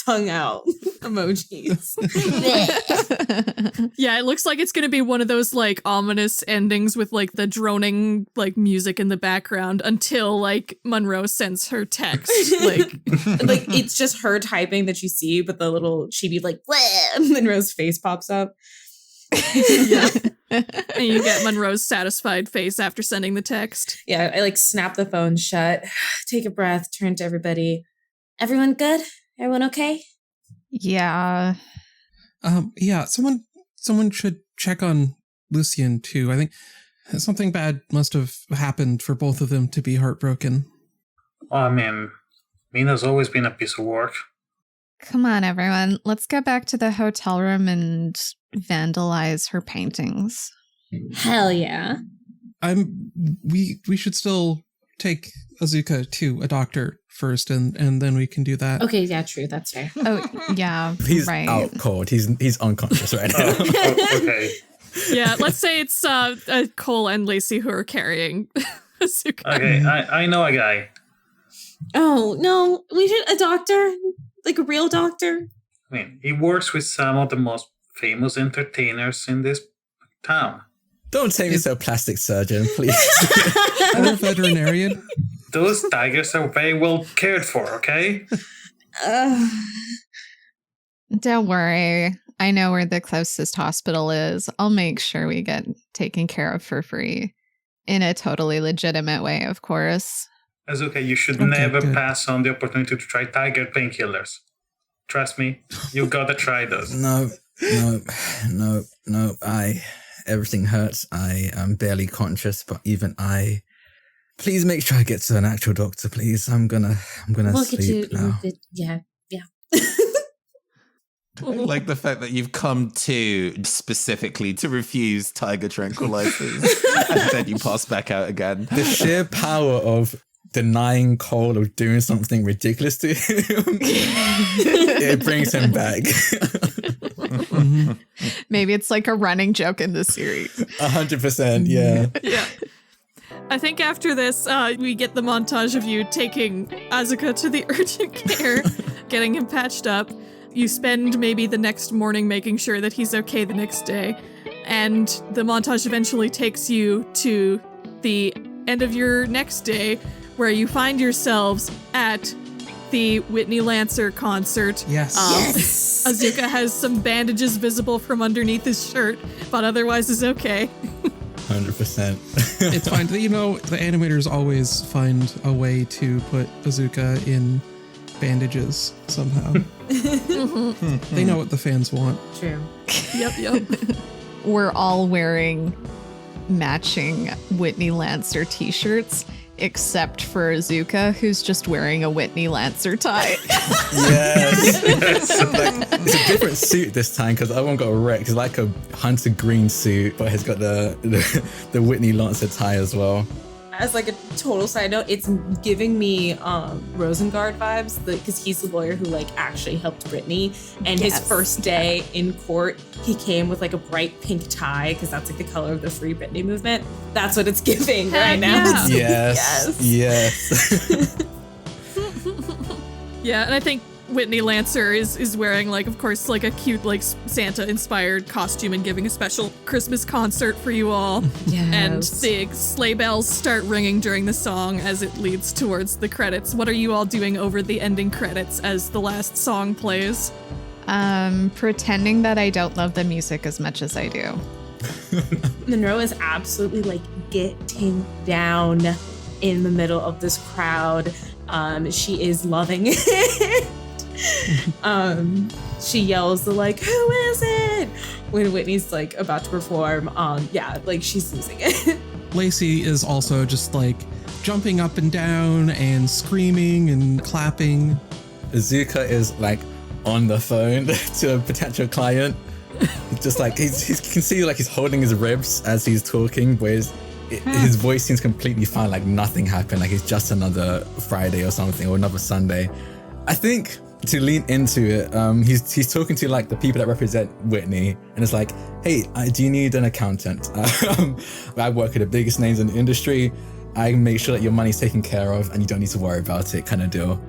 Tongue out emojis.
Yeah, it looks like it's gonna be one of those like ominous endings with like the droning like music in the background until like Munro sends her text. Like
it's just her typing that you see, but the little chibi like Munro's face pops up.
Yeah. And you get Munro's satisfied face after sending the text.
Yeah, I like snap the phone shut, take a breath, turn to everybody. Everyone good? Everyone okay?
Yeah.
Yeah, someone should check on Lucian too. I think something bad must have happened for both of them to be heartbroken.
Well, I mean, Mina's always been a piece of work.
Come on, everyone. Let's get back to the hotel room and vandalize her paintings.
Hell yeah.
We should still take Azuka to a doctor first, and then we can do that.
Okay, yeah, true. That's fair.
Oh, yeah,
He's
right.
out cold. He's unconscious right now.
Okay.
Yeah, let's say it's Cole and Lacey who are carrying Azuka.
Okay, I know a guy.
Oh, no. We should a doctor. Like a real doctor.
I mean, he works with some of the most famous entertainers in this town.
Don't take me to a plastic surgeon, please.
Or a veterinarian.
Those tigers are very well cared for, okay?
Don't worry. I know where the closest hospital is. I'll make sure we get taken care of for free. In a totally legitimate way, of course.
Azuka, you should
Okay,
never
good.
pass on the opportunity to try tiger painkillers. Trust me, you gotta try those.
No. Everything hurts. I am barely conscious, but even I. Please make sure I get to an actual doctor, please. I'm gonna sleep now.
Yeah.
I like the fact that you've come to specifically to refuse tiger tranquilizers and then you pass back out again.
The sheer power of denying Cole or doing something ridiculous to him, it brings him back.
Maybe it's like a running joke in the series.
100%, yeah.
Yeah. I think after this, we get the montage of you taking Azuka to the urgent care, getting him patched up. You spend maybe the next morning making sure that he's okay the next day. And the montage eventually takes you to the end of your next day, where you find yourselves at the Whitney Lancer concert.
Yes.
Yes.
Azuka has some bandages visible from underneath his shirt, but otherwise is okay.
100%.
It's fine. You know, the animators always find a way to put Azuka in bandages somehow. They know what the fans want.
True.
Yep.
We're all wearing matching Whitney Lancer t-shirts, except for Azuka, who's just wearing a Whitney Lancer tie.
Yes. It's a different suit this time because I won't got a wreck. It's like a hunter green suit, but it's got the Whitney Lancer tie as well.
As like a total side note, it's giving me Rosengard vibes because he's the lawyer who like actually helped Brittany. And his first day in court, he came with like a bright pink tie because that's like the color of the Free Britney movement. That's what it's giving right now.
Yeah.
Yes.
Yeah, and I think Whitney Lancer is wearing, like, of course, like a cute, like, Santa-inspired costume and giving a special Christmas concert for you all.
Yes.
And the sleigh bells start ringing during the song as it leads towards the credits. What are you all doing over the ending credits as the last song plays?
Pretending that I don't love the music as much as I do.
Munro is absolutely like getting down in the middle of this crowd. She is loving it. She yells the like, "Who is it?" when Whitney's like about to perform. Like she's losing it.
Lacey is also just like jumping up and down and screaming and clapping.
Azuka is like on the phone to a potential client. Just like you can see like he's holding his ribs as he's talking, but his voice seems completely fine, like nothing happened, like it's just another Friday or something, or another Sunday. I think to lean into it, he's talking to like the people that represent Whitney, and it's like, hey, do you need an accountant? I work at the biggest names in the industry. I make sure that your money's taken care of and you don't need to worry about it, kind of deal.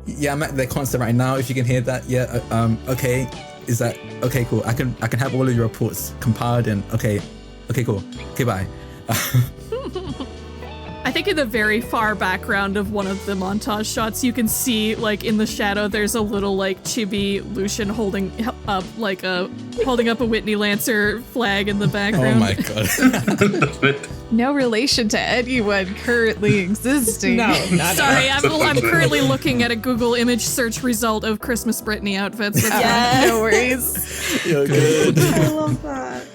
Yeah, I'm at their concert right now, if you can hear that. Yeah, okay. Is that okay? Cool. I can have all of your reports compiled and okay, cool. Okay, bye.
I think in the very far background of one of the montage shots, you can see, like, in the shadow, there's a little, like, chibi Lucian holding up a Whitney Lancer flag in the background.
Oh my god.
no relation to anyone currently existing.
No, not
Sorry, I'm currently looking at a Google image search result of Christmas Britney outfits.
No worries.
You're good.
I love that.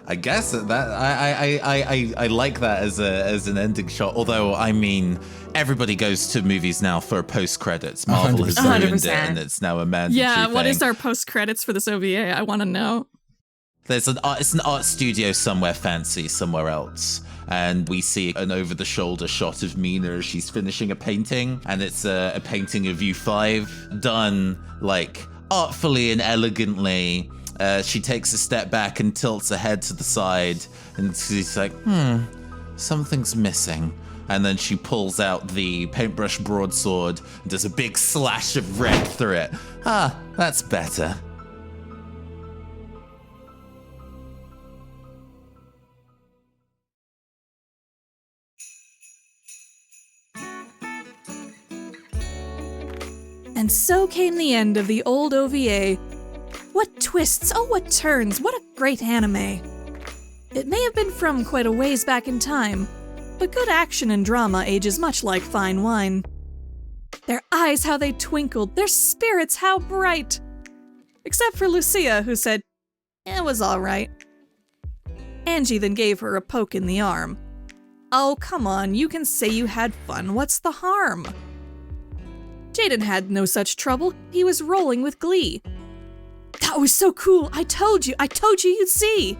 I guess that I like that as an ending shot. Although, I mean, everybody goes to movies now for post credits. Marvel has ruined it,
100%.
and it's now a mandatory
Yeah, what
thing.
is our post credits for this OVA? I want to know.
It's an art studio somewhere fancy, somewhere else. And we see an over-the-shoulder shot of Mina as she's finishing a painting. And it's a painting of U5 done, like, artfully and elegantly. She takes a step back and tilts her head to the side. And she's like, something's missing. And then she pulls out the paintbrush broadsword and does a big slash of red through it. Ah, that's better.
And so came the end of the old OVA. What twists, oh what turns, what a great anime. It may have been from quite a ways back in time, but good action and drama ages much like fine wine. Their eyes how they twinkled, their spirits how bright. Except for Lucia, who said, it was alright. Angie then gave her a poke in the arm. Oh, come on, you can say you had fun, what's the harm? Jaden had no such trouble, he was rolling with glee. That was so cool, I told you you'd see!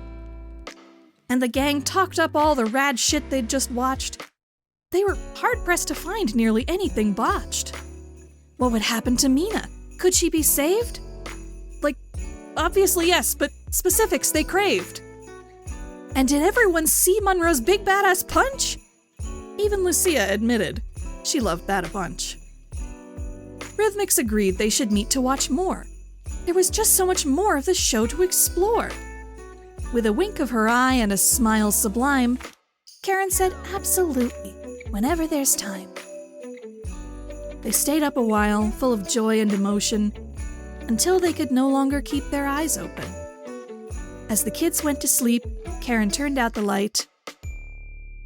And the gang talked up all the rad shit they'd just watched. They were hard-pressed to find nearly anything botched. What would happen to Mina? Could she be saved? Like, obviously yes, but specifics they craved. And did everyone see Munro's big badass punch? Even Lucia admitted she loved that a bunch. Rhythmics agreed they should meet to watch more. There was just so much more of the show to explore. With a wink of her eye and a smile sublime, Karen said absolutely, whenever there's time. They stayed up a while, full of joy and emotion, until they could no longer keep their eyes open. As the kids went to sleep, Karen turned out the light.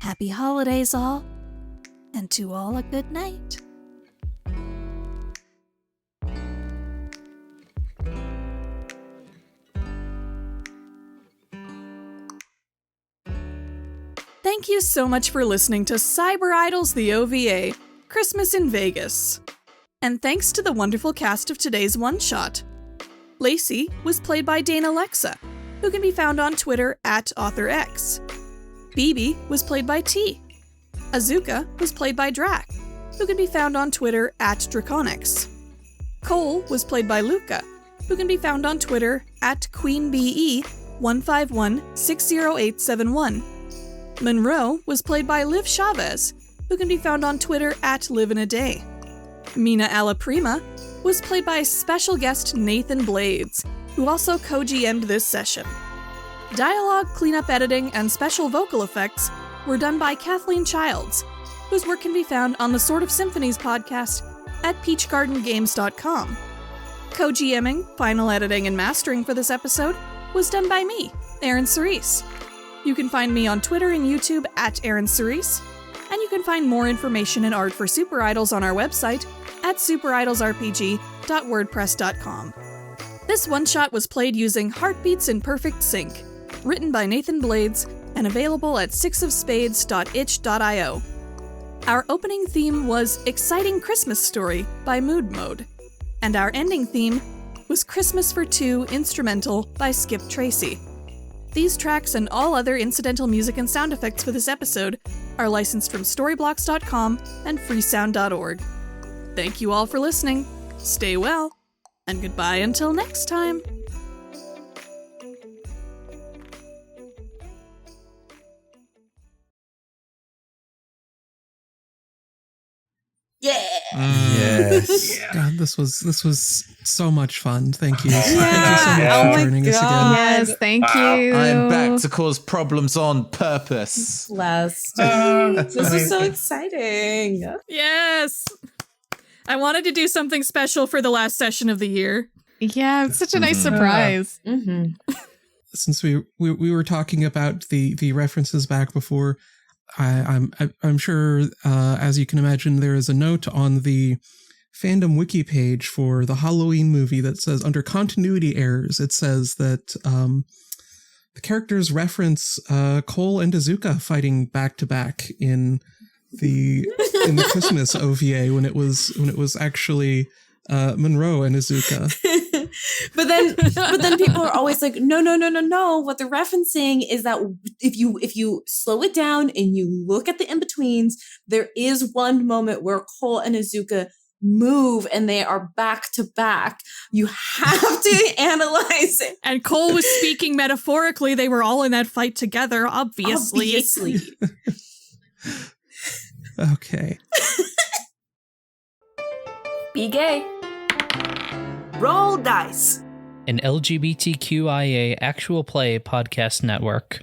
Happy holidays all, and to all a good night. Thank you so much for listening to CyberIdols the OVA, Christmas in Vegas. And thanks to the wonderful cast of today's one-shot. Lacey was played by Dana Lexa, who can be found on Twitter @AuthorX. Bibi was played by T. Azuka was played by Drak, who can be found on Twitter @Draconix. Cole was played by Luca, who can be found on Twitter @QueenBE15160871. Munro was played by Liv Chavez, who can be found on Twitter @LiveInADay. Mina Allaprima was played by special guest Nathan Blades, who also co-GM'd this session. Dialogue, cleanup editing, and special vocal effects were done by Kathleen Childs, whose work can be found on the Sword of Symphonies podcast at peachgardengames.com. Co-GMing, final editing, and mastering for this episode was done by me, ErynCerise. You can find me on Twitter and YouTube @ErynCerise, and you can find more information and art for SuperIdols on our website at superidolsrpg.wordpress.com. This one-shot was played using Heartbeats in Perfect Sync, written by Nathan Blades, and available at sixofspades.itch.io. Our opening theme was Exciting Christmas Story by MoodMode, and our ending theme was Christmas for Two Instrumental by Skip Tracy. These tracks and all other incidental music and sound effects for this episode are licensed from storyblocks.com and freesound.org. Thank you all for listening, stay well, and goodbye until next time.
Yes.
God, this was so much fun. Thank you. Thank you so much for joining us again.
Yes, thank you.
I'm back to cause problems on purpose.
Blessed. This is so exciting.
Yes! I wanted to do something special for the last session of the year.
Yeah, it's such a nice surprise.
since we were talking about the references back before, I'm sure, as you can imagine, there is a note on the fandom wiki page for the Halloween movie that says, under continuity errors, it says that the characters reference Cole and Azuka fighting back to back in the Christmas OVA when it was actually Munro and Azuka.
But then people are always like, no. What they're referencing is that if you slow it down and you look at the in-betweens, there is one moment where Cole and Azuka move and they are back to back. You have to analyze it.
And Cole was speaking metaphorically. They were all in that fight together, obviously.
Okay.
Be gay. Roll dice.
An LGBTQIA actual play podcast network.